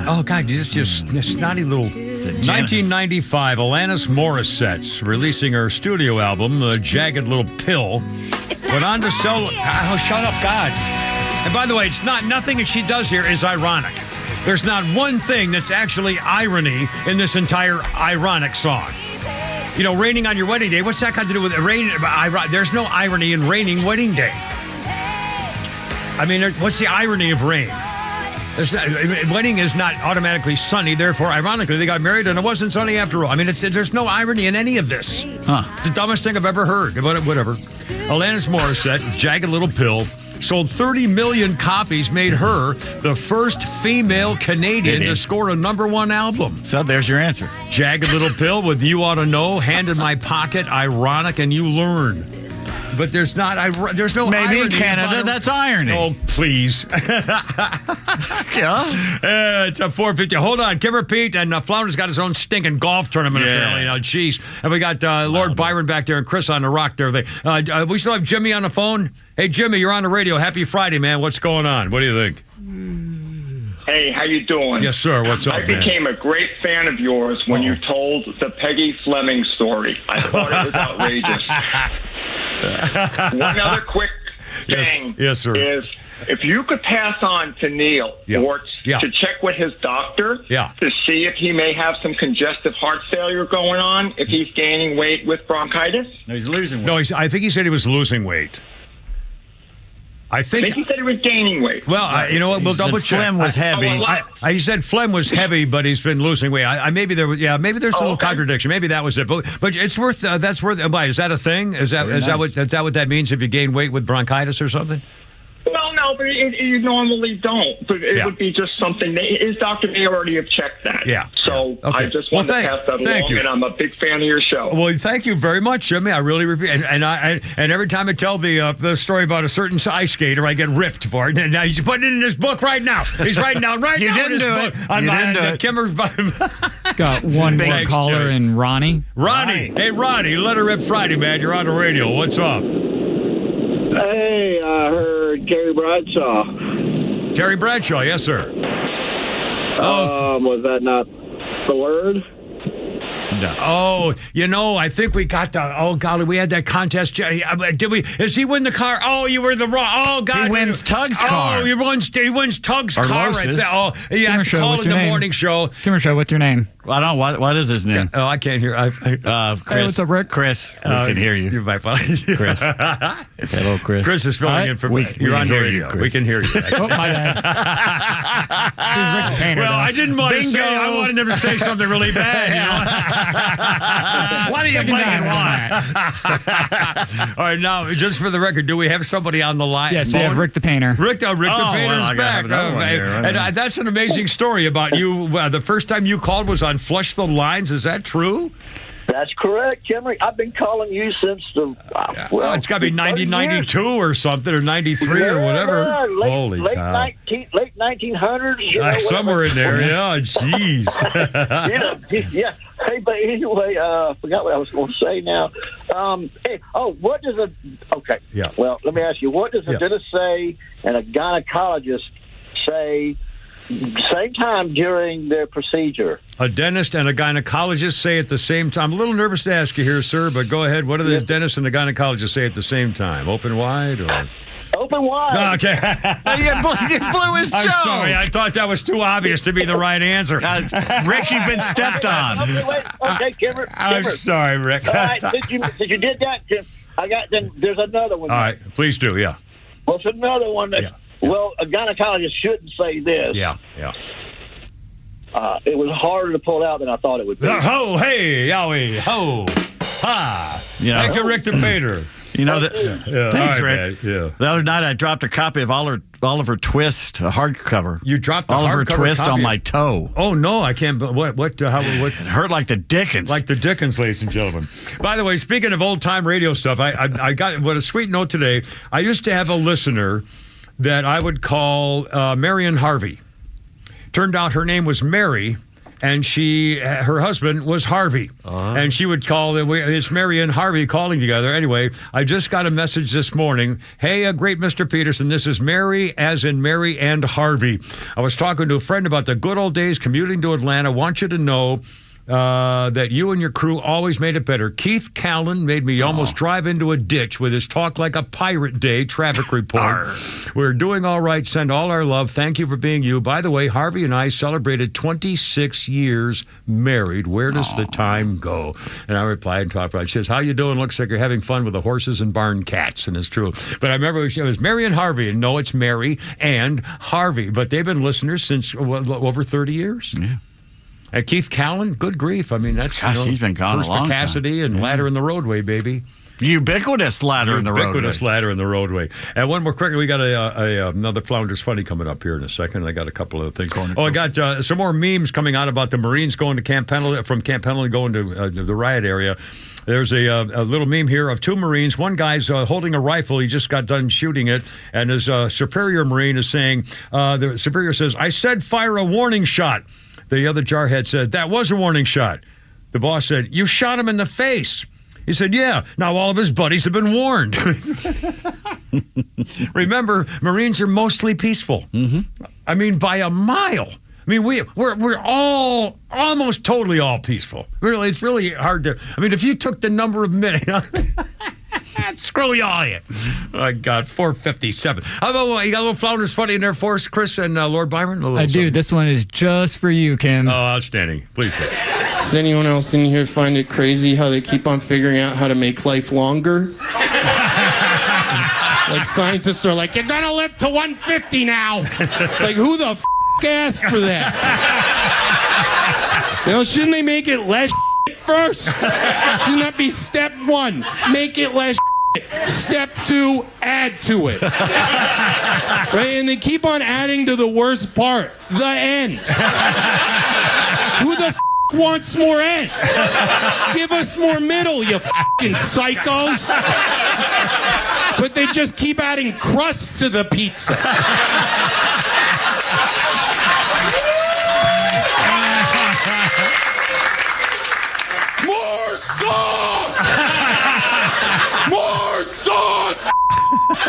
Oh, God, just snotty little... 1995, Alanis Morissette releasing her studio album, The Jagged Little Pill. Went on to sell... Oh, shut up, God. And by the way, it's nothing that she does here is ironic. There's not one thing that's actually irony in this entire ironic song. You know, raining on your wedding day, what's that got to do with it? There's no irony in raining wedding day. I mean, what's the irony of rain? Wedding is not automatically sunny, therefore, ironically, they got married and it wasn't sunny after all. I mean, there's no irony in any of this. It's the dumbest thing I've ever heard, but whatever. Alanis Morissette, Jagged Little Pill, sold 30 million copies, made her the first female Canadian to score a #1 album. So there's your answer. Jagged Little Pill with You Ought to Know, Hand in My Pocket, Ironic, and You Learn. But there's no maybe irony in Canada that's irony. Oh, please. Yeah. It's a 450. Hold on. Kimmer Pete and Flounder's got his own stinking golf tournament apparently. Now, jeez. And we got Lord Byron back there and Chris on the rock there. We still have Jimmy on the phone. Hey, Jimmy, you're on the radio. Happy Friday, man. What's going on? What do you think? Hey, how you doing? Yes, sir. What's up, I became a great fan of yours when you told the Peggy Fleming story. I thought it was outrageous. One other quick thing yes, sir. is if you could pass on to Neil Orts to check with his doctor to see if he may have some congestive heart failure going on, if he's gaining weight with bronchitis. No, he's losing weight. No, I think he said he was losing weight. I think he said he was gaining weight. Well, you know what? We'll double check. Phlegm was heavy. He said phlegm was heavy, but he's been losing weight. Maybe there's a little contradiction. Maybe that was it. But it's worth. That's worth. Is that a thing? Is that what that means? If you gain weight with bronchitis or something? Well, no, but you normally don't. But it would be just something. His doctor may already have checked that. Yeah. So I just wanted to pass that along, and I'm a big fan of your show. Well, thank you very much, Jimmy. I really and every time I tell the story about a certain ice skater, I get ripped for it. And now he's putting it in his book right now. He's writing down right now. You didn't do it. You didn't do it. Kimmer. Got one more caller in Ronnie. Ronnie. Hey, Ronnie. Let her rip Friday, man. You're on the radio. What's up? Hey, I heard Terry Bradshaw. Terry Bradshaw, yes, sir. Was that not the word? No. Oh, I think we got the. Oh, golly, we had that contest. Did we? Does he win the car? Oh, you were the wrong. Oh, God. He wins Tug's car. Oh, he wins Tug's car right there. Oh, you have to call it the morning show. Kimmer Show, what's your name? I don't know. What is his name? Oh, I can't hear. Chris. what's up, Rick? Chris, we can hear you. You're my phone. Chris. Hello, Chris. Chris is filling in for you're on the radio. We can hear you. Oh, my bad. Well, I didn't want to Bingo. say. I wanted him to say something really bad. What are you blinking All right, now just for the record, do we have somebody on the line? Yes, we have Rick the Painter. Rick the Painter's I back. have another one here. And that's an amazing story about you. The first time you called was on Flush the Lines. Is that true? That's correct, Kimmery. I've been calling you since the It's got to be 1992 or something, or 93 or whatever. Holy cow. Late 1900s. Somewhere in there, yeah. Jeez. Yeah. Hey, but anyway, forgot what I was going to say now. What does okay. Yeah. Well, let me ask you, what does a dentist say and a gynecologist say same time during their procedure? A dentist and a gynecologist say at the same time. I'm a little nervous to ask you here, sir, but go ahead. What do the dentist and the gynecologist say at the same time? Open wide or? Open wide. Okay. You blew his joke. I'm sorry. I thought that was too obvious to be the right answer. Rick, you've been stepped on. Okay, Kimmer. I'm sorry, Rick. All right, since you did that, then there's another one. All right, please do, yeah. Well, it's another one that, well, a gynecologist shouldn't say this. Yeah. It was harder to pull out than I thought it would be. Ho, hey, yowie, ho, ha. Thank you, Rick the Painter. You know that. Thanks, right, Rick. man, The other night, I dropped a copy of Oliver Twist, a hardcover. You dropped the Oliver hardcover Twist copy on my toe. Oh no, I can't. What? It hurt like the Dickens. Like the Dickens, ladies and gentlemen. By the way, speaking of old time radio stuff, I got what a sweet note today. I used to have a listener that I would call Marion Harvey. Turned out her name was Mary. And her husband was Harvey. And she would call, it's Mary and Harvey calling together. Anyway, I just got a message this morning. Hey, great Mr. Peterson, this is Mary, as in Mary and Harvey. I was talking to a friend about the good old days commuting to Atlanta. Want you to know that you and your crew always made it better. Keith Callan made me almost drive into a ditch with his Talk Like a Pirate Day traffic report. We're doing all right. Send all our love. Thank you for being you. By the way, Harvey and I celebrated 26 years married. Where does the time go? And I replied, she says, how you doing? Looks like you're having fun with the horses and barn cats. And it's true. But I remember it was Mary and Harvey. And no, it's Mary and Harvey. But they've been listeners since over 30 years. Yeah. And Keith Callan, good grief. I mean, that's he's been gone a long time. Cassidy and Ladder in the Roadway, baby. Ubiquitous ladder in the roadway. Ubiquitous ladder in the roadway. And one more quick, we got another Flounders Funny coming up here in a second. I got a couple of things. I got some more memes coming out about the Marines going to Camp Pendleton, from Camp Pendleton going to the riot area. There's a little meme here of two Marines. One guy's holding a rifle. He just got done shooting it. And his superior Marine is saying, the superior says, I said fire a warning shot. The other jarhead said, that was a warning shot. The boss said, you shot him in the face. He said, yeah, now all of his buddies have been warned. Remember, Marines are mostly peaceful. Mm-hmm. I mean, by a mile. I mean, we're all almost totally all peaceful. Really, it's really hard to. I mean, if you took the number of minutes, screw you all you. I got 457. How about you got a little Flounders Funny in there for us, Chris and Lord Byron? I do. This one is just for you, Kim. Oh, outstanding. Please. Does anyone else in here find it crazy how they keep on figuring out how to make life longer? Like scientists are like, you're gonna live to 150 now. It's like, who the asked for that? Shouldn't they make it less first? Shouldn't that be step one? Make it less Step two, add to it. Right? And they keep on adding to the worst part, the end. Who the wants more end? Give us more middle, you fucking psychos. But they just keep adding crust to the pizza. More sauce! More sauce!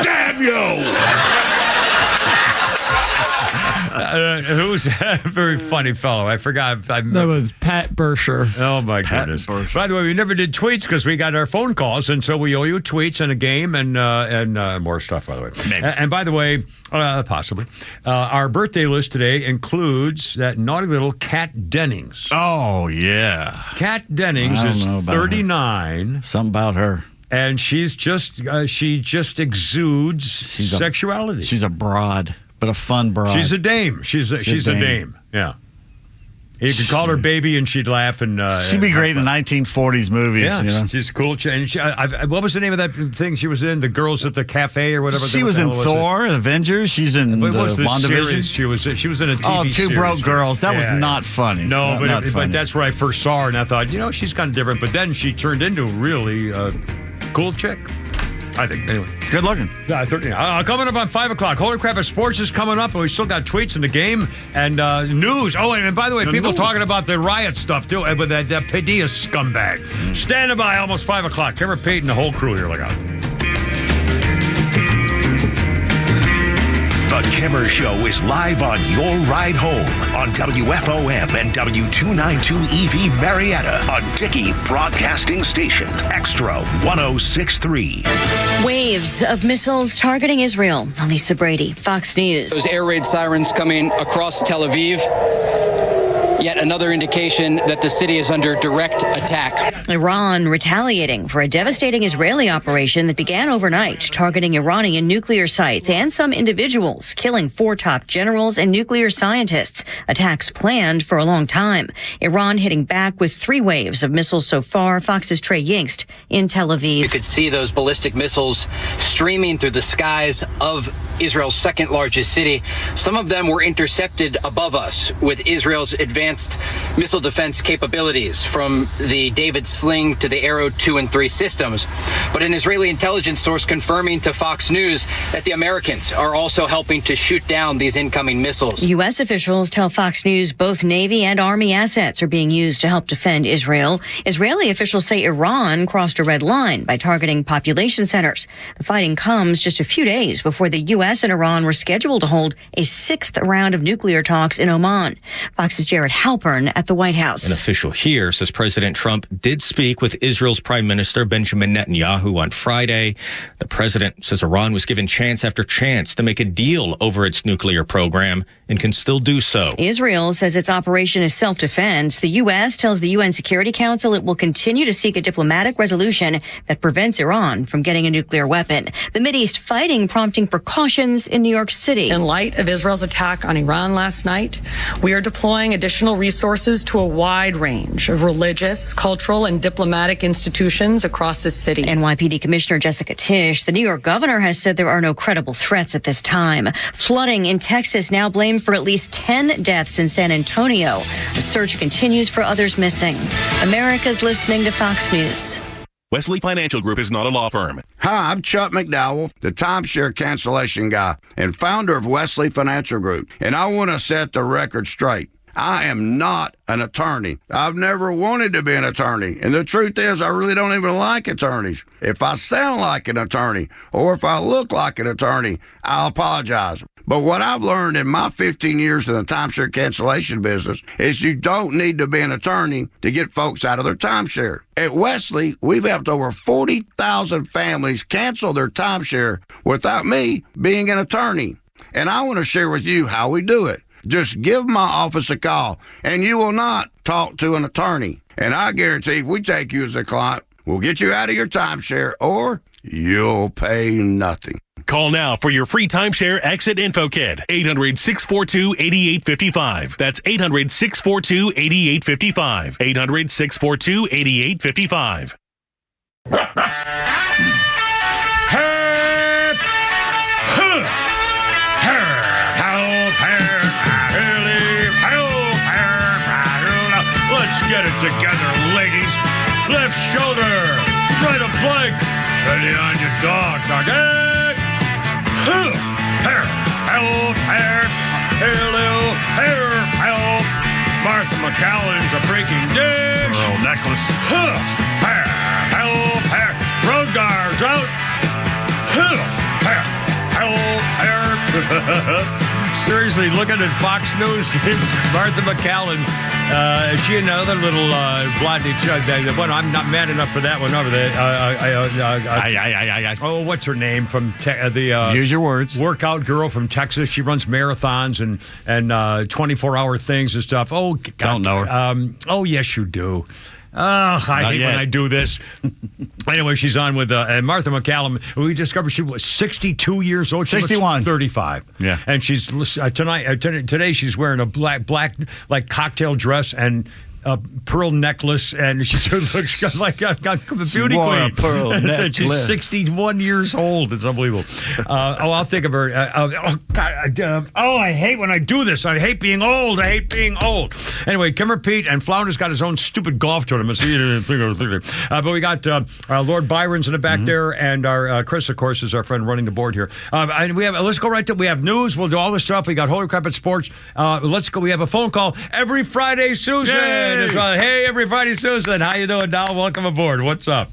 Damn you! Who's a very funny fellow? I forgot. That was Pat Bersher. Oh, my goodness. By the way, we never did tweets because we got our phone calls, and so we owe you tweets and a game and more stuff, by the way. And by the way, possibly, our birthday list today includes that naughty little Kat Dennings. Oh, yeah. Kat Dennings is 39. Something about her. And she just exudes sexuality. She's a broad, but a fun broad. She's a dame. She's a dame. Yeah. You could call her baby, and she'd laugh. And she'd be great in the 1940s movies. Yeah, you know? She's cool. And what was the name of that thing she was in? The Girls at the Cafe or whatever. She was in Thor, Avengers. She's in the WandaVision. She was in a TV series. Two Broke Girls. That was not funny. No, not funny. But that's where I first saw her, and I thought, she's kind of different. But then she turned into a really cool chick. I think. Anyway. Good looking. Yeah, 13. Coming up on 5 o'clock. Holy crap, sports is coming up, and we still got tweets in the game and news. Oh, and by the way, people talking about the riot stuff, too, with that Padilla scumbag. Standing by almost 5 o'clock. Trevor Payton, the whole crew here. Look out. The Kimmer Show is live on your ride home on WFOM and W292EV Marietta on Dickey Broadcasting Station. Extra 1063. Waves of missiles targeting Israel. Lisa Brady, Fox News. Those air raid sirens coming across Tel Aviv. Yet another indication that the city is under direct attack. Iran retaliating for a devastating Israeli operation that began overnight, targeting Iranian nuclear sites and some individuals, killing 4 top generals and nuclear scientists. Attacks planned for a long time. Iran hitting back with 3 waves of missiles so far. Fox's Trey Yingst in Tel Aviv. You could see those ballistic missiles streaming through the skies of Israel's second largest city. Some of them were intercepted above us with Israel's advanced missile defense capabilities, from the David Sling to the Arrow 2 and 3 systems. But an Israeli intelligence source confirming to Fox News that the Americans are also helping to shoot down these incoming missiles. U.S. officials tell Fox News both Navy and Army assets are being used to help defend Israel. Israeli officials say Iran crossed a red line by targeting population centers. The fighting comes just a few days before the U.S. and Iran were scheduled to hold a 6th round of nuclear talks in Oman. Fox's Jared Halpern at the White House. An official here says President Trump did speak with Israel's Prime Minister Benjamin Netanyahu on Friday. The president says Iran was given chance after chance to make a deal over its nuclear program and can still do so. Israel says its operation is self-defense. The U.S. tells the UN Security Council it will continue to seek a diplomatic resolution that prevents Iran from getting a nuclear weapon. The Mideast fighting prompting precautions in New York City. In light of Israel's attack on Iran last night, we are deploying additional resources to a wide range of religious, cultural, and diplomatic institutions across the city. NYPD Commissioner Jessica Tisch, the New York governor, has said there are no credible threats at this time. Flooding in Texas now blamed for at least 10 deaths in San Antonio. The search continues for others missing. America's listening to Fox News. Wesley Financial Group is not a law firm. Hi, I'm Chuck McDowell, the timeshare cancellation guy and founder of Wesley Financial Group. And I want to set the record straight. I am not an attorney. I've never wanted to be an attorney. And the truth is, I really don't even like attorneys. If I sound like an attorney or if I look like an attorney, I'll apologize. But what I've learned in my 15 years in the timeshare cancellation business is you don't need to be an attorney to get folks out of their timeshare. At Wesley, we've helped over 40,000 families cancel their timeshare without me being an attorney. And I want to share with you how we do it. Just give my office a call, and you will not talk to an attorney. And I guarantee if we take you as a client, we'll get you out of your timeshare, or you'll pay nothing. Call now for your free timeshare exit info kit. 800-642-8855. That's 800-642-8855. 800-642-8855. Let's get it together, ladies. Left shoulder, right of flank. Ready on your dog, target. Hair, help, hair, help. Martha McCallan's a breaking dish. Pearl necklace. Hair, help, hair. Road guards out. Hair, help, hair. Seriously, looking at Fox News, Martha McCallum, she another little blondie chug. Well, I'm not mad enough for that one over there. Oh, what's her name from the Use your words. Workout girl from Texas. She runs marathons and 24-hour things and stuff. Oh, God. Don't know her. Oh, yes, you do. Oh, I hate when I do this. Anyway, she's on with Martha McCallum. We discovered she was 62 years old. She 61. looks 35. Yeah. And she's today she's wearing a black like cocktail dress and a pearl necklace, and she just looks like a beauty queen. A pearl necklace. She's 61 years old. It's unbelievable. I'll think of her. I hate when I do this. I hate being old. Anyway, Kimmer Pete and Flounder's got his own stupid golf tournament. But we got Lord Byron's in the back there, and our Chris, of course, is our friend running the board here. And we have. Let's go right to. We have news. We'll do all this stuff. We got Holy Crap at Sports. Let's go. We have a phone call every Friday, Susan. Yay! Hey, everybody, Susan. How you doing, Doll? Welcome aboard. What's up?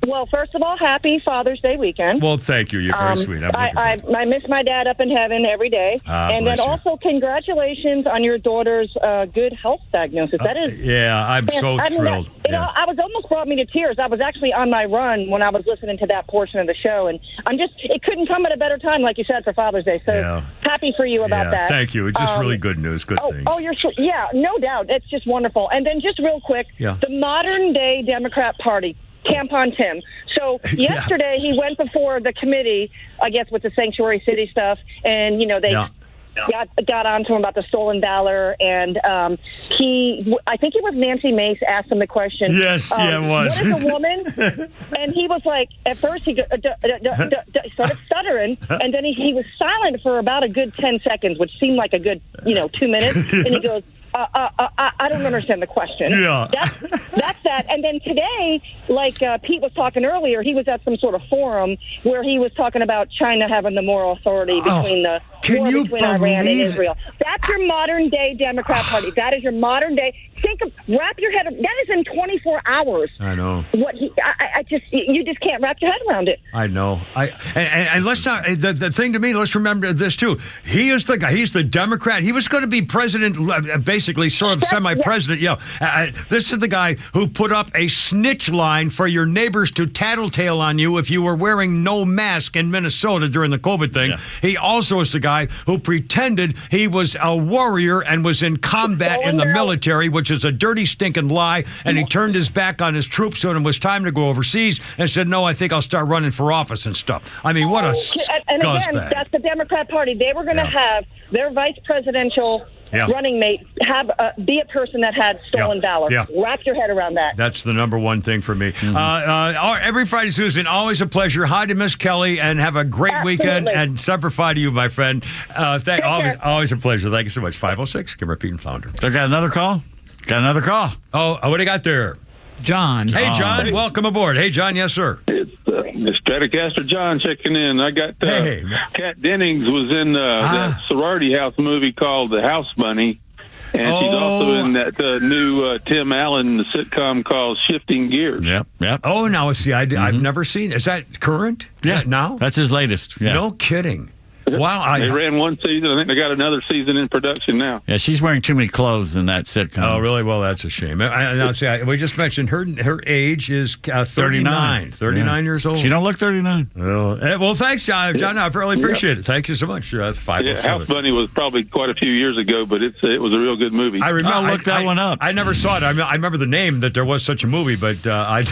Well, first of all, happy Father's Day weekend. Well, thank you. You're very sweet. I miss my dad up in heaven every day. And then also, congratulations on your daughter's good health diagnosis. That is... Yeah, I'm so thrilled. I was almost brought me to tears. I was actually on my run when I was listening to that portion of the show, and it couldn't come at a better time, like you said, for Father's Day. So happy for you about that. Thank you. It's just really good news, good things. Yeah, no doubt. It's just wonderful. And then just real quick, the modern-day Democrat Party, Tampon Tim. So yesterday he went before the committee, I guess, with the Sanctuary City stuff, and, they got on to him about the stolen valor, and I think it was Nancy Mace asked him the question. Yes, it was. What is a woman? And he was like, at first he started stuttering, and then he was silent for about a good 10 seconds, which seemed like a good, 2 minutes, and he goes, I don't understand the question. Yeah. That's that. And then today, like Pete was talking earlier, he was at some sort of forum where he was talking about China having the moral authority between the war between Iran and Israel. That's your modern day Democrat Party. That is your modern day. Wrap your head. That is in 24 hours. I know. You just can't wrap your head around it. I know. And let's not. The thing to me. Let's remember this too. He is the guy. He's the Democrat. He was going to be president, basically, sort of semi-president. Yeah. This is the guy who put up a snitch line for your neighbors to tattletale on you if you were wearing no mask in Minnesota during the COVID thing. Yeah. He also is the guy who pretended he was a warrior and was in combat in the military, which is a dirty, stinking lie, and he turned his back on his troops when it was time to go overseas and said, no, I think I'll start running for office and stuff. I mean, what a And again, that's the Democrat Party. They were going to have their vice presidential running mate be a person that had stolen valor. Yeah. Wrap your head around that. That's the number one thing for me. Every Friday, Susan, always a pleasure. Hi to Miss Kelly, and have a great weekend, and Semper Fi to you, my friend. Always a pleasure. Thank you so much. 506, Kimmer Pete and Flounder. I got another call? Oh, what do you got there? John. Hey, John. Welcome aboard. Hey, John. Yes, sir. It's Stratocaster John checking in. I got Kat Dennings was in that sorority house movie called The House Bunny, and she's also in that new Tim Allen sitcom called Shifting Gears. Yep. Oh, now see, I've never seen. Is that current? Yeah. Now? That's his latest. Yeah. No kidding. Wow. They ran one season. I think they got another season in production now. Yeah, she's wearing too many clothes in that sitcom. Oh, really? Well, that's a shame. We just mentioned her age is 39. 39 years old. She don't look 39. Well, thanks, John. I really appreciate it. Thank you so much. 507. House Bunny was probably quite a few years ago, but it was a real good movie. I remember. I'll look that one up. I never saw it. I remember the name that there was such a movie, but I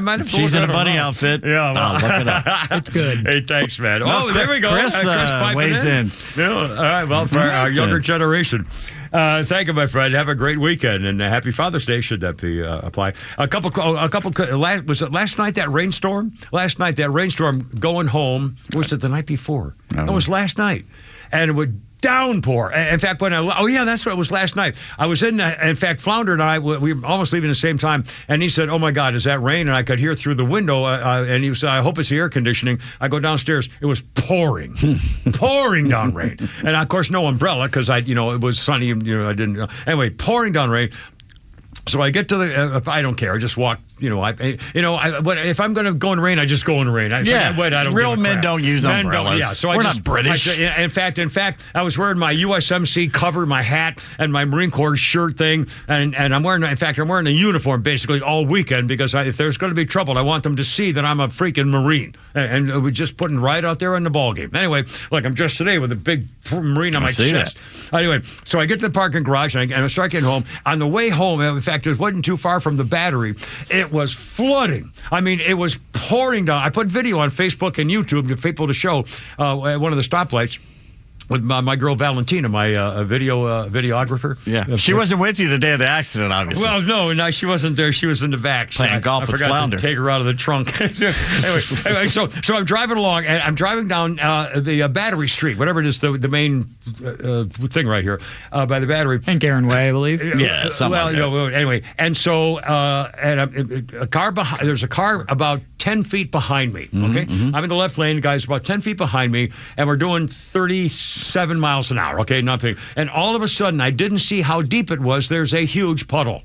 might have. She's in a bunny outfit. Yeah, I'll look it up. It's good. Hey, thanks, man. There we go. Chris weighs in. Yeah. All right. Well, for our younger generation. Thank you, my friend. Have a great weekend, and happy Father's Day. Should that be apply? Was it last night that rainstorm? Last night that rainstorm going home. Was it the night before? It was last night, and it would downpour. In fact, that's what it was last night. I was in fact, Flounder and I, we were almost leaving at the same time, and he said, oh my God, is that rain? And I could hear through the window, and he said, I hope it's the air conditioning. I go downstairs, it was pouring, pouring down rain. And of course, no umbrella, because it was sunny, I didn't, anyway, pouring down rain. So I get to I don't care. I just walk if I'm going to go in rain, I just go in rain. I don't real men don't use umbrellas. So we're not British. In fact, I was wearing my USMC cover, my hat, and my Marine Corps shirt thing, and I'm wearing a uniform basically all weekend because if there's going to be trouble, I want them to see that I'm a freaking Marine, and we're just putting right out there in the ball game. Anyway, look, I'm dressed today with a big Marine on my chest. Anyway, so I get to the parking garage and I start getting home. On the way home, in fact, it wasn't too far from the Battery. It was flooding. I mean, it was pouring down. I put video on Facebook and YouTube to people to show at one of the stoplights with my girl Valentina, my videographer. Yeah, she wasn't with you the day of the accident, obviously. Well, no, she wasn't there. She was in the back. Playing golf with Flounder. To take her out of the trunk. anyway, so I'm driving along, and I'm driving down the Battery Street, whatever it is, the main thing right here by the Battery. And Garen Way, I believe. Yeah, anyway, and so a car behind. There's a car about 10 feet behind me. Okay, I'm in the left lane. The guy's about 10 feet behind me, and we're doing 37 miles an hour. Okay, nothing. And all of a sudden, I didn't see how deep it was. There's a huge puddle.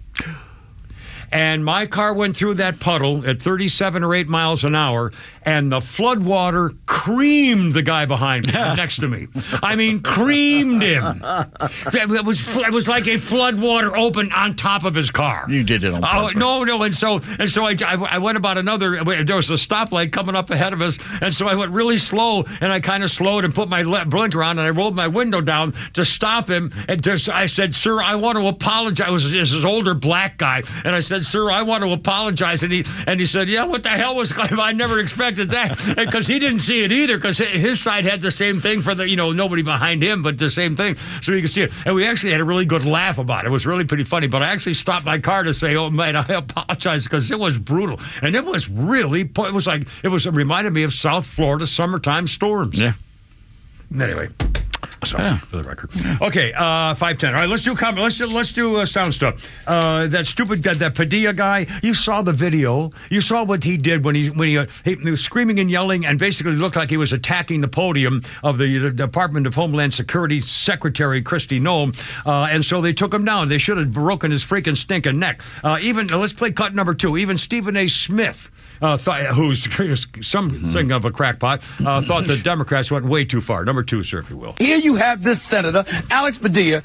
And my car went through that puddle at 37 or 8 miles an hour, and the flood water creamed the guy behind me, next to me. I mean, creamed him. It was like a flood water opened on top of his car. You did it on purpose. No, and so I went about another. There was a stoplight coming up ahead of us, and so I went really slow, and I kind of slowed and put my blinker on, and I rolled my window down to stop him. And I said, "Sir, I want to apologize." It was this older black guy, and I said, "Sir, I want to apologize." And he said, "Yeah, what the hell was going on? I never expected that," because he didn't see it either, because his side had the same thing for the nobody behind him, but the same thing, so you can see it. And we actually had a really good laugh about it. It was really pretty funny. But I actually stopped my car to say, "Oh man, I apologize," because it was brutal, and it was really. It reminded me of South Florida summertime storms. Yeah. Anyway. Sorry for the record. Okay, 510. All right, let's do comment. Let's do sound stuff. That stupid guy, that Padilla guy. You saw the video. You saw what he did when he was screaming and yelling, and basically looked like he was attacking the podium of the Department of Homeland Security Secretary Kristi Noem. And so they took him down. They should have broken his freaking stinking neck. Let's play cut number 2. Even Stephen A. Smith. Who's something of a crackpot, thought the Democrats went way too far. Number 2, sir, if you will. Here you have this senator, Alex Padilla.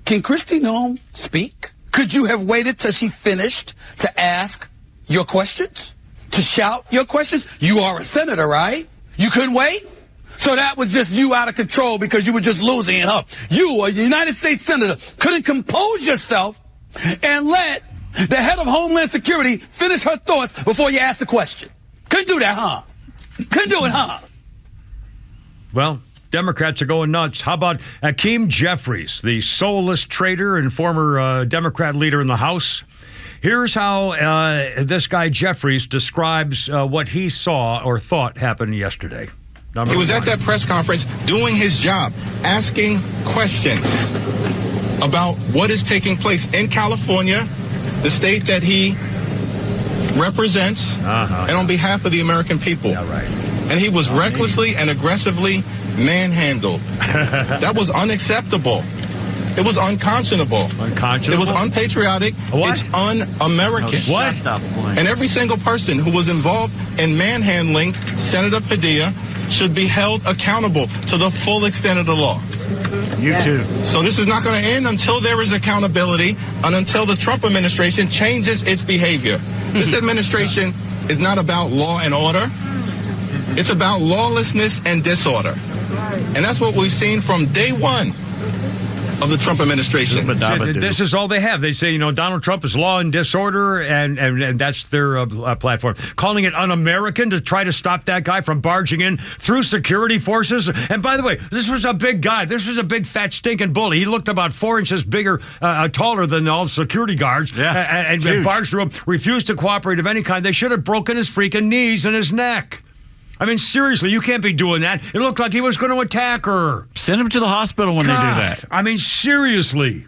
Can Kristi Noem speak? Could you have waited till she finished to ask your questions? To shout your questions? You are a senator, right? You couldn't wait? So that was just you out of control because you were just losing it up. You, a United States senator, couldn't compose yourself and let the head of Homeland Security finish her thoughts before you ask the question. Couldn't do that, huh? Couldn't do it, huh? Well, Democrats are going nuts. How about Hakeem Jeffries, the soulless traitor and former Democrat leader in the House? Here's how this guy Jeffries describes what he saw or thought happened yesterday. He was at that press conference doing his job, asking questions about what is taking place in California, the state that he represents, and on behalf of the American people. Yeah, right. And he was recklessly and aggressively manhandled. That was unacceptable. It was unconscionable. It was unpatriotic. What? It's un-American. What? And every single person who was involved in manhandling Senator Padilla should be held accountable to the full extent of the law. You too. So this is not going to end until there is accountability and until the Trump administration changes its behavior. This administration is not about law and order. It's about lawlessness and disorder. And that's what we've seen from day one of the Trump administration. This is all they have. They say, Donald Trump is law and disorder, and that's their platform. Calling it un-American to try to stop that guy from barging in through security forces. And by the way, this was a big guy. This was a big, fat, stinking bully. He looked about 4 inches bigger, taller than all the security guards. Yeah, and barged through him, refused to cooperate of any kind. They should have broken his freaking knees and his neck. I mean, seriously, you can't be doing that. It looked like he was going to attack her. Send him to the hospital when they do that. I mean, seriously.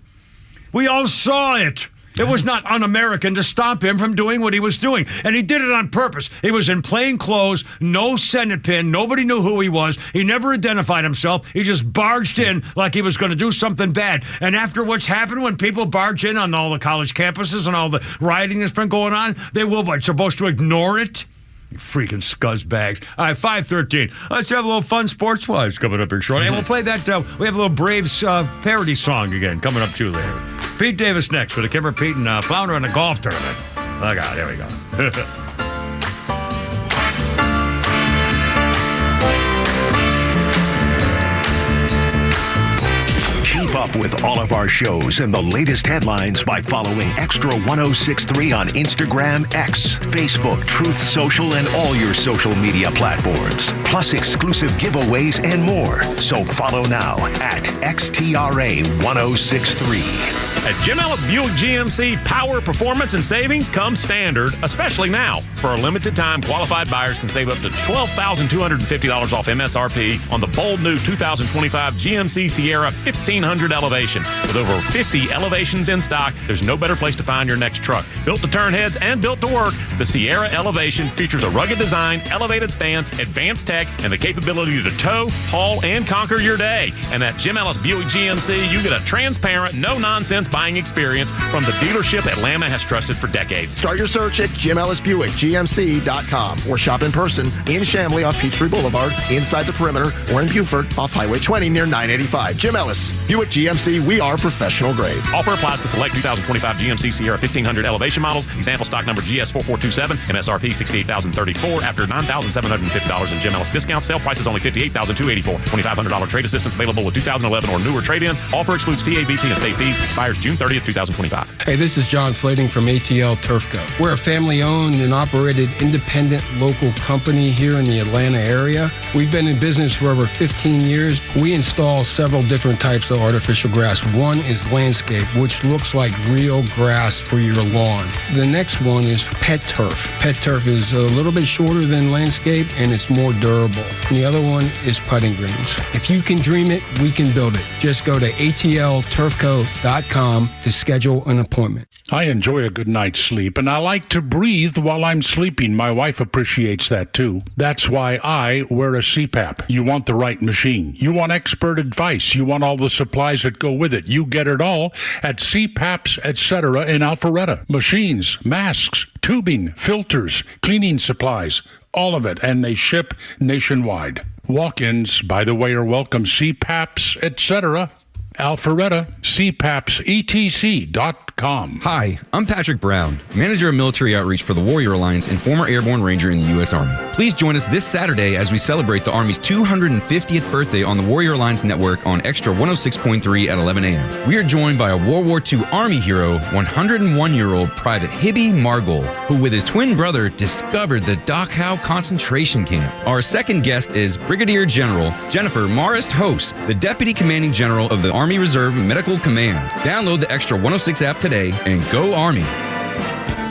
We all saw it. It was not un-American to stop him from doing what he was doing. And he did it on purpose. He was in plain clothes, no Senate pin. Nobody knew who he was. He never identified himself. He just barged in like he was going to do something bad. And after what's happened, when people barge in on all the college campuses and all the rioting that's been going on, they will be supposed to ignore it. You freaking scuzzbags. All right, 5:13. Let's have a little fun sports-wise coming up here shortly. And we'll play that. We have a little Braves parody song again coming up too later. Pete Davis next with the Kimber Pete and Flounder in a golf tournament. Look out, there we go. Keep up with all of our shows and the latest headlines by following Extra 1063 on Instagram, X, Facebook, Truth Social, and all your social media platforms. Plus exclusive giveaways and more. So follow now at XTRA 1063. At Jim Ellis Buick GMC, power, performance, and savings come standard, especially now. For a limited time, qualified buyers can save up to $12,250 off MSRP on the bold new 2025 GMC Sierra 1500 Elevation. With over 50 elevations in stock, there's no better place to find your next truck. Built to turn heads and built to work, the Sierra Elevation features a rugged design, elevated stance, advanced tech, and the capability to tow, haul, and conquer your day. And at Jim Ellis Buick GMC, you get a transparent, no-nonsense buying experience from the dealership Atlanta has trusted for decades. Start your search at JimEllisBuickGMC.com or shop in person in Chamblee off Peachtree Boulevard, inside the perimeter, or in Buford off Highway 20 near 985. Jim Ellis, Buick GMC, we are professional grade. Offer applies to select 2025 GMC Sierra 1500 Elevation models. Example stock number GS4427, MSRP $68,034 after $9,750 in Jim Ellis discount. Sale price is only $58,284. $2,500 trade assistance available with 2011 or newer trade-in. Offer excludes TABT and state fees. Expires June 30th, 2025. Hey, this is John Flading from ATL Turfco. We're a family-owned and operated independent local company here in the Atlanta area. We've been in business for over 15 years. We install several different types of artificial grass. One is landscape, which looks like real grass for your lawn. The next one is pet turf. Pet turf is a little bit shorter than landscape, and it's more durable. And the other one is putting greens. If you can dream it, we can build it. Just go to atlturfco.com to schedule an appointment. I enjoy a good night's sleep, and I like to breathe while I'm sleeping. My wife appreciates that too. That's why I wear a CPAP. You want the right machine. You want expert advice. You want all the supplies that go with it. You get it all at CPAPs, etc. in Alpharetta. Machines, masks, tubing, filters, cleaning supplies, all of it, and they ship nationwide. Walk-ins, by the way, are welcome. CPAPs, etc. Alpharetta, CPAPSETC.com. Hi, I'm Patrick Brown, Manager of Military Outreach for the Warrior Alliance and former Airborne Ranger in the U.S. Army. Please join us this Saturday as we celebrate the Army's 250th birthday on the Warrior Alliance Network on Extra 106.3 at 11 a.m. We are joined by a World War II Army hero, 101-year-old Private Hibby Margol, who with his twin brother discovered the Dachau concentration camp. Our second guest is Brigadier General Jennifer Marist Host, the Deputy Commanding General of the Army Reserve Medical Command. Download the Extra 106 app today and go Army.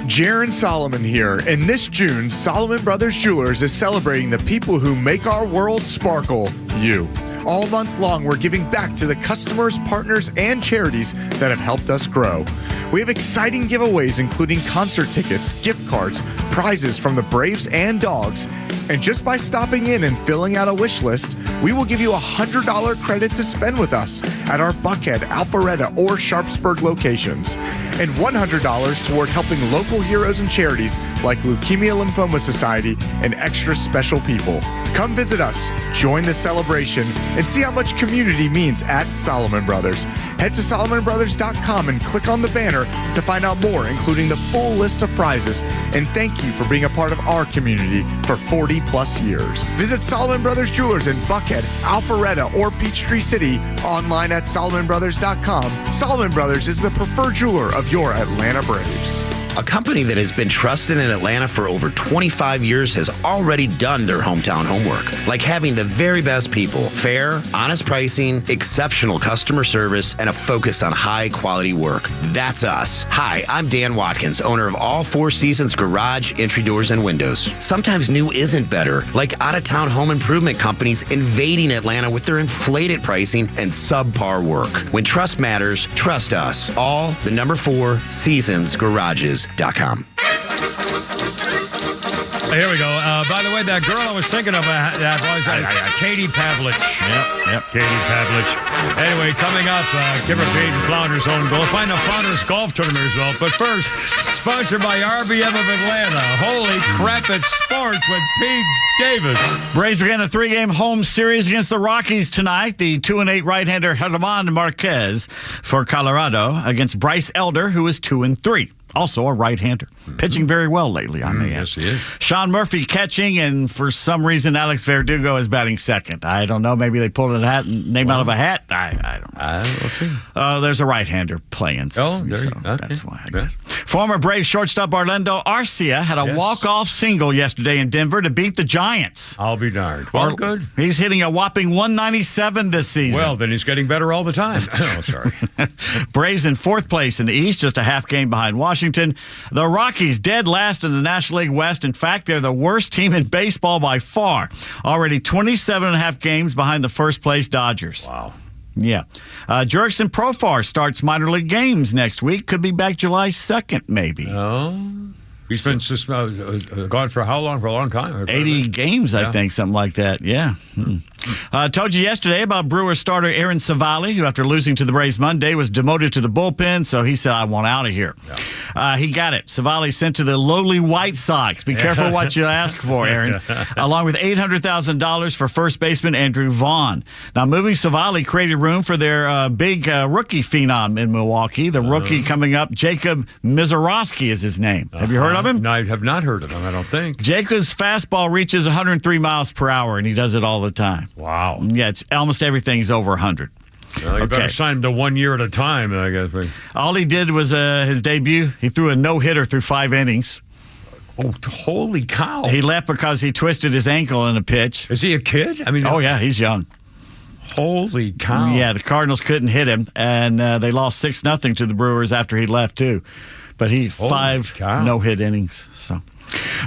Jaron Solomon here, and this June, Solomon Brothers Jewelers is celebrating the people who make our world sparkle, you. All month long, we're giving back to the customers, partners, and charities that have helped us grow. We have exciting giveaways, including concert tickets, gift cards, prizes from the Braves and Dogs. And just by stopping in and filling out a wish list, we will give you a $100 credit to spend with us at our Buckhead, Alpharetta, or Sharpsburg locations, and $100 toward helping local heroes and charities like Leukemia Lymphoma Society and Extra Special People. Come visit us, join the celebration, and see how much community means at Solomon Brothers. Head to SolomonBrothers.com and click on the banner to find out more, including the full list of prizes. And thank you for being a part of our community for 40 plus years. Visit Solomon Brothers Jewelers in Buckhead, Alpharetta, or Peachtree City, online at SolomonBrothers.com. Solomon Brothers is the preferred jeweler of your Atlanta Braves. A company that has been trusted in Atlanta for over 25 years has already done their hometown homework, like having the very best people, fair, honest pricing, exceptional customer service, and a focus on high-quality work. That's us. Hi, I'm Dan Watkins, owner of All Four Seasons Garage, Entry Doors, and Windows. Sometimes new isn't better, like out-of-town home improvement companies invading Atlanta with their inflated pricing and subpar work. When trust matters, trust us. All the number 4 seasonsgarages.com. Here we go. By the way, that girl I was thinking of, that was Katie Pavlich. Yep, Katie Pavlich. Anyway, coming up, Kipper Payton Flounders own goal. Find the Flounders golf tournament result. But first, sponsored by RBM of Atlanta. Holy crap, it's sports with Pete Davis. Braves began a 3-game home series against the Rockies tonight. The 2-8 right-hander German Marquez for Colorado against Bryce Elder, who is 2-3. Also a right-hander. Pitching very well lately, I may add. Yes, he is. Sean Murphy catching, and for some reason, Alex Verdugo is batting second. I don't know. Maybe they pulled a name out of a hat. I don't know. We'll see. There's a right-hander playing. That's why I guess. Former Braves shortstop Orlando Arcia had a walk-off single yesterday in Denver to beat the Giants. I'll be darned. Well, good. He's hitting a whopping 197 this season. Well, then he's getting better all the time. Oh, sorry. Braves in 4th place in the East, just a half game behind Washington. The Rockies dead last in the National League West. In fact, they're the worst team in baseball by far. Already 27 and a half games behind the first place Dodgers. Wow. Yeah. Jurickson Profar starts minor league games next week. Could be back July 2nd, maybe. Oh. He's been gone for how long? For a long time? 80 games, I think, something like that. Yeah. I told you yesterday about Brewers starter Aaron Savali, who after losing to the Braves Monday was demoted to the bullpen, so he said, I want out of here. Yeah. He got it. Savali sent to the lowly White Sox. Be careful what you ask for, Aaron. Along with $800,000 for first baseman Andrew Vaughn. Now, moving Savali created room for their big rookie phenom in Milwaukee. The rookie coming up, Jacob Mizorowski is his name. Have you heard of him? No, I have not heard of him, I don't think. Jacob's fastball reaches 103 miles per hour, and he does it all the time. Wow. Yeah, it's almost everything's over 100. Well, you better sign him to 1 year at a time, I guess. All he did was his debut. He threw a no-hitter through 5 innings. Oh, holy cow. He left because he twisted his ankle in a pitch. Is he a kid? I mean, oh, yeah, he's young. Holy cow. Yeah, the Cardinals couldn't hit him, and they lost 6-0 to the Brewers after he left, too. But he 5 no-hit innings, so...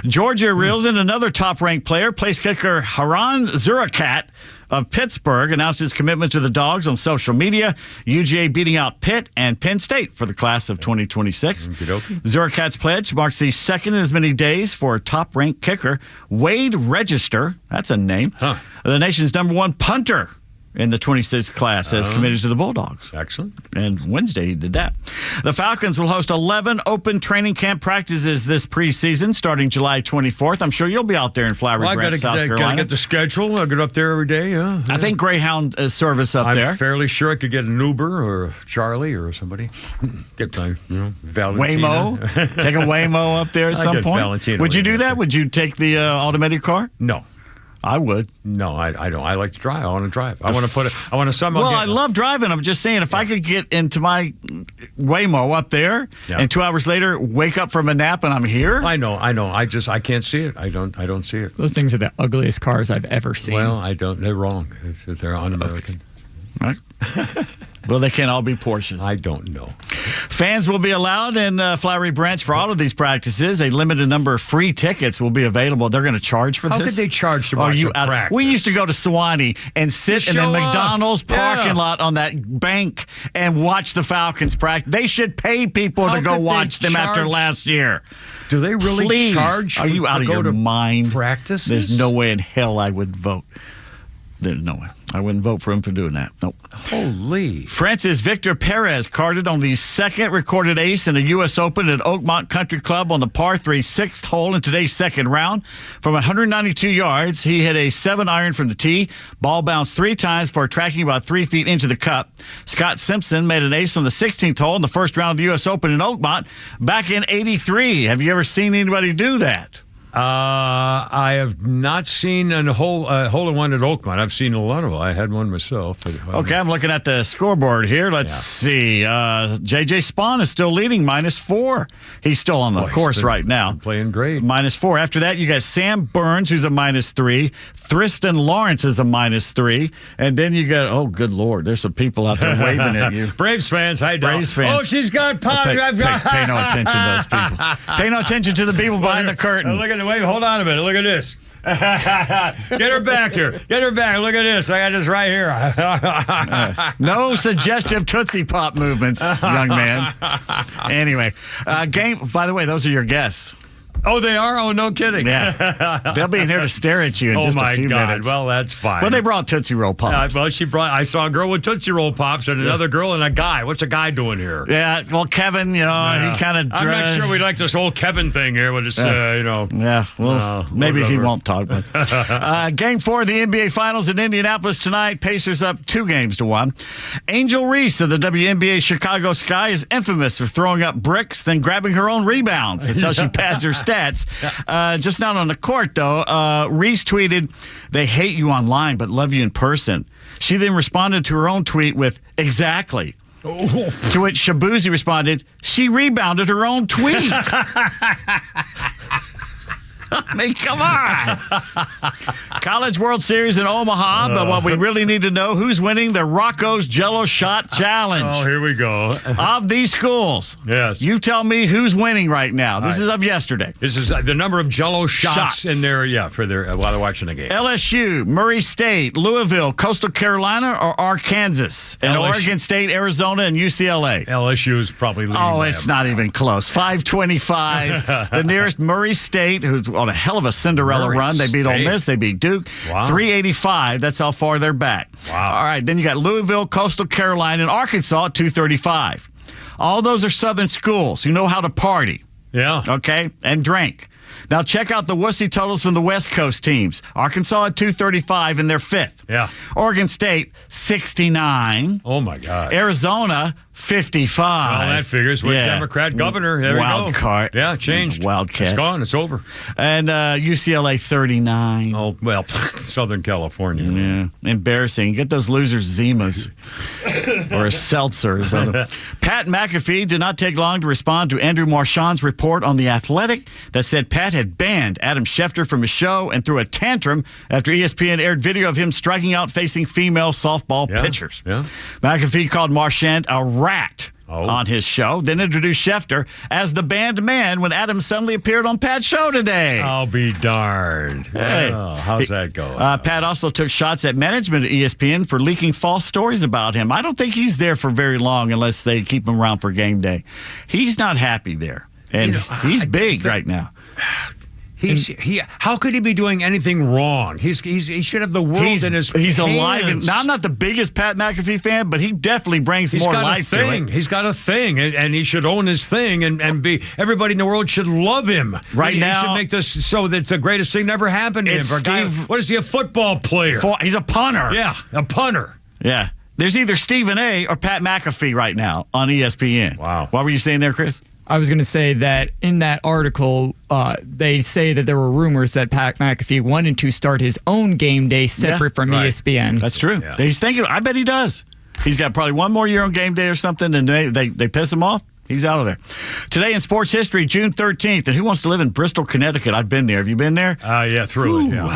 Georgia reels in another top-ranked player. Place kicker Haran Zurakat of Pittsburgh announced his commitment to the Dogs on social media. UGA beating out Pitt and Penn State for the class of 2026. Zurakat's pledge marks the second in as many days for a top-ranked kicker. Wade Register, that's a name, the nation's #1 punter in the 26th class, has committed to the Bulldogs. Excellent. And Wednesday he did that. The Falcons will host 11 open training camp practices this preseason starting July 24th. I'm sure you'll be out there in Flowery Branch, South Carolina. Got to get the schedule. I'll get up there every day. Yeah. I think Greyhound service up there. I'm fairly sure I could get an Uber or a Charlie or somebody. Get my, Valentina. Waymo. Take a Waymo up there at some point. Valentina Would you do that? Would you take the automated car? No. I would. No, I don't. I like to drive. I want to drive. I want to somehow. Well, I love driving. I'm just saying, if I could get into my Waymo up there, and 2 hours later wake up from a nap and I'm here. I know. I can't see it. I don't see it. Those things are the ugliest cars I've ever seen. Well, I don't. They're wrong. They're un-American. Right. Well, they can't all be Porsches. I don't know. Fans will be allowed in Flowery Branch for all of these practices. A limited number of free tickets will be available. They're going to charge for this? How could they charge to watch a practice? We used to go to Sewanee and sit in the McDonald's parking lot on that bank and watch the Falcons practice. They should pay people to go watch them after last year. Do they really charge? Are you out of your mind? Practices? There's no way in hell I would vote. There's no way. I wouldn't vote for him for doing that. Nope. Holy. Francis Victor Perez carded on the second recorded ace in the U.S. Open at Oakmont Country Club on the par 3 6th hole in today's second round. From 192 yards, he hit a 7-iron from the tee. Ball bounced 3 times for tracking about 3 feet into the cup. Scott Simpson made an ace on the 16th hole in the first round of the U.S. Open in Oakmont back in '83. Have you ever seen anybody do that? I have not seen a hole-in-one at Oakmont. I've seen a lot of them. I had one myself. Okay, I'm looking at the scoreboard here. Let's see. J.J. Spawn is still leading, -4. He's still on the course right now. Playing great. -4. After that, you got Sam Burns, who's a -3. Tristan Lawrence is a -3. And then you got, oh, good Lord, there's some people out there waving at you. Braves fans, hi, Dom. Braves fans. Oh, she's got pop. Pay no attention to those people. Pay no attention to the people behind the curtain. Look at the wave. Hold on a minute. Look at this. Get her back here. Get her back. Look at this. I got this right here. No suggestive Tootsie Pop movements, young man. Anyway, game. By the way, those are your guests. Oh, they are? Oh, no kidding. Yeah. They'll be in here to stare at you in just a few minutes. Well, that's fine. Well, they brought Tootsie Roll Pops. I saw a girl with Tootsie Roll Pops and another girl and a guy. What's a guy doing here? Yeah, well, Kevin, he kind of... I'm not sure we like this whole Kevin thing here with this, Yeah, well, maybe he won't talk. But Game 4 of the NBA Finals in Indianapolis tonight. Pacers up 2-1. Angel Reese of the WNBA Chicago Sky is infamous for throwing up bricks, then grabbing her own rebounds. That's how she pads her stats. Just not on the court, though. Reese tweeted, "They hate you online, but love you in person." She then responded to her own tweet with, "Exactly." To which Shabuzi responded, "She rebounded her own tweet." I mean, come on. College World Series in Omaha, but what we really need to know, who's winning the Rocco's Jello Shot Challenge? Oh, here we go. Of these schools. Yes. You tell me who's winning right now. This is of yesterday. This is the number of Jello shots in there, for their while they're watching the game. LSU, Murray State, Louisville, Coastal Carolina, or Arkansas? And Oregon State, Arizona, and UCLA. LSU is probably leading. Oh, it's not even close. 525. The nearest Murray State, who's on a hell of a Cinderella run. They beat Ole Miss. They beat Duke. Wow. 385. That's how far they're back. Wow. All right. Then you got Louisville, Coastal Carolina, and Arkansas at 235. All those are Southern schools who know how to party. Yeah. Okay? And drink. Now, check out the wussy totals from the West Coast teams. Arkansas at 235 in their 5th. Yeah. Oregon State, 69. Oh, my God. Arizona, 55. Well, that figures with Democrat governor. There Wild we go. card. Yeah, changed. Wildcats. It's gone. It's over. And UCLA, 39. Oh, well, Southern California. Yeah. Embarrassing. Get those losers Zimas or seltzers. Pat McAfee did not take long to respond to Andrew Marchand's report on The Athletic that said Pat had banned Adam Schefter from his show and threw a tantrum after ESPN aired video of him striking out facing female softball pitchers. Yeah. McAfee called Marchand a rat on his show, then introduced Schefter as the banned man when Adam suddenly appeared on Pat's show today. I'll be darned. Hey. Well, how's that going? Pat also took shots at management at ESPN for leaking false stories about him. I don't think he's there for very long unless they keep him around for game day. He's not happy there. And he's big right now. How could he be doing anything wrong? He should have the world in his hands. He's alive. Now, I'm not the biggest Pat McAfee fan, but he definitely brings more life to it. He's got a thing, and he should own his thing, and be. Everybody in the world should love him. Right now, he should make this so that the greatest thing never happened to him. What is he? A football player? He's a punter. Yeah, a punter. Yeah. There's either Stephen A. or Pat McAfee right now on ESPN. Wow. What were you saying there, Chris? I was going to say that in that article, they say that there were rumors that Pat McAfee wanted to start his own game day separate from ESPN. That's true. Yeah. He's thinking. I bet he does. He's got probably one more year on game day or something, and they piss him off. He's out of there. Today in sports history, June 13th. And who wants to live in Bristol, Connecticut? I've been there. Have you been there? Yeah, through it. Yeah.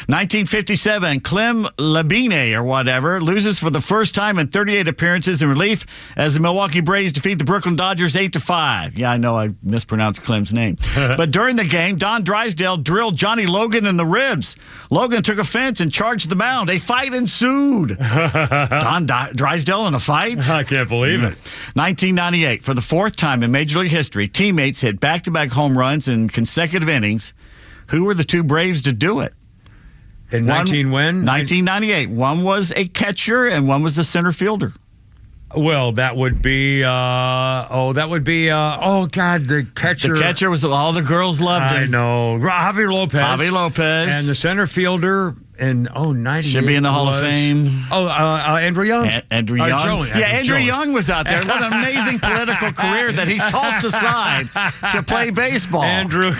1957, Clem Labine or whatever loses for the first time in 38 appearances in relief as the Milwaukee Braves defeat the Brooklyn Dodgers 8-5. Yeah, I know I mispronounced Clem's name. But during the game, Don Drysdale drilled Johnny Logan in the ribs. Logan took offense and charged the mound. A fight ensued. Don Drysdale in a fight? I can't believe it. 1998, for the fourth time in Major League history, teammates hit back-to-back home runs in consecutive innings. Who were the two Braves to do it? In 1998. One was a catcher and one was a center fielder. Well, that would be, the catcher. The catcher was, all the girls loved him. I know. Javier Lopez. And the center fielder, And 98 should be in the Hall of Fame. Oh, Andrew Young. Andrew Young. Andrew Young was out there. What an amazing political career that he's tossed aside to play baseball. Andrew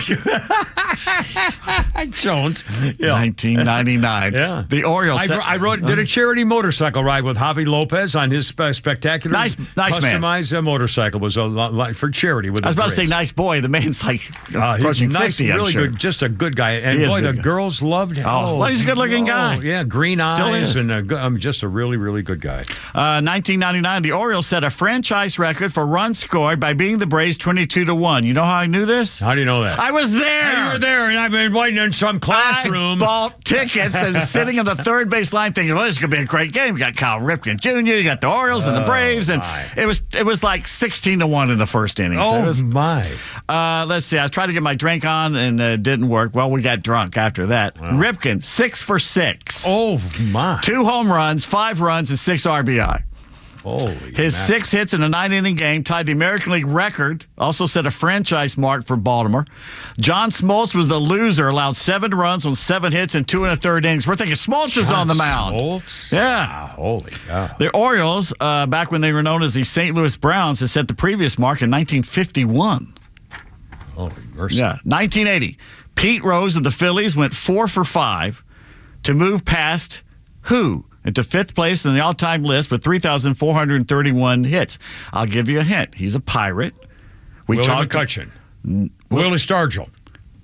Jones. Yeah. 1999. Yeah. The Orioles. I did a charity motorcycle ride with Javi Lopez on his spectacular nice customized motorcycle. Was a lot for charity. With I was about to say nice boy. The man's like approaching 50, I'm sure. Good, just a good guy. And boy, the girls loved him. Oh, well, he's a good-looking guy. Yeah, green eyes, is. and just a really, really good guy. 1999, the Orioles set a franchise record for runs scored by beating the Braves 22-1. You know how I knew this? How do you know that? I was there. You were there, and I've been waiting in some classroom. I bought tickets and sitting on the third base line thinking, well, this is going to be a great game. We got Cal Ripken Jr., you got the Orioles and the Braves, and it was like 16-1 in the first inning. Oh, so my. Let's see. I tried to get my drink on, and it didn't work. Well, we got drunk after that. Wow. Ripken, 6 for 6. Oh, my. 2 home runs, 5 runs, and 6 RBI. Holy His 6 hits in a 9-inning game tied the American League record, also set a franchise mark for Baltimore. John Smoltz was the loser, allowed 7 runs on 7 hits in 2 1/3 innings. We're thinking Smoltz is on the mound. Smoltz? Yeah. Wow, holy cow. The Orioles, back when they were known as the St. Louis Browns, had set the previous mark in 1951. Holy mercy. Yeah. 1980, Pete Rose of the Phillies went 4 for 5 to move past who? Into 5th place in the all-time list with 3,431 hits. I'll give you a hint. He's a Pirate. Willie McCutcheon. Willie Stargell.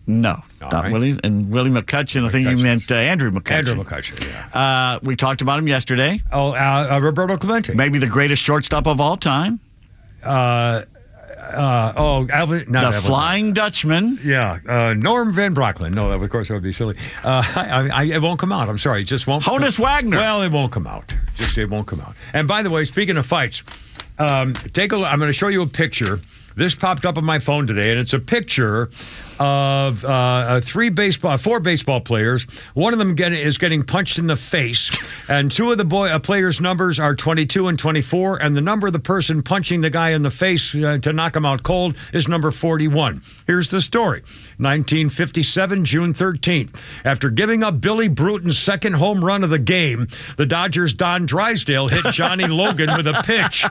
No, not Willie. And Willie McCutcheon, I think you meant Andrew McCutcheon. Andrew McCutcheon, yeah. We talked about him yesterday. Oh, Roberto Clemente. Maybe the greatest shortstop of all time. The Flying Dutchman. Yeah, Norm Van Brocklin. No, of course that would be silly. It won't come out. I'm sorry, it just won't. Honus Wagner. Well, it won't come out. It won't come out. And by the way, speaking of fights, take a look. I'm going to show you a picture. This popped up on my phone today, and it's a picture of 4 baseball players. One of them is getting punched in the face, and 2 of the players' numbers are 22 and 24, and the number of the person punching the guy in the face to knock him out cold is number 41. Here's the story. 1957, June 13th. After giving up Billy Bruton's second home run of the game, the Dodgers' Don Drysdale hit Johnny Logan with a pitch.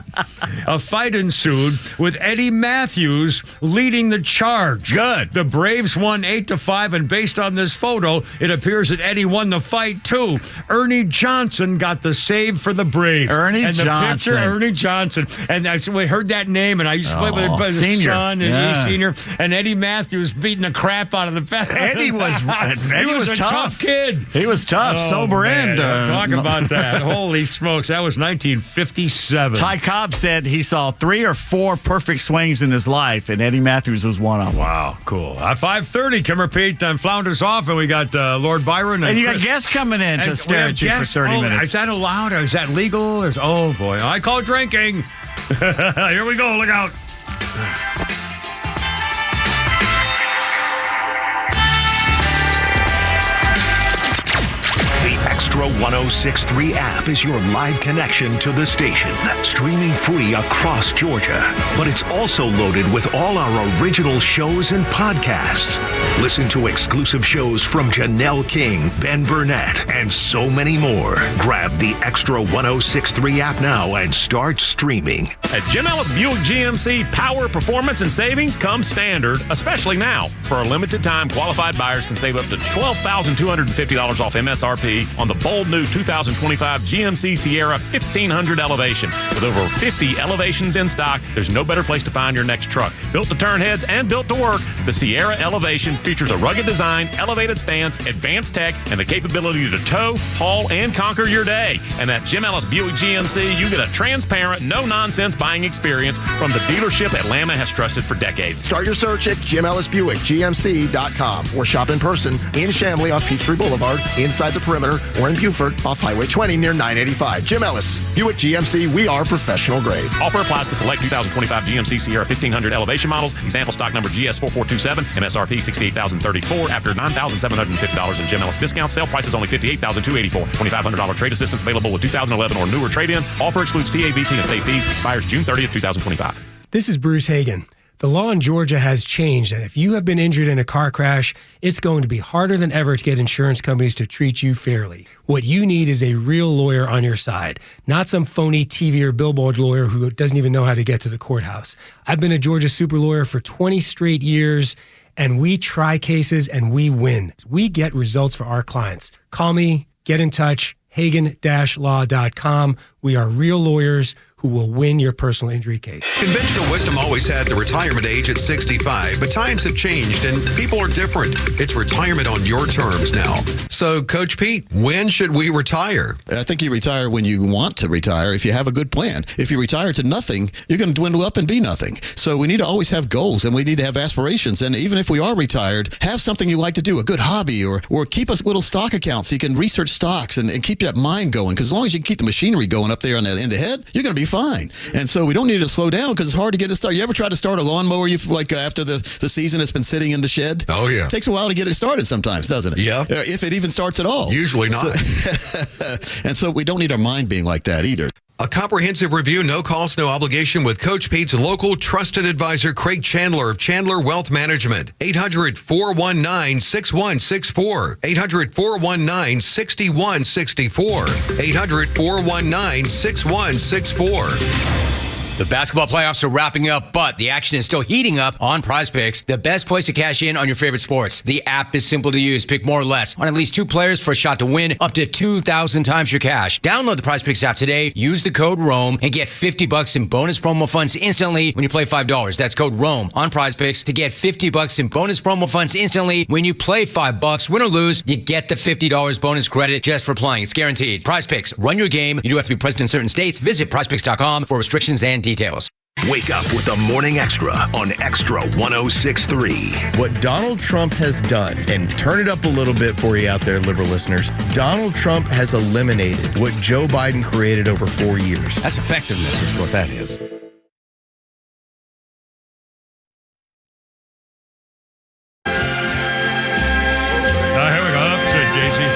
A fight ensued with Eddie Matthews leading the charge. Good. The Braves won 8-5, and based on this photo, it appears that Eddie won the fight too. Ernie Johnson got the save for the Braves. Ernie Johnson. Ernie Johnson. And we heard that name, and I used to play with his son and senior, and Eddie Matthews beating the crap out of the fat. Eddie was a tough kid. He was tough, sober end. Talk about that. Holy smokes, that was 1957. Ty Cobb said he saw 3 or 4 perfect swings in his life, and Eddie Matthews was one of them. Wow, cool. At 5:30, Kimmer Pete flounders off, and we got Lord Byron. And you got guests coming in to stare at you for 30 minutes. Is that allowed? Is that legal? Oh, boy. I call drinking. Here we go. Look out. Extra 106.3 app is your live connection to the station, streaming free across Georgia. But it's also loaded with all our original shows and podcasts. Listen to exclusive shows from Janelle King, Ben Burnett, and so many more. Grab the Extra 106.3 app now and start streaming. At Jim Ellis Buick GMC, power, performance, and savings come standard, especially now. For a limited time, qualified buyers can save up to $12,250 off MSRP on the bold new 2025 GMC Sierra 1500 Elevation. With over 50 elevations in stock, there's no better place to find your next truck. Built to turn heads and built to work, the Sierra Elevation features a rugged design, elevated stance, advanced tech, and the capability to tow, haul, and conquer your day. And at Jim Ellis Buick GMC, you get a transparent, no-nonsense buying experience from the dealership Atlanta has trusted for decades. Start your search at JimEllisBuickGMC.com or shop in person in Chamblee off Peachtree Boulevard, inside the perimeter, or in Buford off Highway 20 near 985. Jim Ellis, Buick GMC, we are professional grade. Offer applies to select 2025 GMC Sierra 1500 elevation models. Example stock number GS4427, MSRP $68,034 after $9,750 in Jim Ellis discount. Sale price is only $58,284. $2,500 trade assistance available with 2011 or newer trade-in. Offer excludes TABT and state fees. Expires June 30th, 2025. This is Bruce Hagan. The law in Georgia has changed, and if you have been injured in a car crash, it's going to be harder than ever to get insurance companies to treat you fairly. What you need is a real lawyer on your side, not some phony TV or billboard lawyer who doesn't even know how to get to the courthouse. I've been a Georgia super lawyer for 20 straight years, and we try cases and we win. We get results for our clients. Call me, get in touch, Hagen-Law.com. We are real lawyers who will win your personal injury case. Conventional wisdom always had the retirement age at 65, but times have changed and people are different. It's retirement on your terms now. So, Coach Pete, when should we retire? I think you retire when you want to retire if you have a good plan. If you retire to nothing, you're going to dwindle up and be nothing. So we need to always have goals and we need to have aspirations. And even if we are retired, have something you like to do, a good hobby, or keep a little stock account so you can research stocks and keep that mind going. Because as long as you can keep the machinery going up there on that end ahead, you're going to be fine. And so we don't need to slow down because it's hard to get it started. You ever try to start a lawnmower after the season it's been sitting in the shed? Oh, yeah. It takes a while to get it started sometimes, doesn't it? Yeah. If it even starts at all. Usually not. And so we don't need our mind being like that either. A comprehensive review, no cost, no obligation with Coach Pete's local trusted advisor, Craig Chandler of Chandler Wealth Management. 800-419-6164. 800-419-6164. 800-419-6164. The basketball playoffs are wrapping up, but the action is still heating up on PrizePicks, the best place to cash in on your favorite sports. The app is simple to use. Pick more or less on at least 2 players for a shot to win up to 2,000 times your cash. Download the PrizePicks app today, use the code ROAM, and get $50 in bonus promo funds instantly when you play $5. That's code ROAM on PrizePicks to get $50 in bonus promo funds instantly when you play $5. Win or lose, you get the $50 bonus credit just for playing. It's guaranteed. PrizePicks, run your game. You do have to be present in certain states. Visit PrizePicks.com for restrictions and details. Wake up with the Morning Extra on Extra 106.3. What Donald Trump has done, and turn it up a little bit for you out there, liberal listeners, Donald Trump has eliminated what Joe Biden created over 4 years. That's effectiveness is what that is. Here we go. Up to Daisy.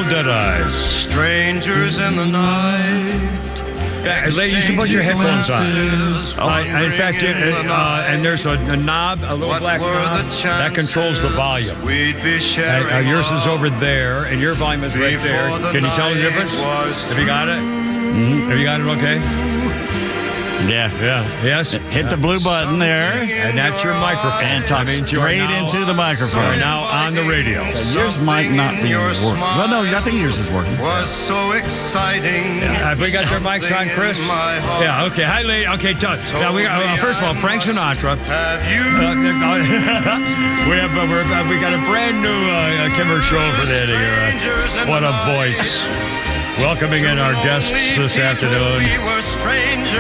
Dead eyes. Strangers in the night. Ladies, you should put your headphones on. In fact, and there's a knob, a little black knob, that controls the volume. Yours is over there, and your volume is right there. Can you tell the difference? Have you got it? Mm-hmm. Have you got it okay? Yeah. Yes. Hit the blue button there. And that's your microphone. And talk straight into the microphone. You're now on the radio. Yours might not be working. Well, no, I think yours is working. Was so exciting. Have we got your mics on, Chris? Yeah, okay. Hi, lady. Okay, now we got, first of all, Frank Sinatra. Have you? we got a brand new Kimmer show for that here. What a voice. Welcoming in our guests this afternoon.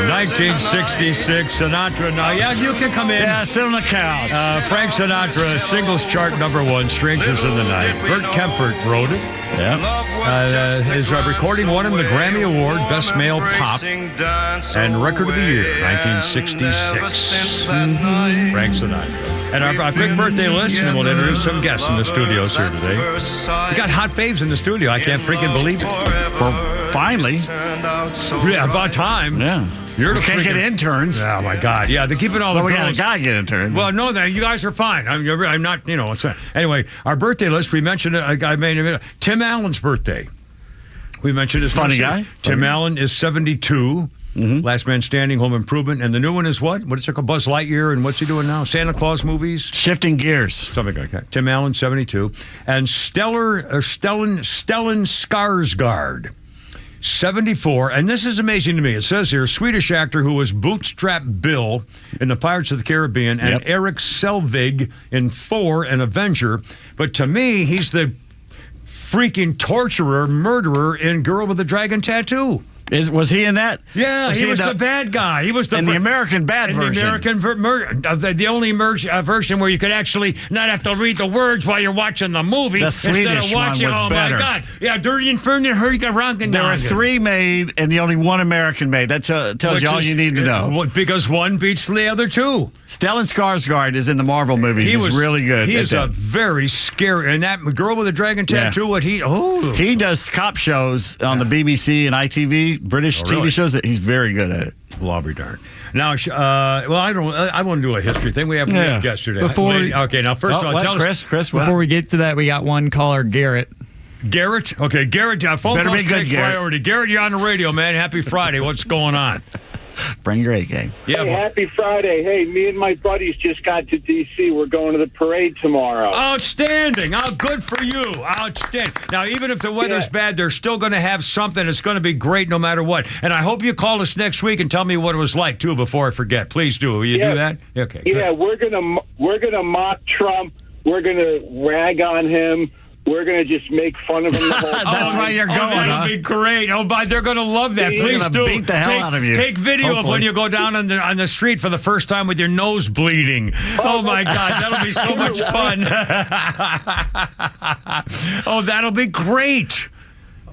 1966, Sinatra. Now, yeah, you can come in. Yeah, sit on the couch. Frank Sinatra, singles chart #1, Strangers in the Night. Bert Kempfert wrote it. Yeah. His recording won him the Grammy Award, Best Male Pop, and Record of the Year, 1966. Frank Sinatra. And our quick birthday list, and we'll introduce some guests in the studios here today. We got hot faves in the studio. I can't freaking believe it. Finally. Yeah, about time. Yeah. You're the can't get interns. Oh, my God. Yeah, they're keeping all the girls. We got a guy get intern. Well, no, you guys are fine. I'm not, Anyway, our birthday list, we mentioned a guy named Tim Allen's birthday. We mentioned his funny guy. Tim Allen is 72. Mm-hmm. Last Man Standing, Home Improvement, and the new one is what? What is it called? Buzz Lightyear, and what's he doing now? Santa Claus movies? Shifting Gears. Something like that. Tim Allen, 72. And Stellan Skarsgård, 74. And this is amazing to me. It says here, Swedish actor who was Bootstrap Bill in the Pirates of the Caribbean, and Eric Selvig in Thor and Avenger. But to me, he's the freaking torturer, murderer in Girl with the Dragon Tattoo. Was he in that? Yeah, he was the bad guy. He was the American bad version. The American the only version where you could actually not have to read the words while you're watching the movie. The Swedish one was better. My God. Yeah, Dirty Inferno, Hurricane. There were 3 made and only 1 American made. That tells you all you need to know. Because one beats the other 2. Stellan Skarsgård is in the Marvel movies. He's really good. He is a very scary. And that Girl with the Dragon Tattoo, he does cop shows on the BBC and ITV. British TV shows, that he's very good at it. Well, I'll be darned. Now, I want to do a history thing. We have guests today. Now first of all, tell us, Chris. Before we get to that, we got one caller, Garrett. Garrett? Okay, Garrett, phone Better calls be good, take Garrett. priority. Garrett, you're on the radio, man. Happy Friday. What's going on? Bring your A game. Yeah, hey, happy Friday. Hey, me and my buddies just got to D.C. We're going to the parade tomorrow. Outstanding. Oh, good for you. Outstanding. Now, even if the weather's bad, they're still going to have something. It's going to be great no matter what. And I hope you call us next week and tell me what it was like, too, before I forget. Please do. Will you do that? Okay. Yeah, we're gonna mock Trump. We're going to rag on him. We're going to just make fun of him the whole time. That's why you're going, that'll be great. Oh, but they're going to love that. They're Please gonna do. beat the hell out of you. Take video of Hopefully. when you go down on the street for the first time with your nose bleeding. Oh my God, that'll be so much fun. Oh, that'll be great.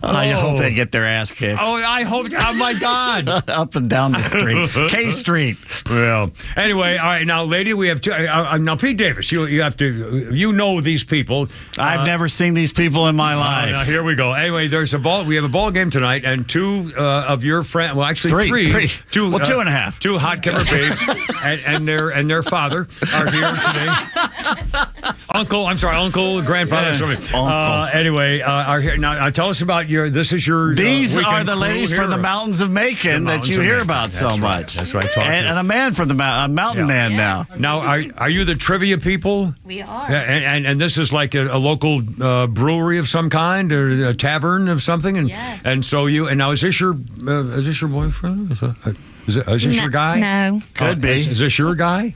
I hope they get their ass kicked. Oh, I hope. Oh, my God. Up and down the street. K Street. Well, anyway, all right. Now, lady, we have two. Now, Pete Davis, you have to. You know these people. I've never seen these people in my life. Now, here we go. Anyway, there's a ball. We have a ball game tonight, and two of your friends. Well, actually, three. Two and a half. Two hot kipper babes, and their father are here today. Uncle, grandfather. Sorry. Anyway, are here now. Tell us about your. This is your. These are weekend the crew ladies here. from the mountains of Macon that you hear about so much. That's right. And a man from the mountain man now. Now, are you the trivia people? We are. Yeah, and this is like a local brewery of some kind or a tavern of something, and Yes. and so now is this your boyfriend? Is this your guy? No. Could be. Is this your guy?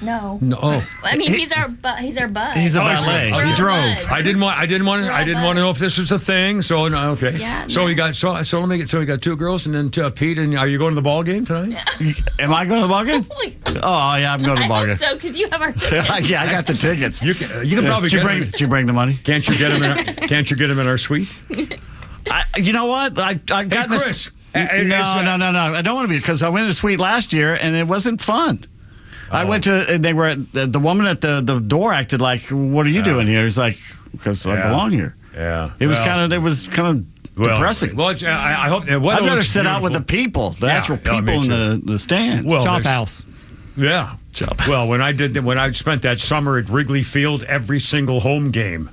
No. No. Oh. I mean, he's our bud. He's a We're valet. all He drove. buds. I didn't want to know if this was a thing. So no, okay. Yeah, so no. we got so let me get we got two girls and then Pete. And are you going to the ball game tonight? Am I going to the ball game? Oh yeah, I'm going to the I ball hope game. so, because you have our tickets. Yeah, I got the tickets. You can probably Did get you bring the money? Can't you get them? Can't you get them in our suite? You know what? I got Chris. this. No. I don't want to be, because I went to the suite last year and it wasn't fun. I went to, and they were the woman at the door acted like, "What are you doing here?" It's like, because I belong here. Yeah. It was kind of depressing. Well, I hope. I'd rather sit out with the people, the actual people in the stands. Well, Chop house. Yeah. Well, when I spent that summer at Wrigley Field, every single home game.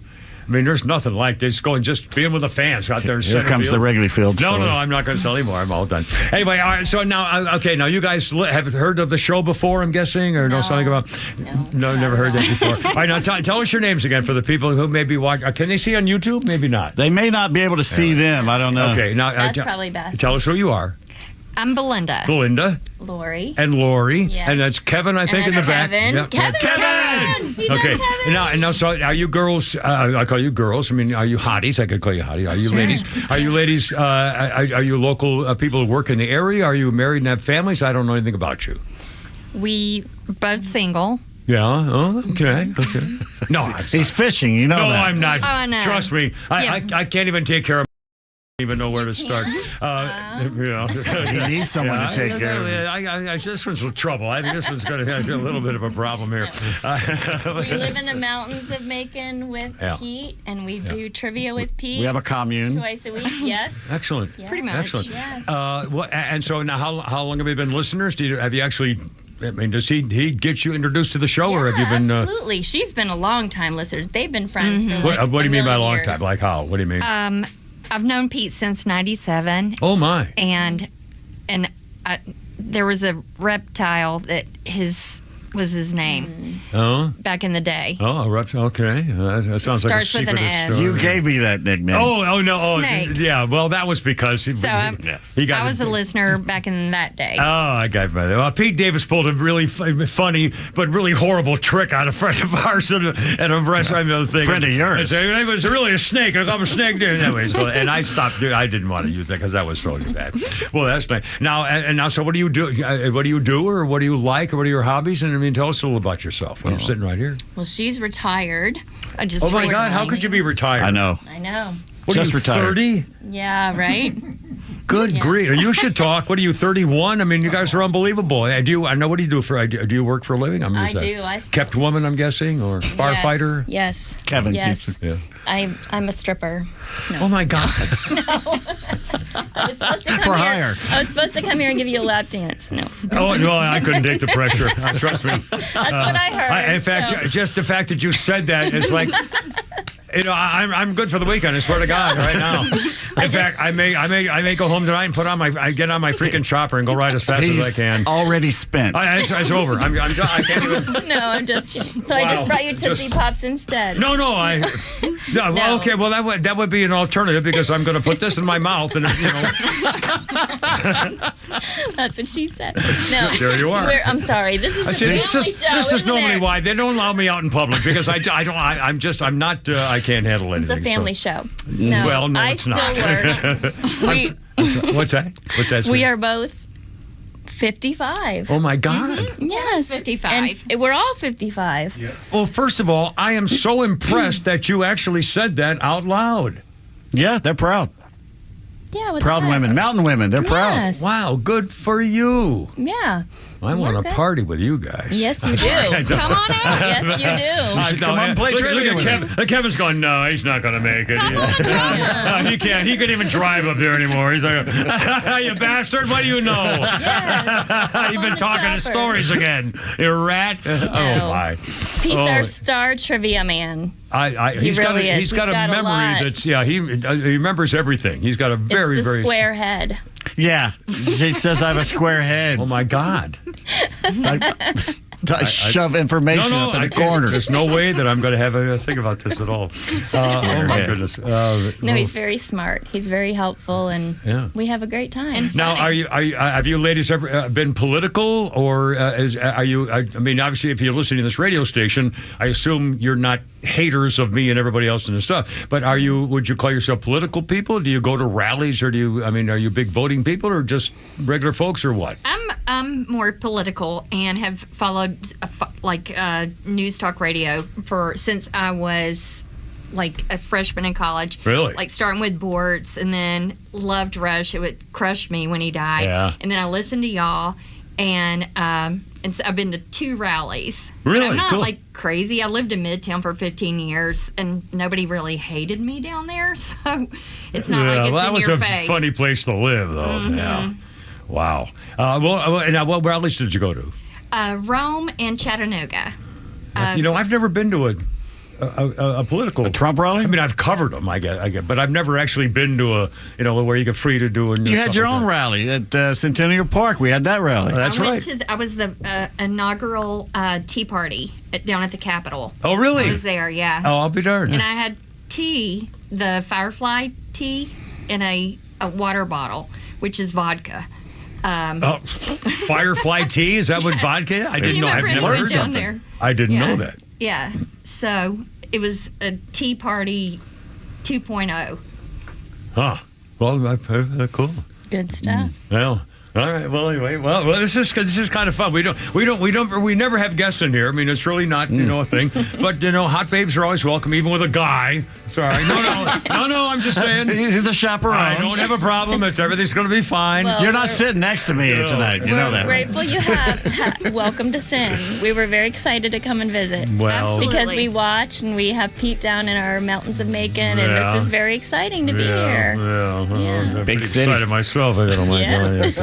I mean, there's nothing like this. Just being with the fans out there in Here center comes field. the Wrigley Field No, story. I'm not going to tell anymore. I'm all done. Anyway, all right. So now, now you guys have heard of the show before, I'm guessing, or know something about? No, never heard that before. All right, now tell us your names again for the people who maybe watch. Can they see on YouTube? Maybe not. They may not be able to see them. I don't know. Okay, now That's probably best. Tell us who you are. I'm Belinda. Belinda. Lori. And Lori. Yes. And that's Kevin, I think, in the back. Kevin. Yeah. Kevin. He's Okay. Kevin. And now, so are you girls? I call you girls. I mean, are you hotties? I could call you hottie. Are you ladies? Are you ladies? Are you local people who work in the area? Are you married and have families? I don't know anything about you. We both single. Yeah. Oh, okay. Okay. No, he's fishing. You know no, that. I'm not. Oh, I know. Trust me. Yeah. I can't even take care of. Even know where to start. He needs someone to take care of him. This one's a trouble. I think this one's going to have a little bit of a problem here. We live in the mountains of Macon with Yeah. Pete, and we do trivia with Pete. We have a commune. Twice a week, yes. Excellent. Yeah. Pretty much. Excellent. Yes. And so now, how long have you been listeners? Have you actually? I mean, does he get you introduced to the show, or have you been? Absolutely. She's been a long time listener. They've been friends for like What do you mean by a long years. time? Like how? What do you mean? I've known Pete since '97. Oh my! And there was a reptile that was his name Oh. back in the day. Oh, okay. That sounds like a Starts with an secret S. story. You gave me that nickname. Oh no! Oh, Snake. yeah. Well, that was because he got. I was a listener back in that day. Oh, I got it. Well, Pete Davis pulled a really funny but really horrible trick on a friend of ours at a restaurant. The other thing, Friend of yours. It was really a snake. I'm a snake there. Anyway, so and I stopped. I didn't want to use that because that was so bad. Well, that's nice. Now and now. So what do you do? What do you do, or what do you like, or what are your hobbies? And I mean, tell us a little about yourself. I'm sitting right here. Well, she's retired. I just Oh my God! How recently- could you be retired? I know. I know. What Just are you, retired. 30? Yeah, right. Good grief! You should talk. What are you, 31? I mean, you guys are unbelievable. I know. What do you do for? Do you work for a living? I do. Kept woman, I'm guessing, or firefighter. Yes. Kevin Yes. keeps it. Yeah. I'm a stripper. No. Oh my God! I was supposed to come For here. hire. I was supposed to come here and give you a lap dance. No. Oh no, I couldn't take the pressure. Trust me. That's what I heard. In fact, just the fact that you said that, it's like, I'm good for the weekend. I swear to God, right now. In fact, I may go home tonight and get on my freaking chopper and go ride as fast as I can. Already spent. It's over. I can't even. No, I'm just kidding. So I just brought you Tootsie Pops instead. No. Well, okay. Well, that would be an alternative because I'm going to put this in my mouth and That's what she said. No. There you are. I'm sorry. This is a family show. This is normally isn't it? why they don't allow me out in public because I can't handle anything. It's a family show. No. Well, no, I it's still not. work. What's that? What's that? We are both 55. Oh my God. Yes. 55. And we're all 55. Yeah. Well, first of all, I am so impressed that you actually said that out loud. Yeah, they're proud. Yeah, what's Proud that? women, mountain women, they're proud. Yes. Wow, good for you. Yeah. I want to Okay. party with you guys. Yes, you do. Come on out. Yes, you do. You should come on and play trivia with us. Kevin's going, no, he's not going to make it. He can't. He couldn't even drive up there anymore. He's like, you bastard, what do you know? Yes. You've been talking to stories again. You rat. Oh, my. Pete's our star trivia man. He's really is. He's got a He's got a memory lot. that's, he remembers everything. He's got a very, It's the very. square head. Yeah, she says I have a square head. Oh, my God. I shove information up in the corner. There's no way that I'm going to have a think about this at all. Oh my goodness! No, he's very smart. He's very helpful, and we have a great time. Now, have you ladies ever been political, or are you? I mean, obviously, if you're listening to this radio station, I assume you're not haters of me and everybody else and stuff. But are you? Would you call yourself political people? Do you go to rallies, or do you? I mean, are you big voting people, or just regular folks, or what? I'm more political and have followed news talk radio since I was like a freshman in college. Really? Like starting with Bortz, and then loved Rush. It would crush me when he died. Yeah. And then I listened to y'all, and so I've been to 2 rallies. Really? But I'm not Cool. like crazy. I lived in Midtown for 15 years, and nobody really hated me down there. So it's not like it's that in was your a face. funny place to live, though. Mhm. Yeah. Wow. Now, what rallies did you go to? Rome and Chattanooga. I've never been to a political Trump rally. I mean, I've covered them, I get, but I've never actually been to where you get free to do. You had your own rally at Centennial Park. We had that rally. I was the inaugural Tea Party down at the Capitol. Oh, really? I was there, yeah. Oh, I'll be darned. And I had tea, the Firefly tea, in a water bottle, which is vodka. Firefly tea? Is that what vodka is? I didn't know. I've never heard down something. there. I didn't know that. Yeah. So it was a Tea Party 2.0. Huh. Well, cool. Good stuff. Well, all right. Well, anyway. Well, this is kind of fun. We never have guests in here. I mean, it's really not a thing. But hot babes are always welcome, even with a guy. Sorry. No. I'm just saying. He's the chaperone. I don't have a problem. Everything's going to be fine. Well, You're not sitting next to me tonight. You know that. We're grateful you have welcome to Sin. We were very excited to come and visit. Well, because we watch and we have Pete down in our mountains of Macon, and Yeah. this is very exciting to be here. Yeah. I'm Big pretty city. excited myself. I don't mind telling you.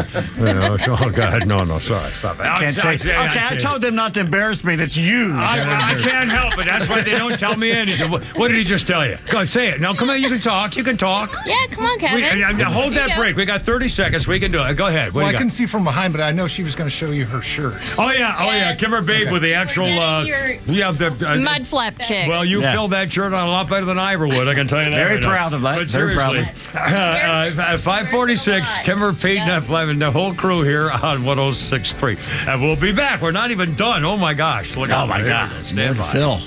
Oh God, no. Sorry, stop it. I told them not to embarrass me. That's you. I can't help it. That's why they don't tell me anything. What did he just tell you? Go ahead, say it. Now, come on, you can talk. Yeah, come on, Kevin. Hold Here that you go. break. We got 30 seconds. We can do it. Go ahead. What Well, do I you got? couldn't see from behind, but I know she was going to show you her shirt. Oh yeah. Kimmer Babe with the actual. Mud flap chick. Well, you filled that shirt on a lot better than I ever would. I can tell you that. Very right now. proud of that. But Very proud seriously, of at 5:46, Kimmer, Pete, and F11, and the whole crew here on 106.3, and we'll be back. We're not even done. Oh my gosh! Look out! my God. Stand by. Phil.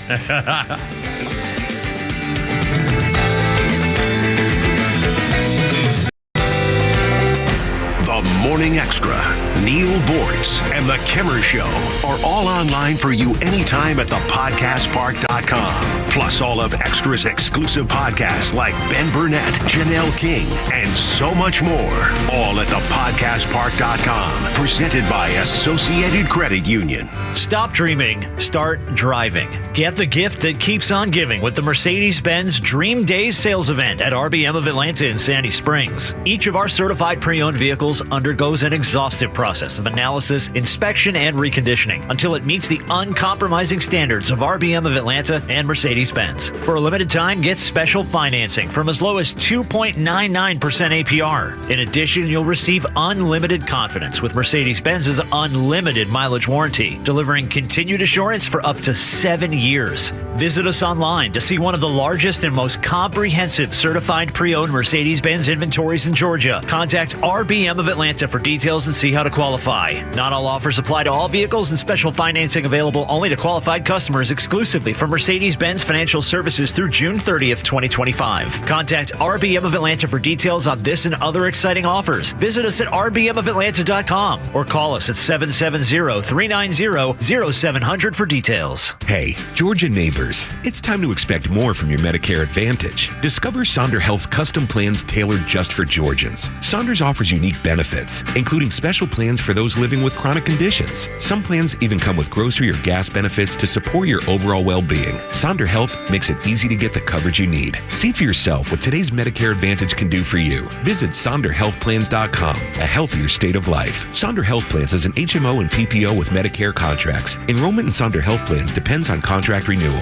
The Morning Extra, Neil Bortz, and The Kimmer Show are all online for you anytime at thepodcastpark.com. Plus all of Extra's exclusive podcasts like Ben Burnett, Janelle King, and so much more. All at thepodcastpark.com. Presented by Associated Credit Union. Stop dreaming. Start driving. Get the gift that keeps on giving with the Mercedes-Benz Dream Days sales event at RBM of Atlanta in Sandy Springs. Each of our certified pre-owned vehicles undergoes an exhaustive process of analysis, inspection, and reconditioning until it meets the uncompromising standards of RBM of Atlanta and Mercedes-Benz. For a limited time, get special financing from as low as 2.99% APR. In addition, you'll receive unlimited confidence with Mercedes-Benz's unlimited mileage warranty, delivering continued assurance for up to 7 years. Visit us online to see one of the largest and most comprehensive certified pre-owned Mercedes-Benz inventories in Georgia. Contact RBM of Atlanta for details and see how to qualify. Not all offers apply to all vehicles, and special financing available only to qualified customers exclusively from Mercedes-Benz Financial Services through June 30th, 2025. Contact RBM of Atlanta for details on this and other exciting offers. Visit us at rbmofatlanta.com or call us at 770-390-0700 for details. Hey, Georgia neighbors, it's time to expect more from your Medicare Advantage. Discover Sonder Health's custom plans tailored just for Georgians. Saunders offers unique benefits, including special plans for those living with chronic conditions. Some plans even come with grocery or gas benefits to support your overall well-being. Sonder Health makes it easy to get the coverage you need. See for yourself what today's Medicare Advantage can do for you. Visit SonderHealthPlans.com, a healthier state of life. Sonder Health Plans is an HMO and PPO with Medicare contracts. Enrollment in Sonder Health Plans depends on contract renewal.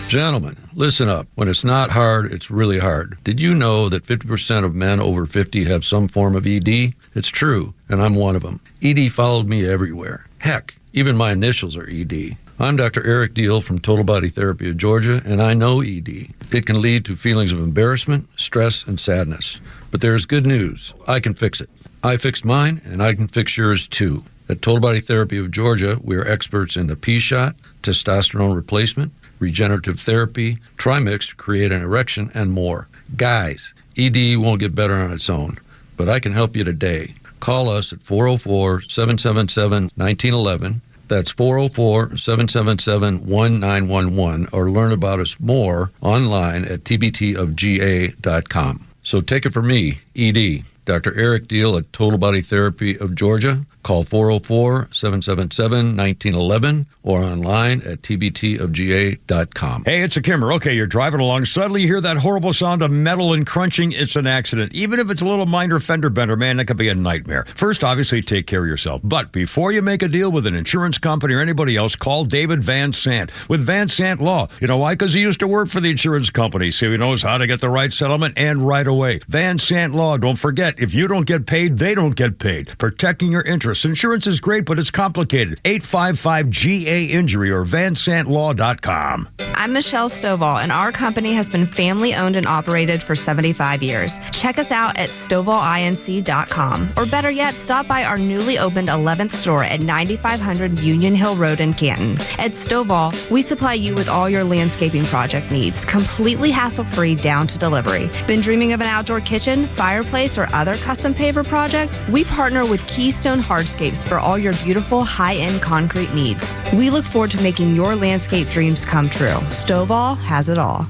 Gentlemen, listen up. When it's not hard, it's really hard. Did you know that 50% of men over 50 have some form of ED? It's true, and I'm one of them. ED followed me everywhere. Heck, even my initials are ED. I'm Dr. Eric Deal from Total Body Therapy of Georgia, and I know ED. It can lead to feelings of embarrassment, stress, and sadness. But there's good news. I can fix it. I fixed mine, and I can fix yours too. At Total Body Therapy of Georgia, we are experts in the P-shot, testosterone replacement, regenerative therapy, Trimix to create an erection, and more. Guys, ED won't get better on its own, but I can help you today. Call us at 404-777-1911. That's 404-777-1911, or learn about us more online at tbtofga.com. So take it from me, ED, Dr. Eric Deal at Total Body Therapy of Georgia. Call 404-777-1911 or online at tbtofga.com. Hey, it's a Kimmer. Okay, you're driving along. Suddenly you hear that horrible sound of metal and crunching. It's an accident. Even if it's a little minor fender bender, man, that could be a nightmare. First, obviously, take care of yourself. But before you make a deal with an insurance company or anybody else, call David Van Sant with Van Sant Law. You know why? Because he used to work for the insurance company, so he knows how to get the right settlement and right away. Van Sant Law, don't forget, if you don't get paid, they don't get paid. Protecting your interests. Insurance is great, but it's complicated. 855-GA-INJURY or vansantlaw.com. I'm Michelle Stovall, and our company has been family-owned and operated for 75 years. Check us out at StovallINC.com, or better yet, stop by our newly opened 11th store at 9500 Union Hill Road in Canton. At Stovall, we supply you with all your landscaping project needs, completely hassle-free down to delivery. Been dreaming of an outdoor kitchen, fireplace, or other custom paver project? We partner with Keystone Hardscapes for all your beautiful high-end concrete needs. We look forward to making your landscape dreams come true. Stovall has it all.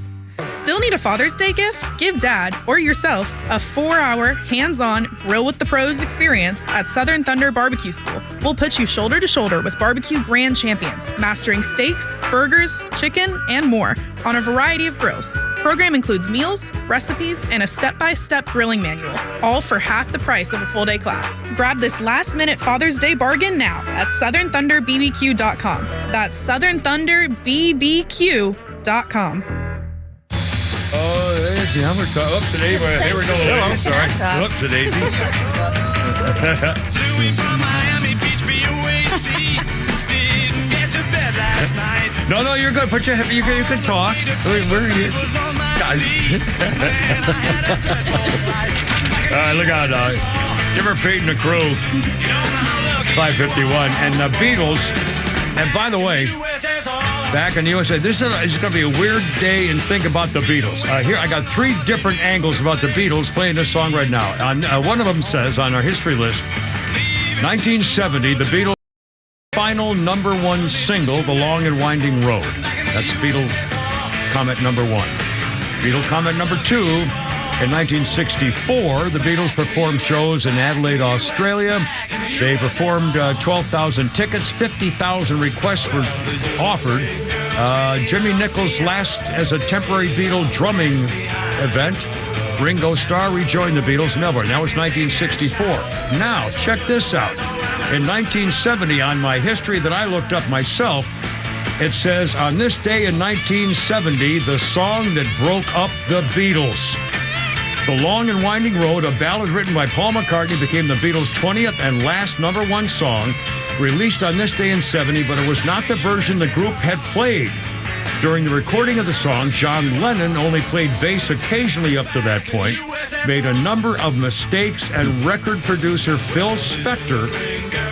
Still need a Father's Day gift? Give Dad, or yourself, a 4-hour, hands-on, grill with the pros experience at Southern Thunder Barbecue School. We'll put you shoulder to shoulder with barbecue grand champions, mastering steaks, burgers, chicken, and more on a variety of grills. Program includes meals, recipes, and a step-by-step grilling manual, all for half the price of a full-day class. Grab this last-minute Father's Day bargain now at SouthernThunderBBQ.com. That's SouthernThunderBBQ.com. Oh, yeah, we're up to Daisy. Hey, we're going to Daisy. Sorry. Up to Daisy. No, you're good. Put your you can talk. Where are you? Look out, Kimmer Payton, the Crew. 5:51, and the Beatles. And by the way, back in the USA, this is going to be a weird day and think about the Beatles. Here, I got 3 different angles about the Beatles playing this song right now. One of them says on our history list, 1970, the Beatles' final number one single, The Long and Winding Road. That's Beatle comment number one. Beatle comment number two. In 1964, the Beatles performed shows in Adelaide, Australia. They performed 12,000 tickets, 50,000 requests were offered. Jimmy Nichols last as a temporary Beatle drumming event. Ringo Starr rejoined the Beatles in Melbourne. That was 1964. Now, check this out. In 1970, on my history that I looked up myself, it says, on this day in 1970, the song that broke up the Beatles. The Long and Winding Road, a ballad written by Paul McCartney, became the Beatles' 20th and last number one song, released on this day in 70, but it was not the version the group had played. During the recording of the song, John Lennon only played bass occasionally up to that point, made a number of mistakes, and record producer Phil Spector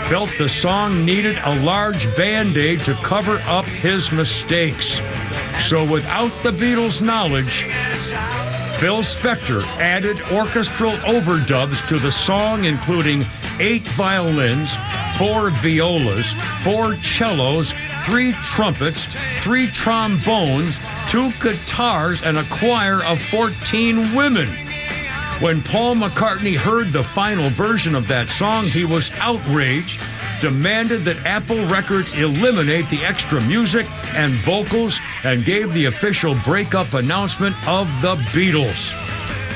felt the song needed a large Band-Aid to cover up his mistakes. So without the Beatles' knowledge, Phil Spector added orchestral overdubs to the song, including 8 violins, 4 violas, 4 cellos, 3 trumpets, 3 trombones, 2 guitars, and a choir of 14 women. When Paul McCartney heard the final version of that song, he was outraged, demanded that Apple Records eliminate the extra music and vocals, and gave the official breakup announcement of the Beatles.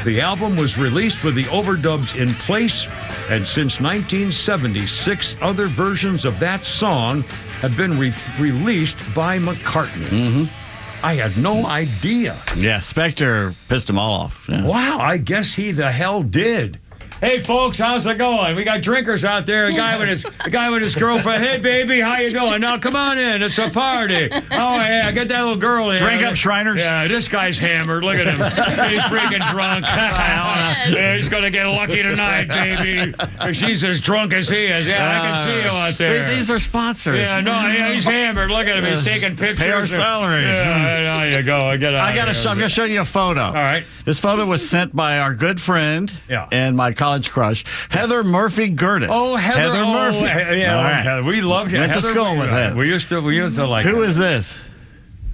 The album was released with the overdubs in place, and since 1970, 6 other versions of that song have been released by McCartney. I had no idea. Yeah, Spector pissed them all off. Yeah. Wow, I guess he the hell did. Hey, folks, how's it going? We got drinkers out there. A guy with his girlfriend. Hey, baby, how you doing? Now, come on in. It's a party. Oh, yeah, get that little girl in. Drink up, Shriners. Yeah, this guy's hammered. Look at him. He's freaking drunk. Yeah, he's going to get lucky tonight, baby. She's as drunk as he is. Yeah, I can see you out there. These are sponsors. Yeah, no, yeah, he's hammered. Look at him. He's taking pictures. Pay our salary. Yeah, there you go. I'm going to show you a photo. All right. This photo was sent by our good friend and my college crush, Heather Murphy Gertis. Oh, Heather Murphy. Yeah, all right. Heather. We loved Heather. Went to school with Heather. We used to like Who her. is this?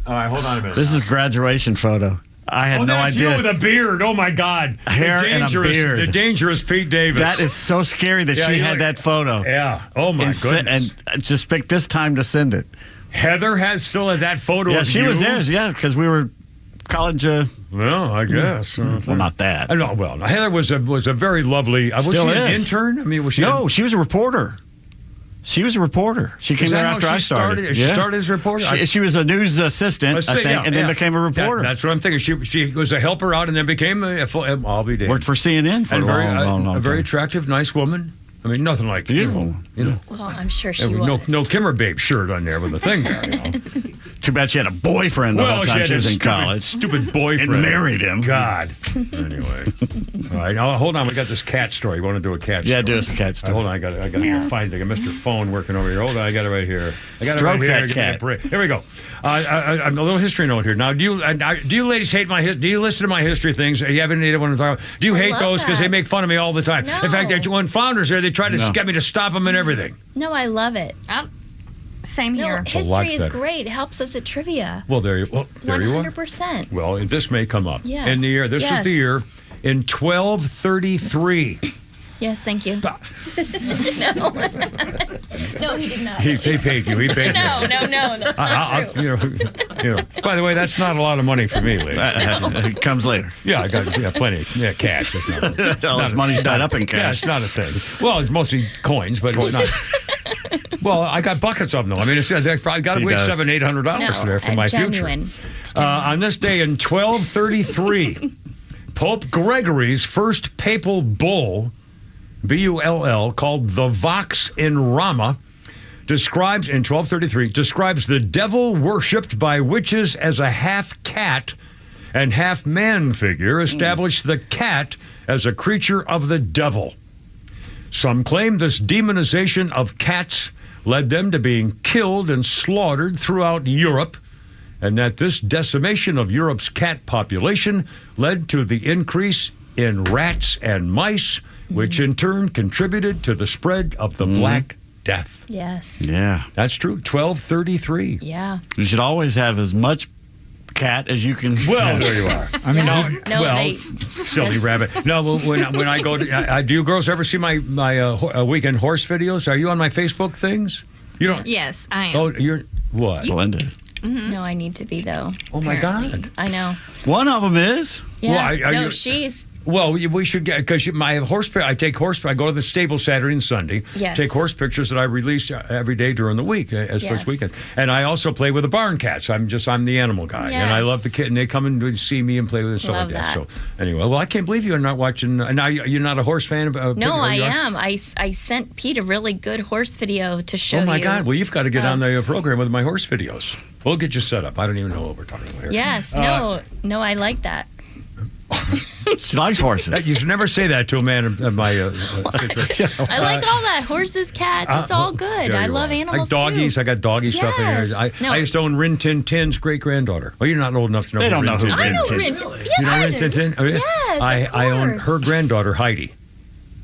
All right, hold on a minute. This is graduation photo. I had no idea. You with a beard. Oh, my God. Hair and a beard. The dangerous Pete Davis. That is so scary that she had that photo. Yeah. Oh, my goodness. And just picked this time to send it. Heather still has that photo of you? Yeah, she was there. Yeah, because we were college. Well, I guess. Well, not that. No, well, Heather was a very lovely. Was she an intern? I mean, was she? No, she was a reporter. She was a reporter. She came there after I started. She started as a reporter? She was a news assistant, I think, and then became a reporter. That's what I'm thinking. She was a helper out and then became I'll be damned. Worked for CNN for a long time. A very attractive, nice woman. I mean, nothing like beautiful. Well, I'm sure she was. No Kimmer Babe shirt on there with the thing there. Too bad she had a boyfriend the whole time she was in college. Stupid boyfriend. And married him. God. Anyway. All right. Now, hold on. We got this cat story. You want to do a cat story? Yeah, do us a cat story. Hold on. I got to find it. I got Mr. Phone working over here. Hold on. I got it right here. Stroke that cat. Here we go. A little history note here. Now, do you ladies hate my history? Do you listen to my history things? You haven't either one to talk about? Do you hate those? Because they make fun of me all the time. No. In fact, when Flounder's there, they try to get me to stop them and everything. No, I love it. Same here. History is great. It helps us at trivia. Well, there you are. 100%. Well, this may come up. Yes. In the year. This was the year in 1233. Yes, thank you. No, he did not. He paid you. He paid you. No, that's not true. By the way, that's not a lot of money for me, ladies. It comes later. Yeah, I got plenty. Yeah, cash. All his money's tied up in cash. Yeah, it's not a thing. Well, it's mostly coins, but it's not. Well, I got buckets of them. I mean, I probably got to wait $700-800 there for my genuine. future. On this day in 1233, Pope Gregory's first papal bull, B-U-L-L, called the Vox in Rama, describes the devil worshipped by witches as a half cat and half man figure, established the cat as a creature of the devil. Some claim this demonization of cats led them to being killed and slaughtered throughout Europe, and that this decimation of Europe's cat population led to the increase in rats and mice which in turn contributed to the spread of the Black Death. Yes. Yeah. That's true. 1233. Yeah. You should always have as much cat as you can. Well, there you are. I mean, silly rabbit. No, well, when I go to, do you girls ever see my weekend horse videos? Are you on my Facebook things? You don't. Yes, I am. Oh, you're what? Blended. No, I need to be though. Oh my apparently. God. I know. One of them is. Yeah. Well, she's. Well, we should get, because my horse. I go to the stable Saturday and Sunday. Yes. Take horse pictures that I release every day during the week, as Yes. first weekend. And I also play with the barn cats. I'm the animal guy, and I love the kid. And they come and see me and play with it and stuff Love like that. that. So anyway, well, I can't believe you're not watching. Now you're not a horse fan. No, I am. I sent Pete a really good horse video to show you. Oh my God! Well, you've got to get on the program with my horse videos. We'll get you set up. I don't even know what we're talking about here. Yes. No, I like that. She likes horses. You should never say that to a man in my situation. I like all that. Horses, cats, it's all good. I love animals like doggies. too. I got doggy stuff in here. I used to own Rin Tin Tin's great-granddaughter. Well, you're not old enough to know. They don't know who I Rin know Tin Rin is. Tin. You Yes, know I Rin do. Tin Tin? Oh, yeah? Yes, of I own course. her granddaughter Heidi.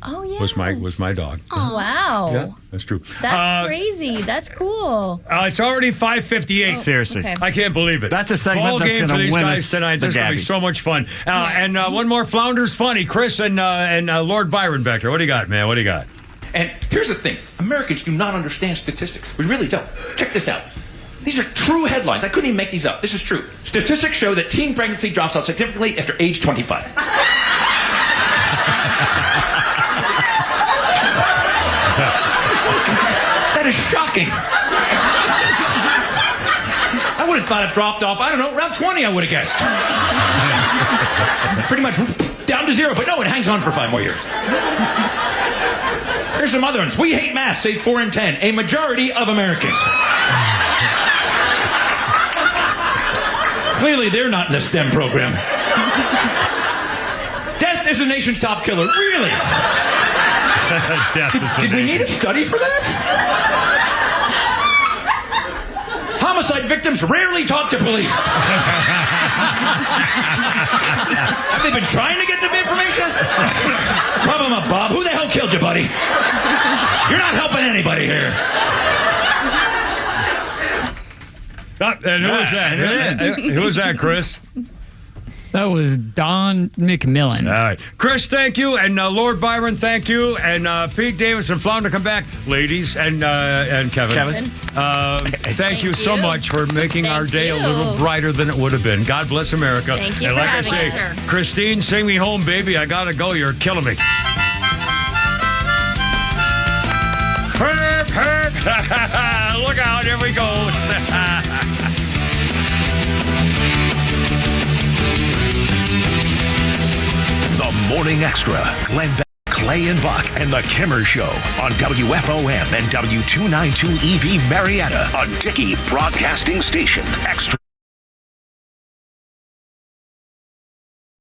Oh yeah. Was my dog. Oh wow. Yeah, that's true. That's crazy. That's cool. It's already 5:58. Seriously. Okay. I can't believe it. That's a segment Ball that's game gonna for these win guys us tonight. the This is going to be Gabby. so much fun. And one more Flounders Funny. Chris and Lord Byron back here. What do you got, man? What do you got? And here's the thing. Americans do not understand statistics. We really don't. Check this out. These are true headlines. I couldn't even make these up. This is true. Statistics show that teen pregnancy drops off significantly after age 25. That is shocking. I would have thought it dropped off, I don't know, around 20 I would have guessed. Pretty much down to zero, but no, it hangs on for 5 more years. Here's some other ones. We hate masks, say 4 in 10. A majority of Americans. Clearly, they're not in the STEM program. Death is the nation's top killer. Really? Death is the Did we need a study for that? Homicide victims rarely talk to police. Have they been trying to get them information? Rub them up, Bob. Who the hell killed you, buddy? You're not helping anybody here. And who was that? Who was that, Chris? That was Don McMillan. All right. Chris, thank you. And Lord Byron, thank you. And Pete Davis and Flounder, come back. Ladies and Kevin. Thank you so much for making our day a little brighter than it would have been. God bless America. Thank you and for like I having say, us. Christine, sing me home, baby. I got to go. You're killing me. Herp, herp. Look out. Here we go. The Morning Extra. Glenn Beck, Clay and Buck, and The Kimmer Show on WFOM and W292 EV Marietta, a Dickey Broadcasting Station. Extra.